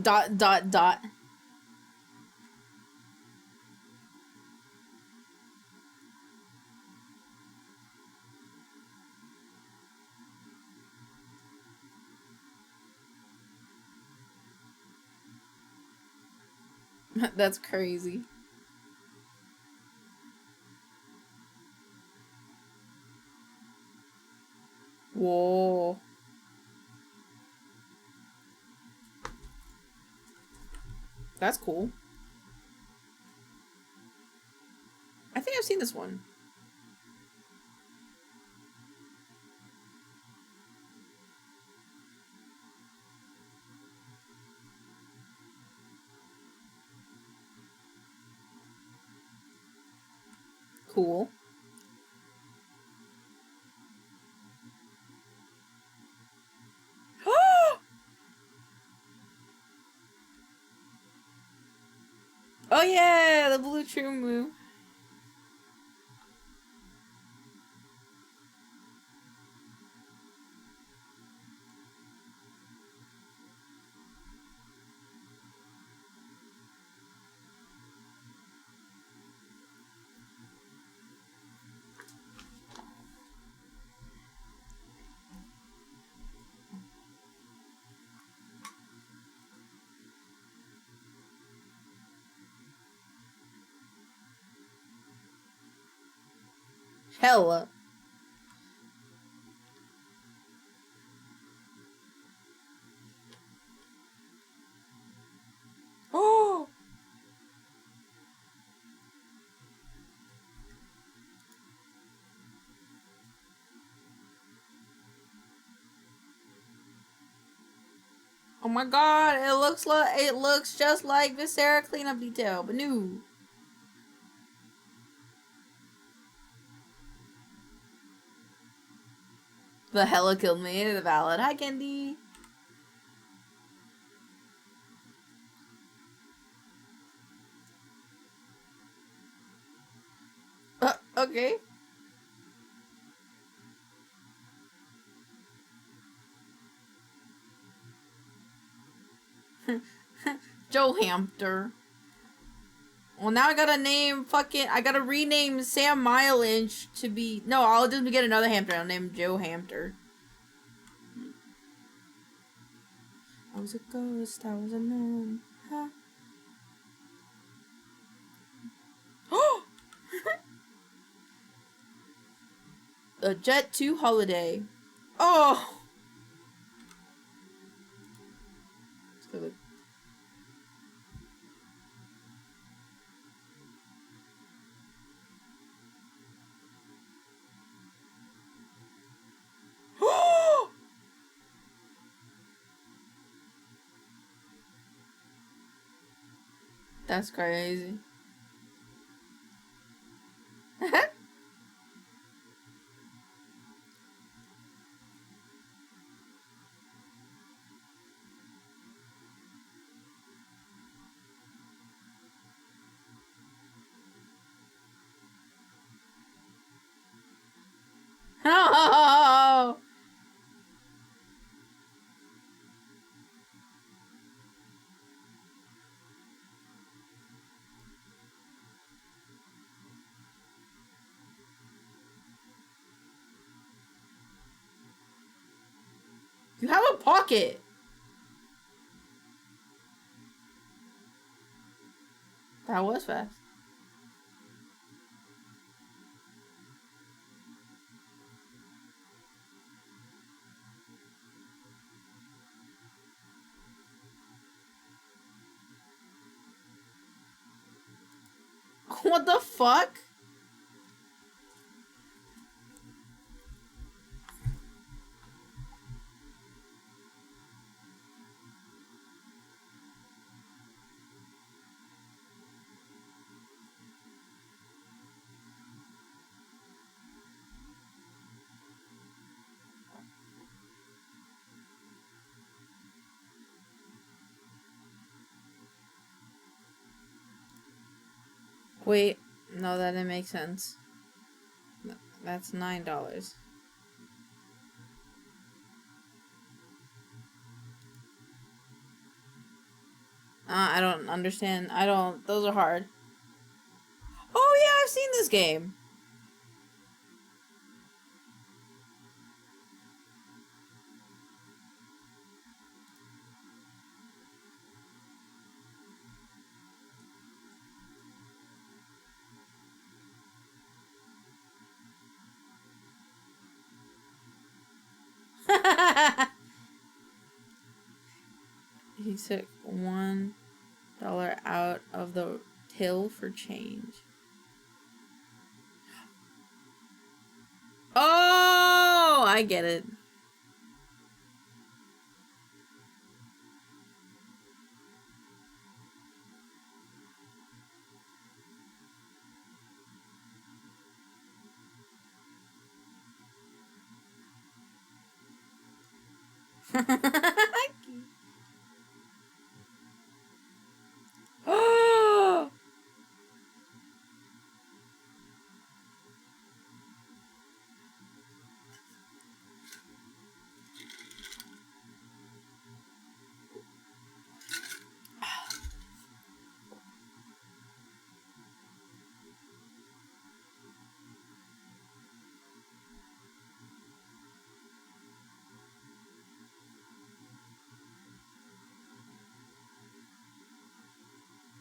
Dot, dot, dot. That's crazy. Whoa. That's cool. I think I've seen this one. Cool. Oh yeah, the blue true move. Hella. Oh. Oh my god, it looks just like Viscera cleanup detail, but no. The hella killed me, the valid. Hi Candy. Okay. Joe Hampter. Well, now I gotta rename Sam Mileage to be, no, I'll just get another Hampter. I'll name him Joe Hampter. I was a ghost, I was a nun. Huh? Oh! A Jet 2 holiday. Oh! That's crazy. Oh! You have a pocket. That was fast. What the fuck? Wait, no, that didn't make sense. That's $9. I don't understand. Those are hard. Oh yeah, I've seen this game. He took $1 out of the till for change. Oh, I get it. Oh,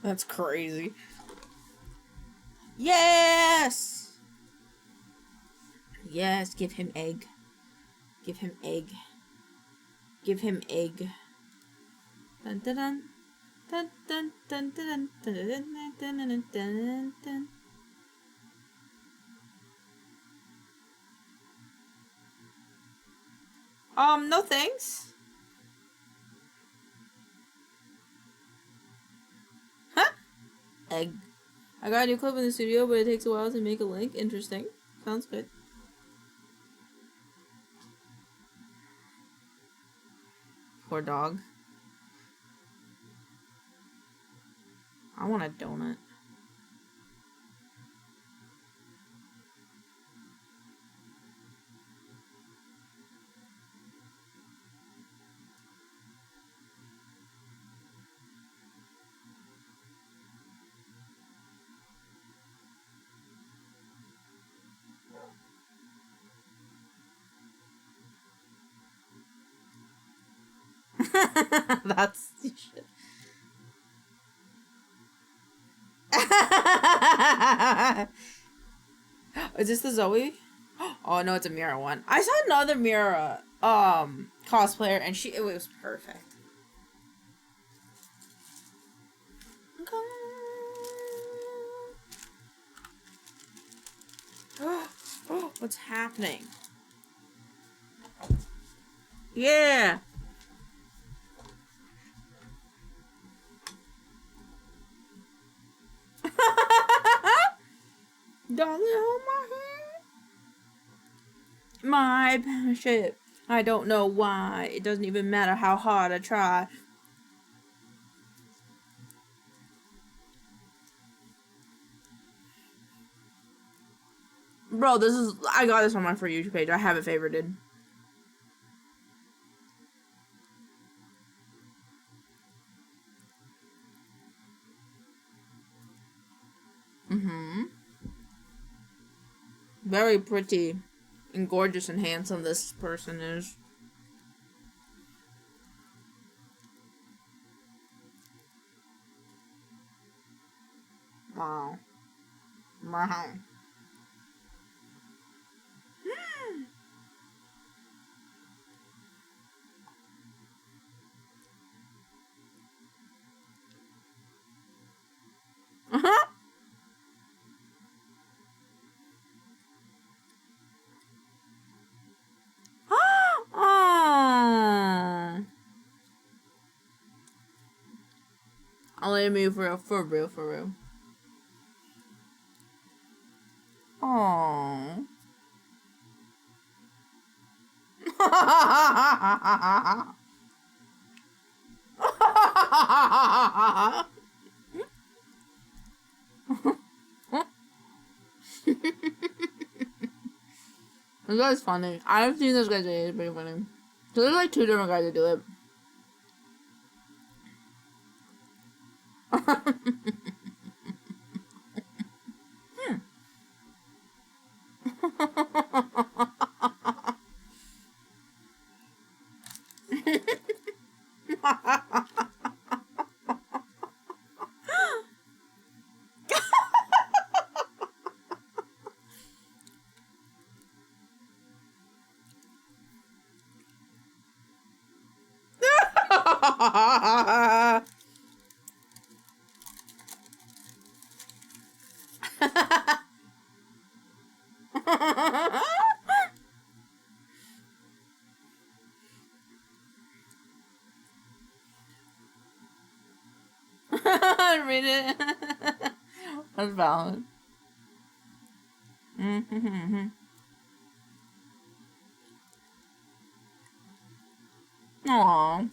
that's crazy. Yes! Yes, give him egg. Give him egg. Give him egg. Dun dun dun. Dun dun dun dun dun dun dun dun dun. No thanks. Huh? Egg. I got a new clip in the studio, but it takes a while to make a link. Interesting. Sounds good. Poor dog. I want a donut. That's Is this the Zoe? Oh no, it's a Mira one. I saw another Mira cosplayer and it was perfect. What's happening? Yeah. Darling, hold my hand. My shit. I don't know why. It doesn't even matter how hard I try. Bro, I got this on my For You page. I have it favorited. Very pretty and gorgeous and handsome this person is. Wow. Wow. I'll let me for real. Aww. This guy's funny. I've seen this guy say it's pretty funny. So there's like 2 different guys that do it. Read it. That's valid. Aww.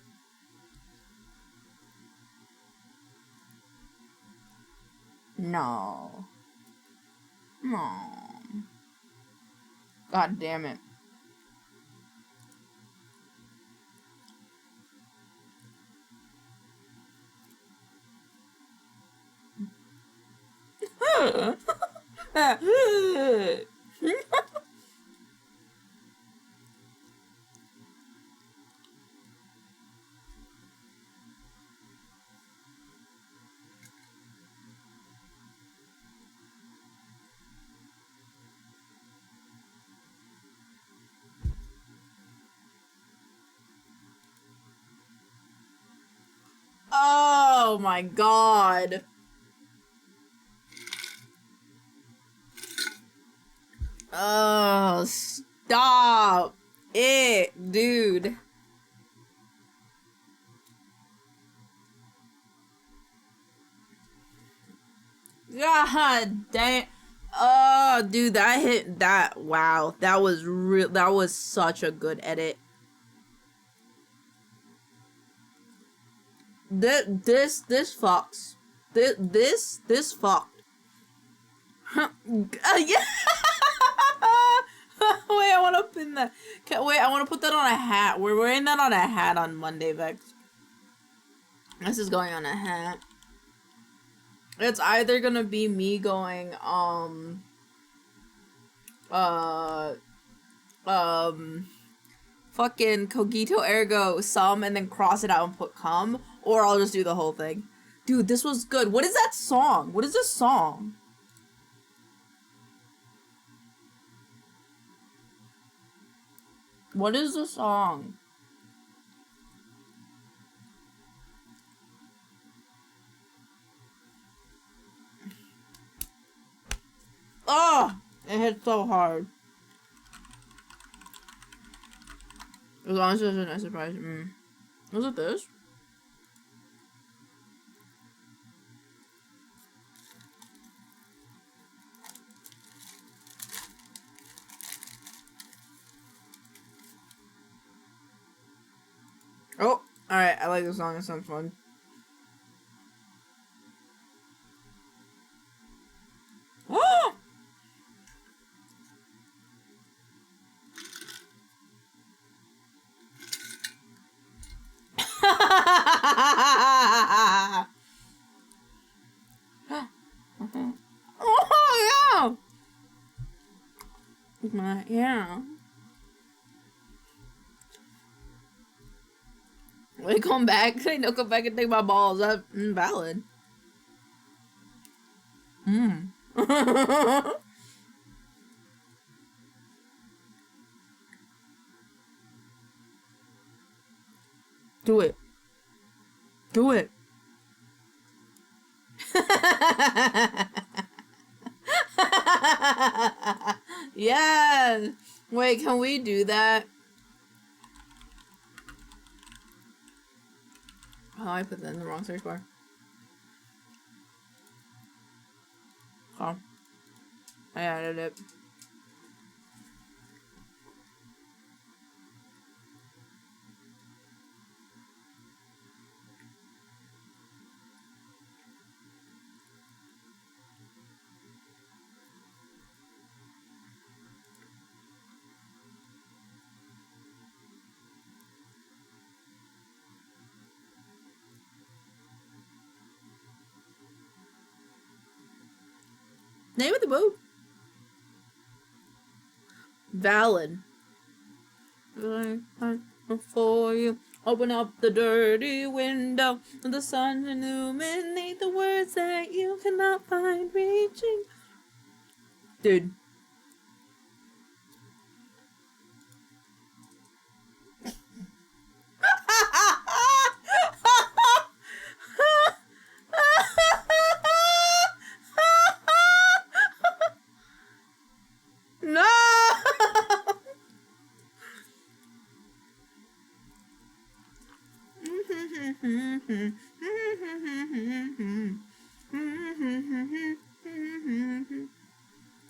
No. No. God damn it. Oh my god. Oh, stop it, dude. God damn. Oh, dude, that hit that. Wow, that was real. That was such a good edit. This fucks. This fucked. Yeah. Wait, I want to pin that. Wait, I want to put that on a hat. We're wearing that on a hat on Monday, Vex. This is going on a hat. It's either gonna be me going, fucking cogito ergo sum and then cross it out and put cum, or I'll just do the whole thing. Dude, this was good. What is that song? What is this song? What is the song? Oh, it hit so hard. As long as there's a nice surprise. Was it this? Oh, alright, I like this song, it sounds fun. Oh! Oh, yeah! Yeah. Wait, come back. No, come back and take my balls. That's valid. Do it. Do it. Yes. Wait, can we do that? Oh, I put that in the wrong search bar. Oh. I added it. Name of the boat. Valid. For you, open up the dirty window, and the sun illuminate the words that you cannot find reaching. Dude. No!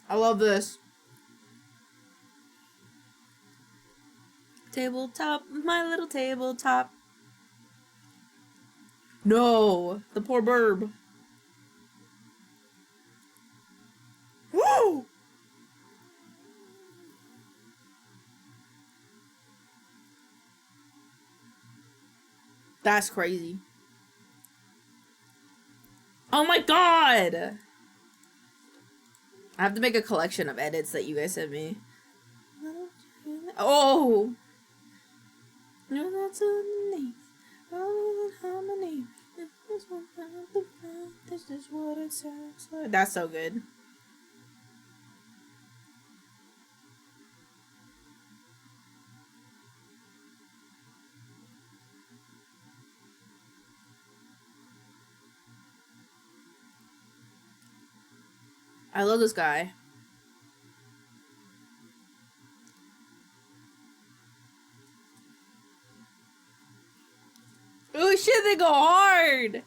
I love this. Tabletop, my little tabletop. No, the poor burb. Woo! That's crazy. Oh my god! I have to make a collection of edits that you guys sent me. Oh! No, that's underneath. Oh, harmony. This is what it sounds like. That's so good. I love this guy. Oh shit, they go hard!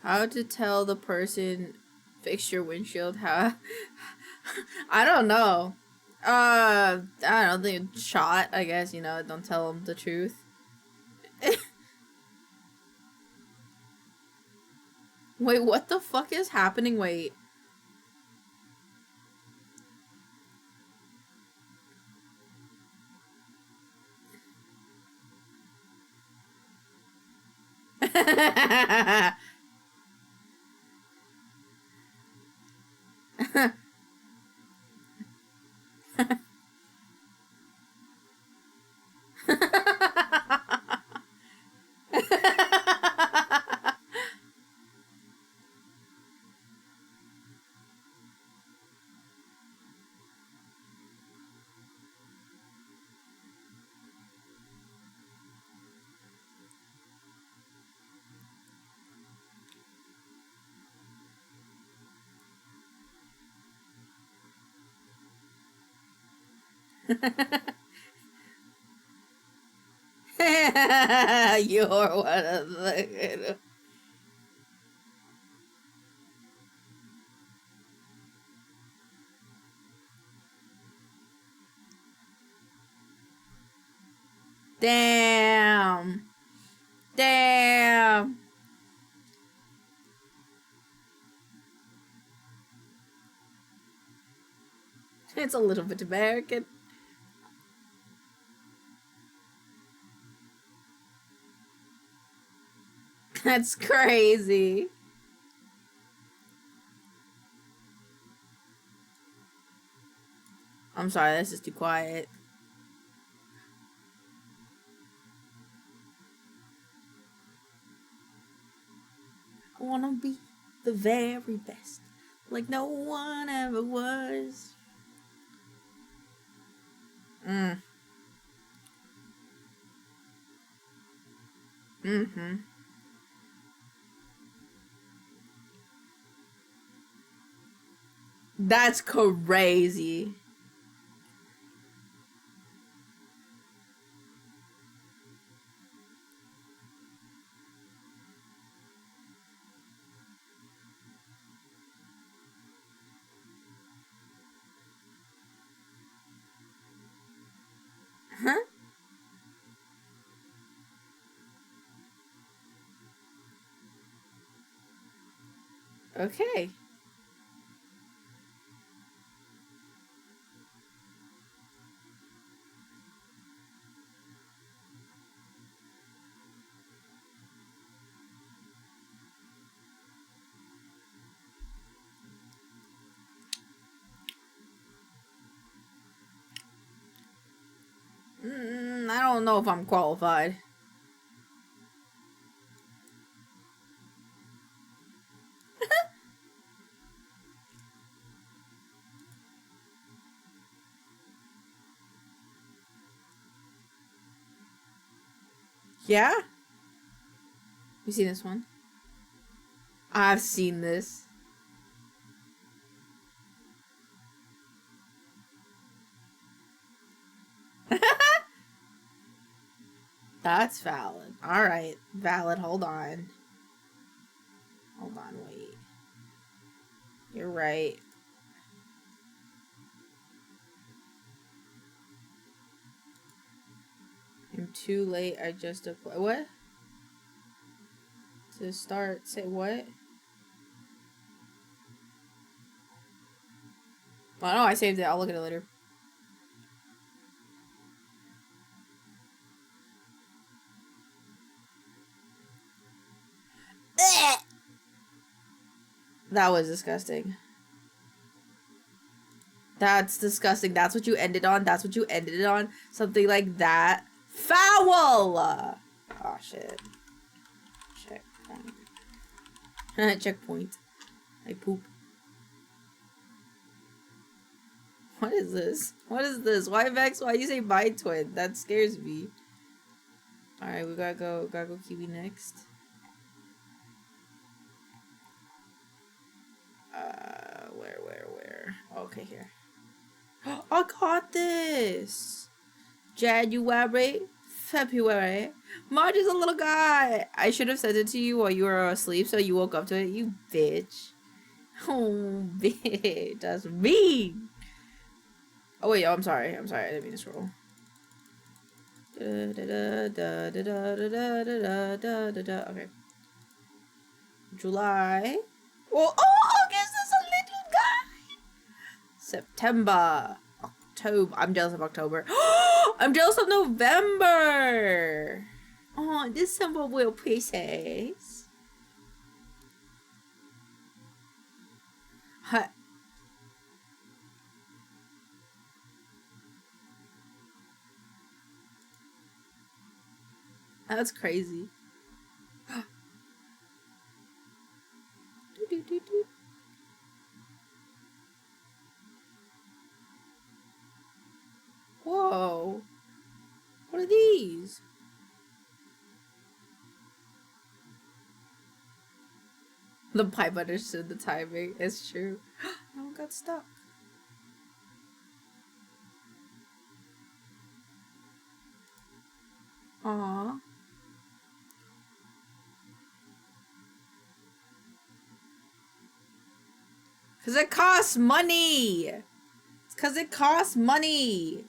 How to tell the person fix your windshield? How? I don't know. I don't know, the shot, I guess, you know, don't tell them the truth. Wait, what the fuck is happening? Wait. You're one of the... Damn. Damn. It's a little bit American. That's crazy. I'm sorry, this is too quiet. I wanna be the very best, like no one ever was. Mm-hmm. That's crazy. Huh? Okay. I don't know if I'm qualified. Yeah? You seen this one? I've seen this. That's valid. Alright. Valid. Hold on. Hold on, wait. You're right. I'm too late. I just applied. What? To start. Say what? Well, no, I saved it. I'll look at it later. That was disgusting. That's disgusting. That's what you ended on. That's what you ended it on. Something like that. Foul! Oh, shit. Checkpoint. Checkpoint. I poop. What is this? What is this? Why Vex? Why you say bye twin? That scares me. Alright, we gotta go Kiwi next. Where? Okay, here. I got this! January, February. Marge is a little guy! I should have sent it to you while you were asleep so you woke up to it, you bitch. Oh, bitch. That's mean! Oh, wait, I'm sorry. I didn't mean to scroll. Okay. July. Oh, August is a little guy! September. October. I'm jealous of October. I'm jealous of November! Oh, December will pieces. That's crazy. Whoa. What are these? The pipe understood the timing. It's true. No one got stuck. Aww. Cause it costs money. It's cause it costs money.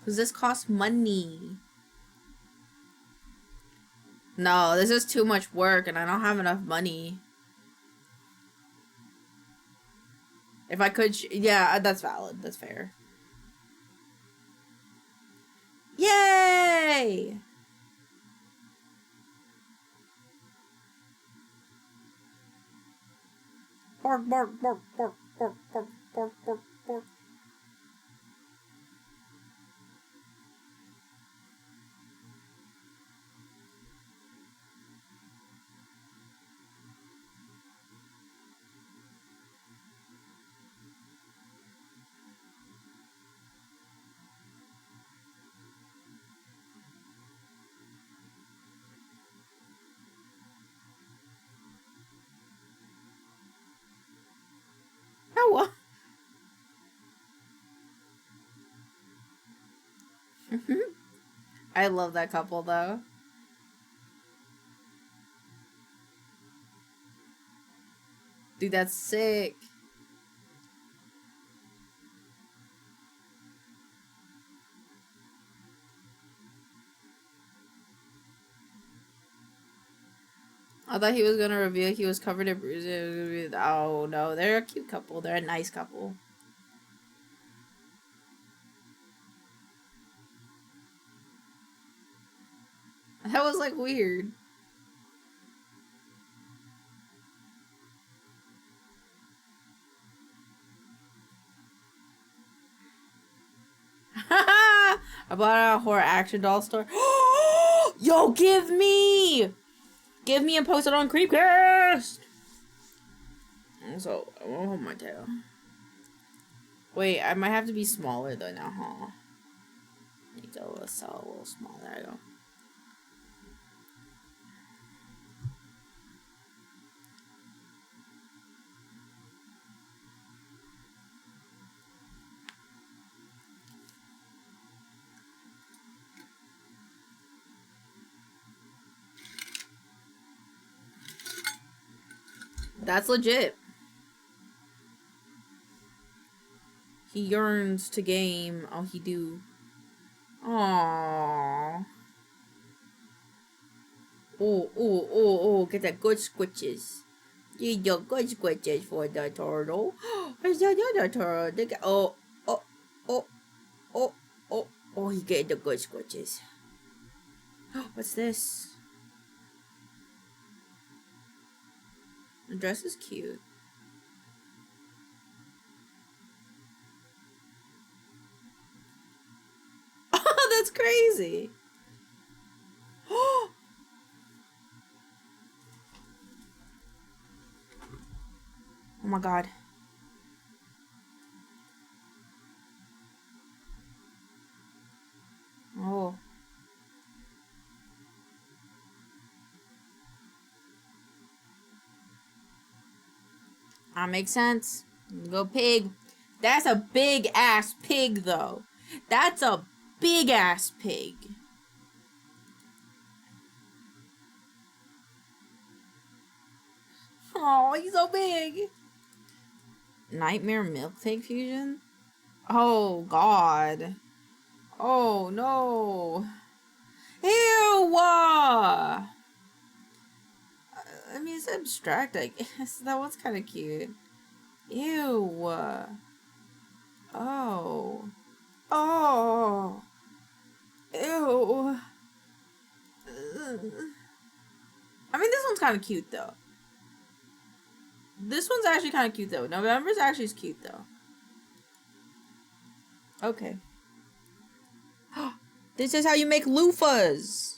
Cause this costs money. No, this is too much work and I don't have enough money. If I could, yeah, that's valid. That's fair. Yay! Bark, bark, bark, bark, bark, bark, bark, bark, bark. Oh, I love that couple though. Dude, that's sick. I thought he was gonna reveal he was covered in bruises. Oh no, they're a cute couple. They're a nice couple. That was like weird. I bought a horror action doll store. Yo, give me and post it on Creepcast. So, I won't hold my tail. Wait, I might have to be smaller though now, huh? Need to a little small. There I go. That's legit. He yearns to game. Oh, he do. Aww. Oh, get the good squitches. Get your good squitches for the turtle. Is that the other turtle? Oh, he get the good squitches. What's this? The dress is cute. Oh, that's crazy. Oh my god. Oh. That makes sense. Go pig. That's a big ass pig though. That's a big ass pig. Oh, he's so big. Nightmare milk tank fusion? Oh god. Oh no. Ew! I mean, it's abstract, I guess. That one's kind of cute. Ew. Oh. Oh. Ew. I mean, this one's kind of cute, though. This one's actually kind of cute though. November's actually cute though. Okay. This is how you make loofahs.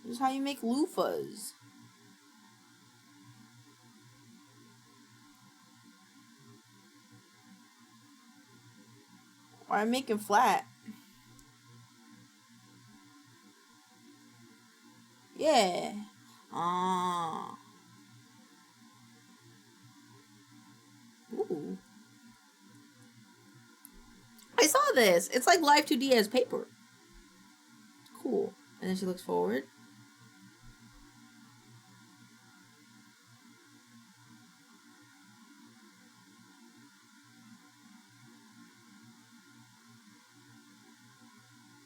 This is how you make loofahs. Or I'm making flat. Yeah. Ah. Ooh. I saw this. It's like Live 2D as paper. Cool. And then she looks forward.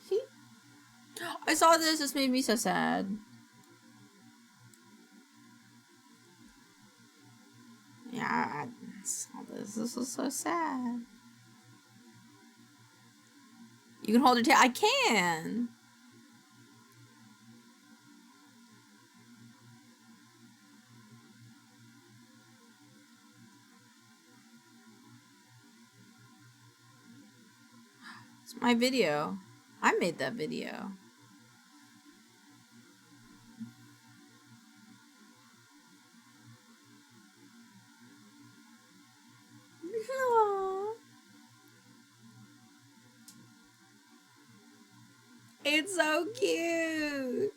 See? I saw this. This made me so sad. Yeah, I saw this. This is so sad. You can hold her tail. I can. It's my video. I made that video. Aww. It's so cute.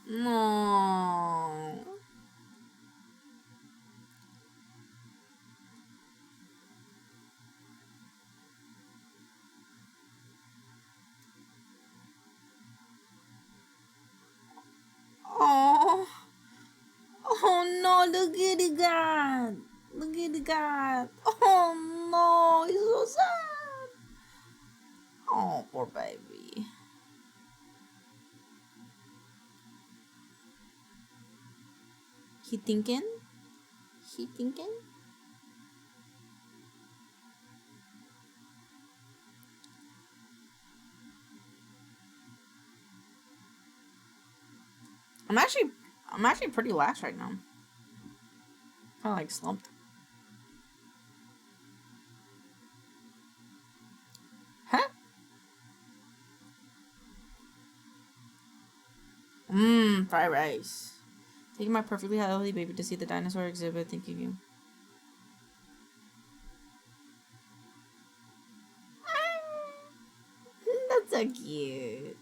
Aww. Oh, oh no, look at the guy. Look at the guy. Oh no, he's so sad. Oh, poor baby. He thinking? He thinking? I'm actually pretty lax right now. Kind of like slumped. Huh? Fried rice. Taking my perfectly healthy baby to see the dinosaur exhibit, thanking you. That's so cute.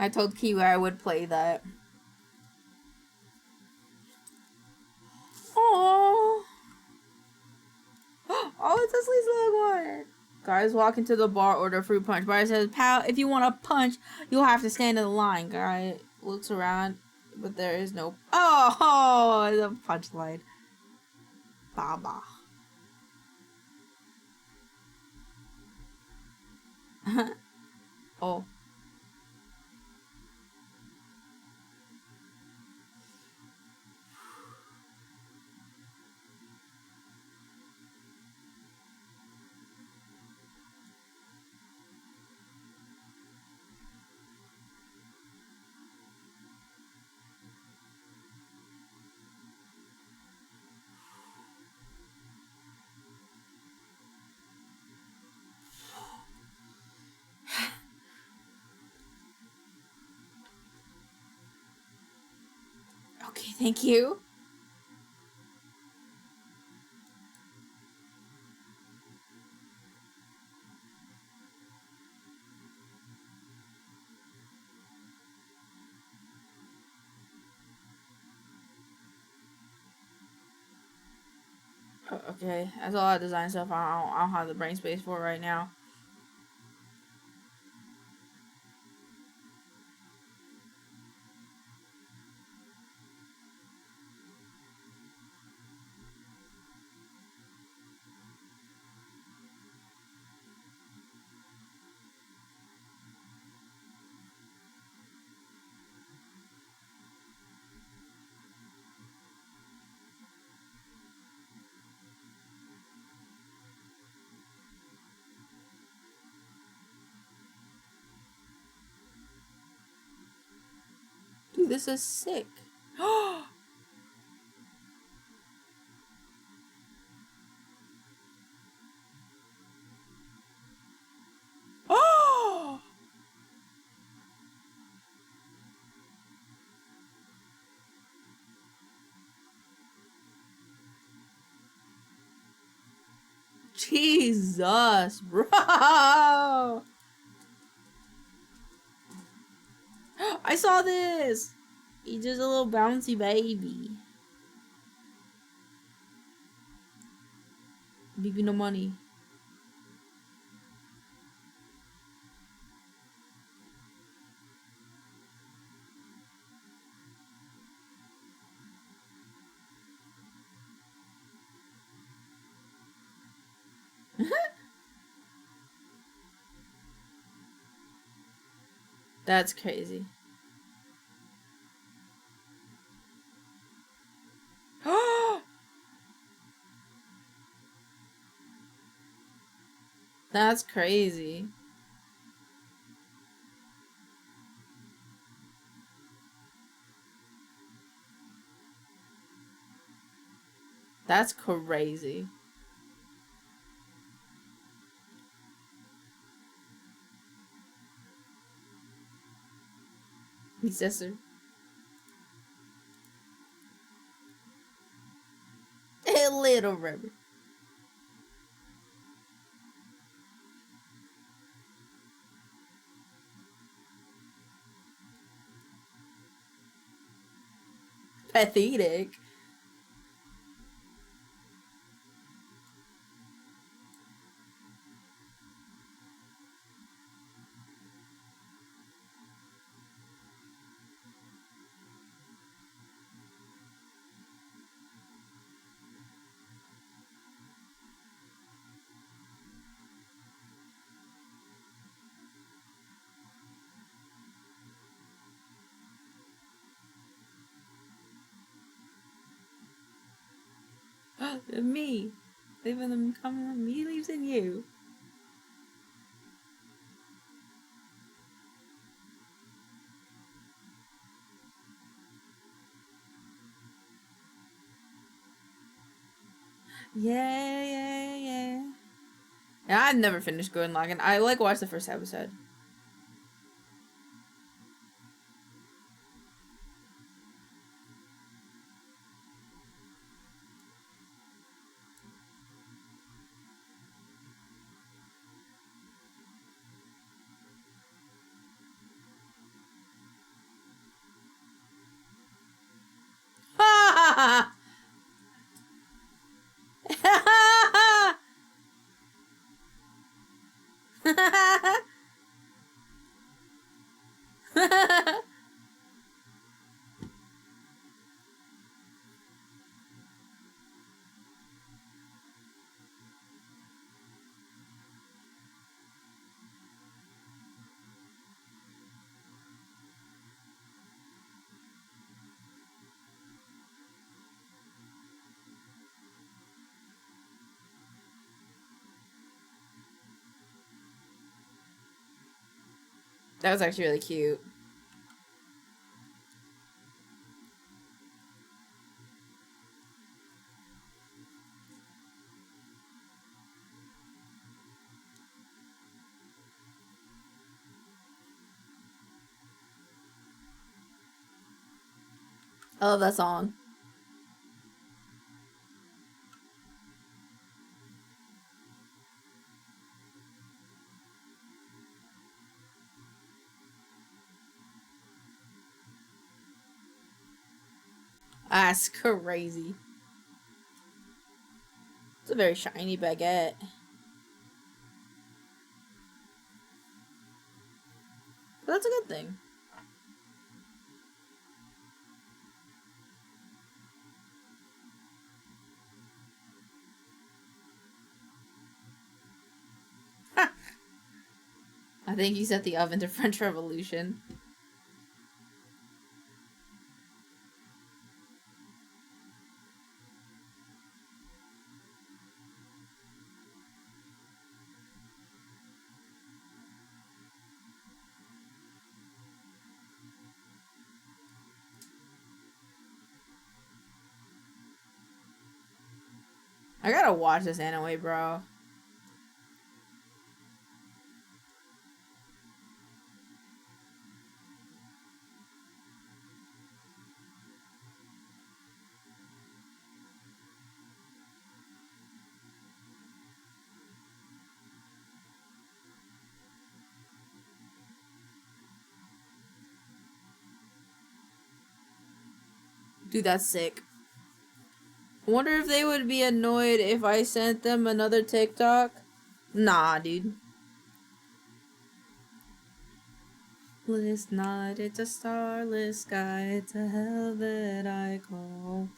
I told Kiwi I would play that. Oh, oh, it's a Sleaze Log one. Guys walk into the bar, order fruit punch. Bar says, "Pal, if you want a punch, you'll have to stand in the line." Guy looks around, but there is no. Oh, the punchline. Baba. Oh. Okay, thank you. Okay, that's a lot of design stuff I don't have the brain space for right now. Dude, this is sick. Oh! Jesus, bro. I saw this. He's just a little bouncy baby. Baby, no money. That's crazy. That's crazy. That's crazy. Me sister. A little rubber. Pathetic. Me. Leaving them coming. Me leaves in you. Yeah. Yeah, I've never finished Gurren Lagann. I like watched the first episode. That was actually really cute. I love that song. That's crazy. It's a very shiny baguette. But that's a good thing. I think you set the oven to French Revolution. I gotta watch this anime, bro. Dude, that's sick. I wonder if they would be annoyed if I sent them another TikTok. Nah, dude. It's not, it's a starless sky, it's a hell that I call.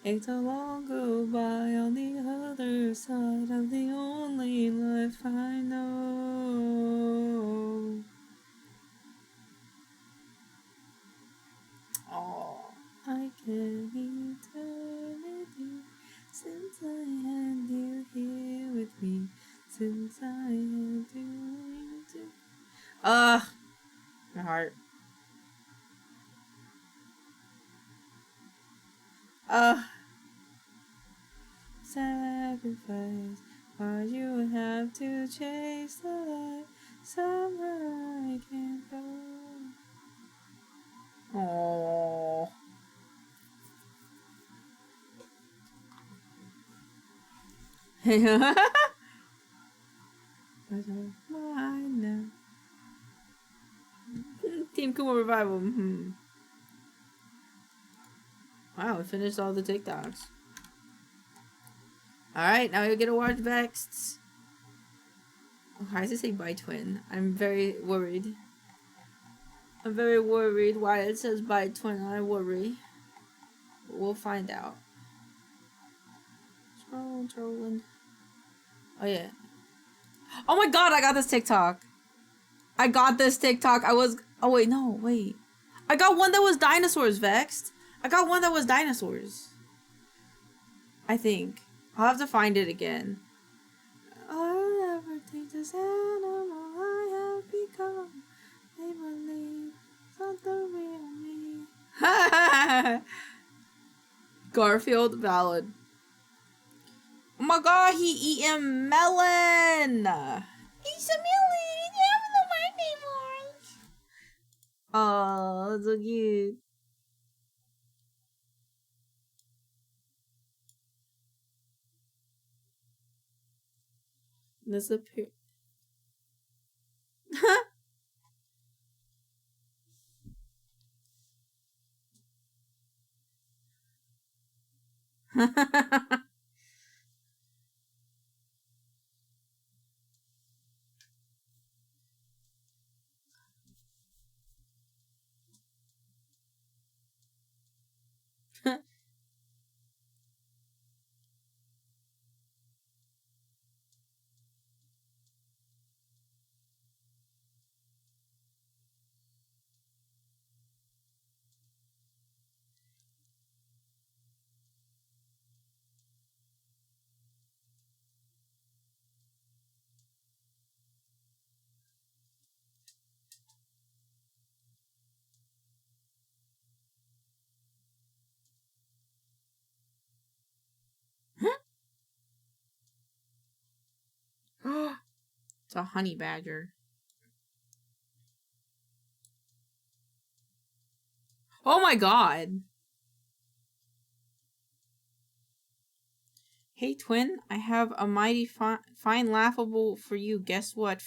It's a long goodbye on the other side of the only life I know. Oh, I can eternity since I had you here with me, since I had you to. My heart. Sacrifice, why you have to chase the light, somewhere I can't go. Oh. Team Kuma Revival. Wow, we finished all the TikToks. Alright, now we get to watch Vexed. Oh, why does it say by twin? I'm very worried. I'm very worried why it says by twin. I worry. But we'll find out. Trolling. Oh yeah. Oh my god, I got this TikTok. I got this TikTok. Oh wait, no, wait. I got one that was dinosaurs, Vexed. I got one that was dinosaurs. I think. I'll have to find it again. I'll never take this animal I have become. They believe it's not the real me. Garfield ballad. Oh my god, he eating melon! He's a melon! He's having the birthday voice! Oh, that's so cute. Disappear. It's a honey badger. Oh my god. Hey twin, I have a mighty fine laughable for you. Guess what?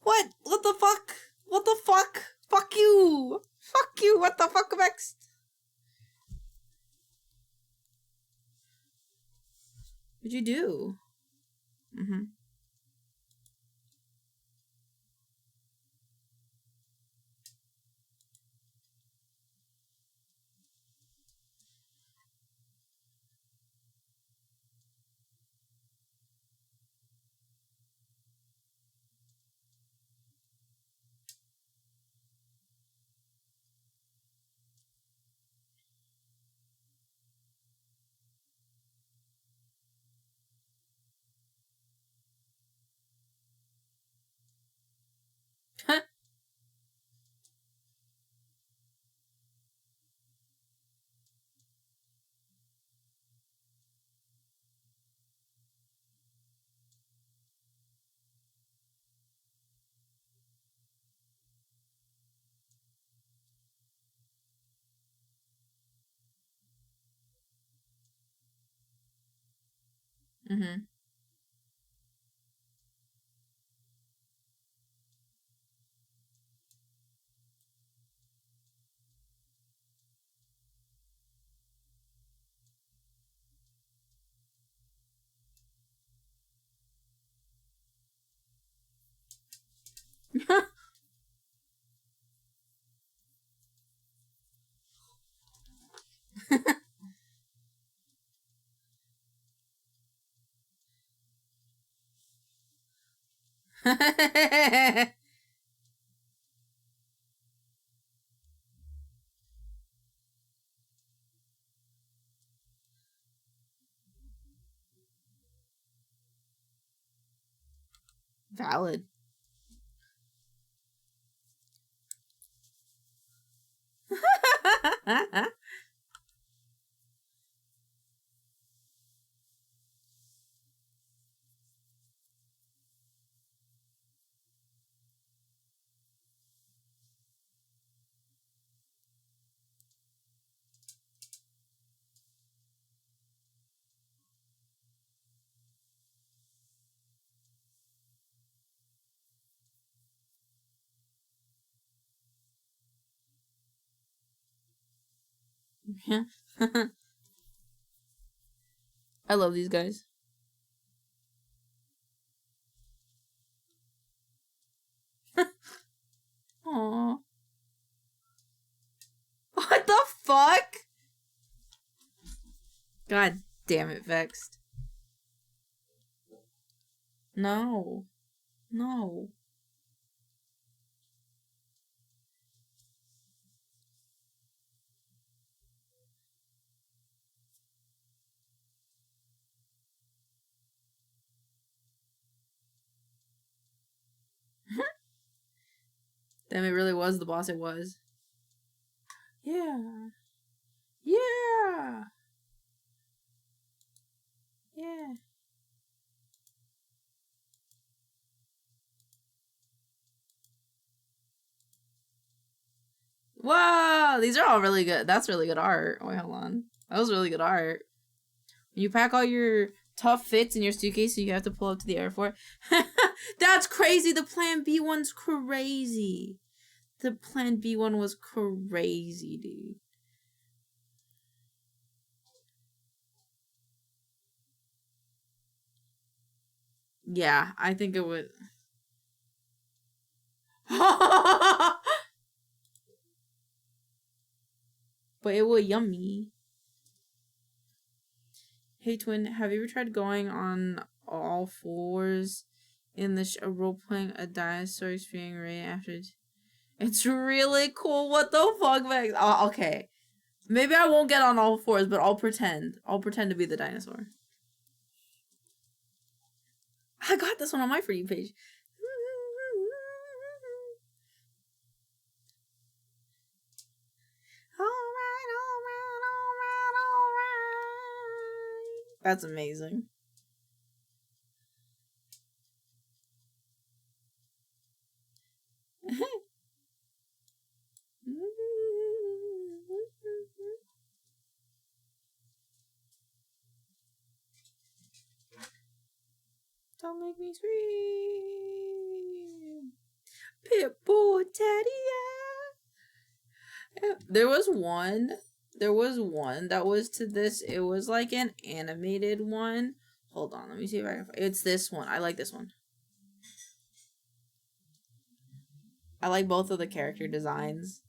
What? What the fuck? What the fuck? Fuck you! Fuck you! What the fuck, Vexed? What'd you do? Mm-hmm. Mm-hmm. Valid. I love these guys. Aww. What the fuck? God damn it, Vexed. No. No. Damn, it really was the boss it was. Yeah. Yeah. Yeah. Whoa! These are all really good. That's really good art. Wait, hold on. That was really good art. You pack all your tough fits in your suitcase so you have to pull up to the airport. That's crazy. The Plan B one's crazy. The Plan B one was crazy, dude. Yeah, I think it would. But it was yummy. Hey twin, have you ever tried going on all fours in the role-playing a dinosaur experiencing right after? It's really cool. What the fuck, Vex? Oh, okay. Maybe I won't get on all fours, but I'll pretend. I'll pretend to be the dinosaur. I got this one on my For You page. Alright. That's amazing. Don't make me scream. Pitbull Teddy. There was one that was to this. It was like an animated one. Hold on, let me see if I can find. It's this one. I like this one. I like both of the character designs.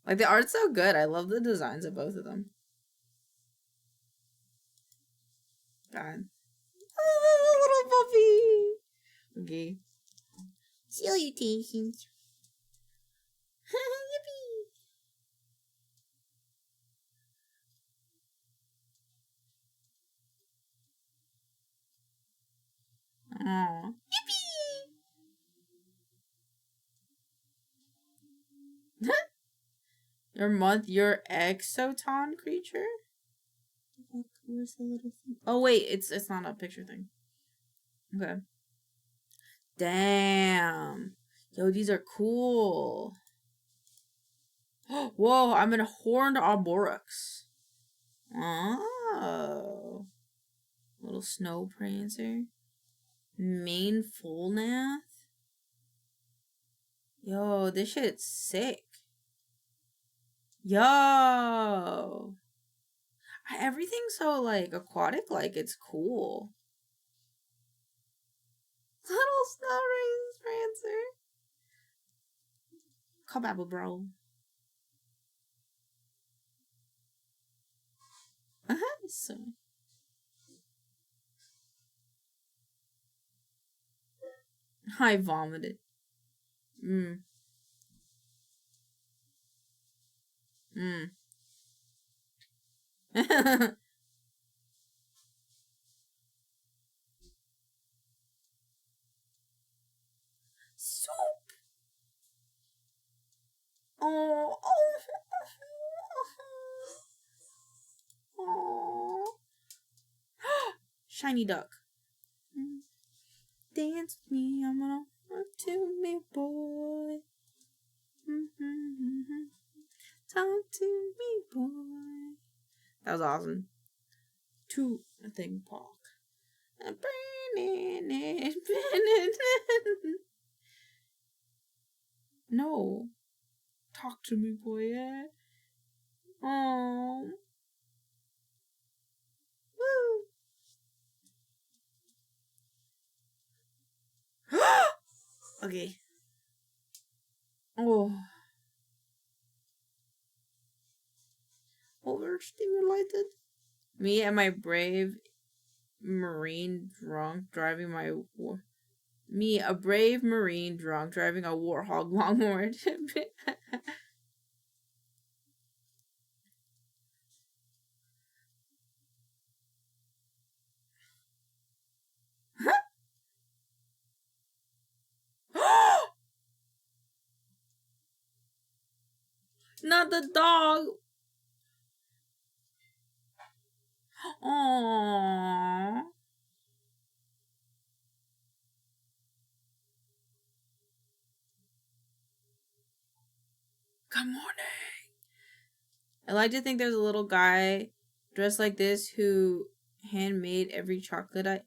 Like, the art's so good. I love the designs of both of them. God. Oh, little puppy. Okay. Salutations. Yippee. Aw. Yippee. Your exoton creature? Where's the little thing? Oh wait, it's not a picture thing. Okay. Damn. Yo, these are cool. Whoa, I'm in a horned Arborix. Oh. Little snow prancer. Main Fullnath. Yo, this shit's sick. Yo. Everything's so, like, aquatic, like, it's cool. Little snow prancer. Come bro. So. I vomited. Mm. Soup. Oh. Shiny duck. Dance with me, I'm gonna work to me, boy. Talk to me, boy. That was awesome. To a thing, Park. No. Talk to me, boy. Yeah. Oh. Woo. Okay. Oh. Overstimulated. Me and my brave Marine drunk driving my war. Me, a brave Marine drunk driving a warthog lawnmower. Not the dog. Aww. Good morning. I like to think there's a little guy dressed like this who handmade every chocolate I...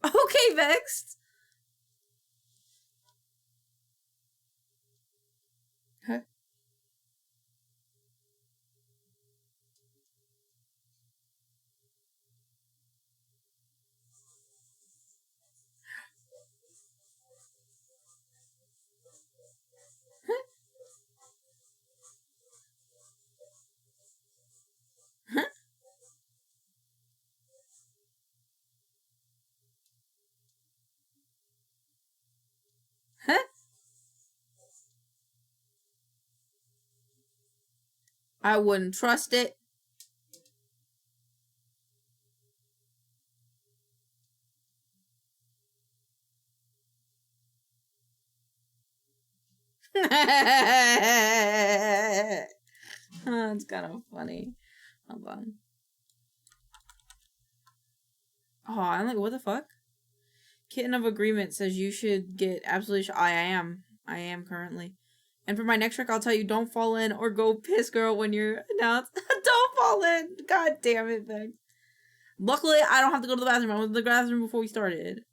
Okay, Vexed. Huh? Huh? Huh? I wouldn't trust it. Oh, it's kind of funny. Hold on. Oh, I'm like, what the fuck? Kitten of Agreement says you should get absolutely. I am currently. And for my next trick, I'll tell you, don't fall in or go piss girl when you're announced. Don't fall in. God damn it, Vex. Luckily, I don't have to go to the bathroom. I went to the bathroom before we started.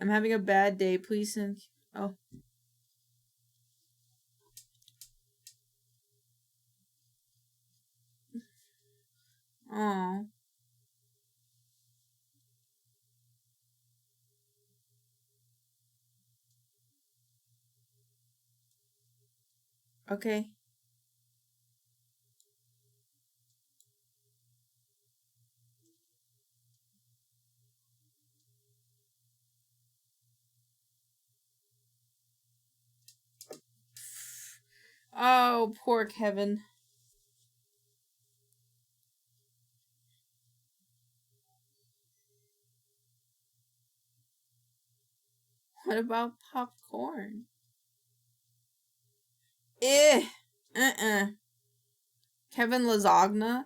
I'm having a bad day. Please send. Oh. Oh. Okay. Oh, poor Kevin. What about popcorn? Eh. Kevin Lasagna.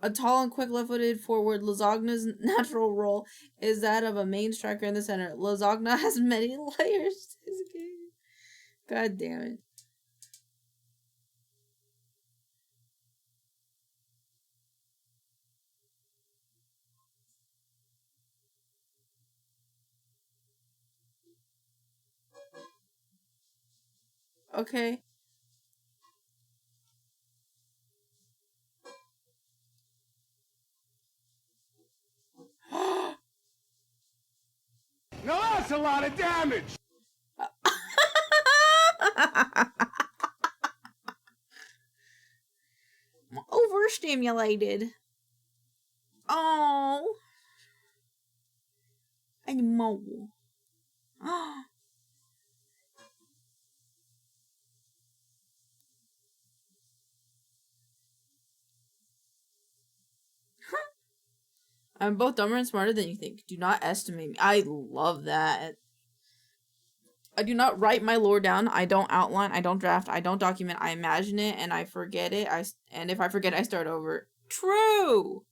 A tall and quick left-footed forward, Lasagna's natural role is that of a main striker in the center. Lasagna has many layers to his game. God damn it. Okay. Now that's a lot of damage! I'm overstimulated. Oh. Animal. I'm both dumber and smarter than you think. Do not estimate me. I love that. I do not write my lore down. I don't outline. I don't draft. I don't document. I imagine it and I forget it. And if I forget, I start over. True.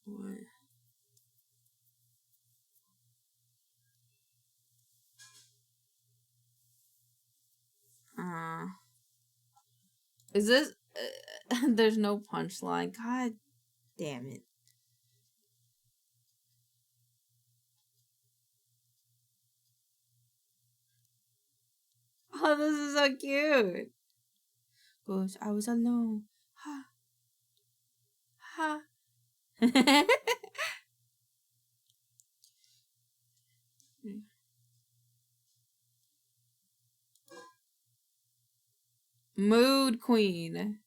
What? Is this? There's no punchline. God damn it. Oh, this is so cute. Goes, I was alone. Ha. Ha. Mood Queen.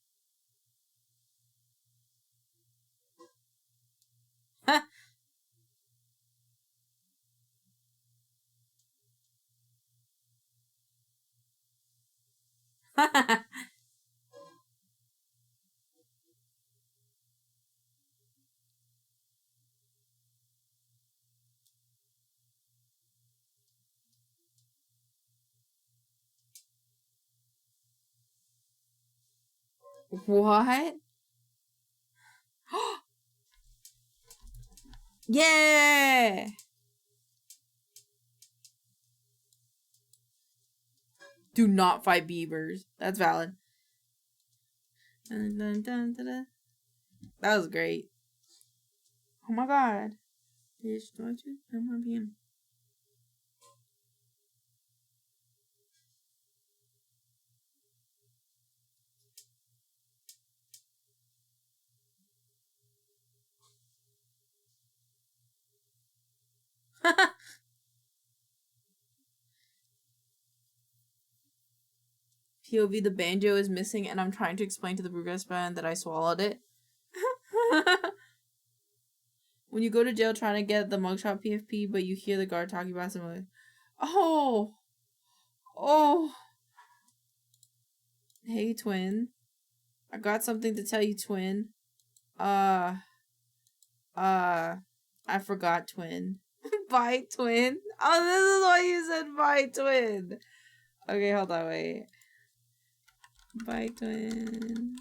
What? Yeah! Do not fight beavers. That's valid. Dun, dun, dun, dun, dun. That was great. Oh my god. It's 22:01 p.m. POV, the banjo is missing and I'm trying to explain to the Brugess band that I swallowed it. When you go to jail trying to get the mugshot PFP, but you hear the guard talking about something. Oh! Oh! Hey, twin. I got something to tell you, twin. I forgot, twin. Bye, twin. Oh, this is why you said bye, twin. Okay, hold on, wait. Bye, twin.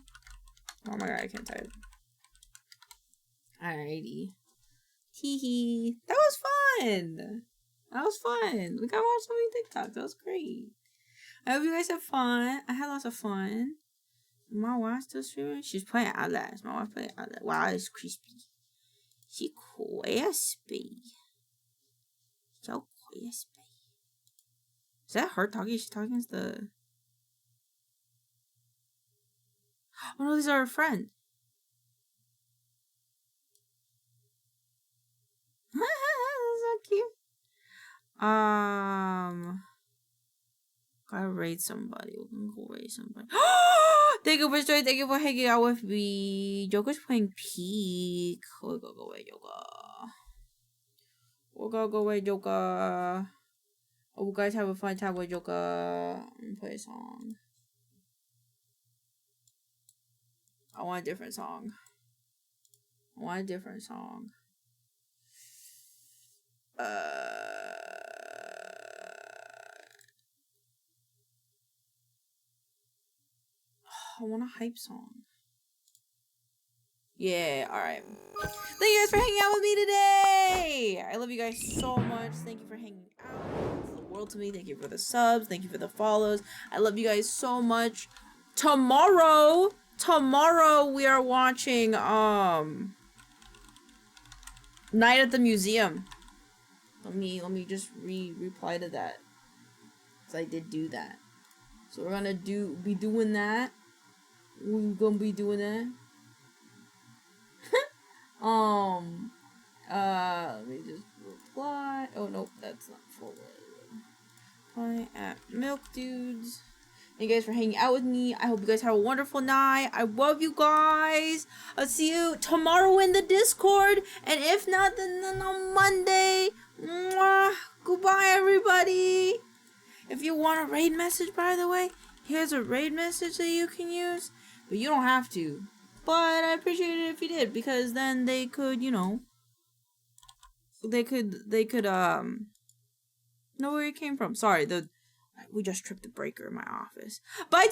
Oh my god, I can't type. Alrighty. Hee hee. That was fun. That was fun. We got to watch so many TikToks. That was great. I hope you guys have fun. I had lots of fun. My wife still streaming? She's playing Outlast. My wife playing Outlast. Wow, it's crispy. She crispy. So crispy. Is that her talking? She's talking to the... Oh no, these are her friends. That's so cute. Gotta raid somebody. We're gonna go raid somebody. Thank you for joining. Thank you for hanging out with me. Joker's playing Peak. We're gonna go away, Joker. We're gonna go away, Joker. Hope you guys have a fun time with Joker. I'm gonna play a song. I want a different song. I want a different song. I want a hype song. Yeah, alright. Thank you guys for hanging out with me today! I love you guys so much. Thank you for hanging out. It means the world to me. Thank you for the subs. Thank you for the follows. I love you guys so much. Tomorrow we are watching Night at the Museum. Let me just reply to that. Cause I did do that. So we're gonna be doing that. We're gonna be doing that. Let me just reply. Oh nope, that's not full. Reply at Milk Dudes. Thank you guys for hanging out with me. I hope you guys have a wonderful night. I love you guys. I'll see you tomorrow in the Discord. And if not, then on Monday. Mwah. Goodbye, everybody. If you want a raid message, by the way, here's a raid message that you can use. But you don't have to. But I appreciate it if you did, because then they could, you know, they could know where it came from. Sorry, we just tripped the breaker in my office. Bye.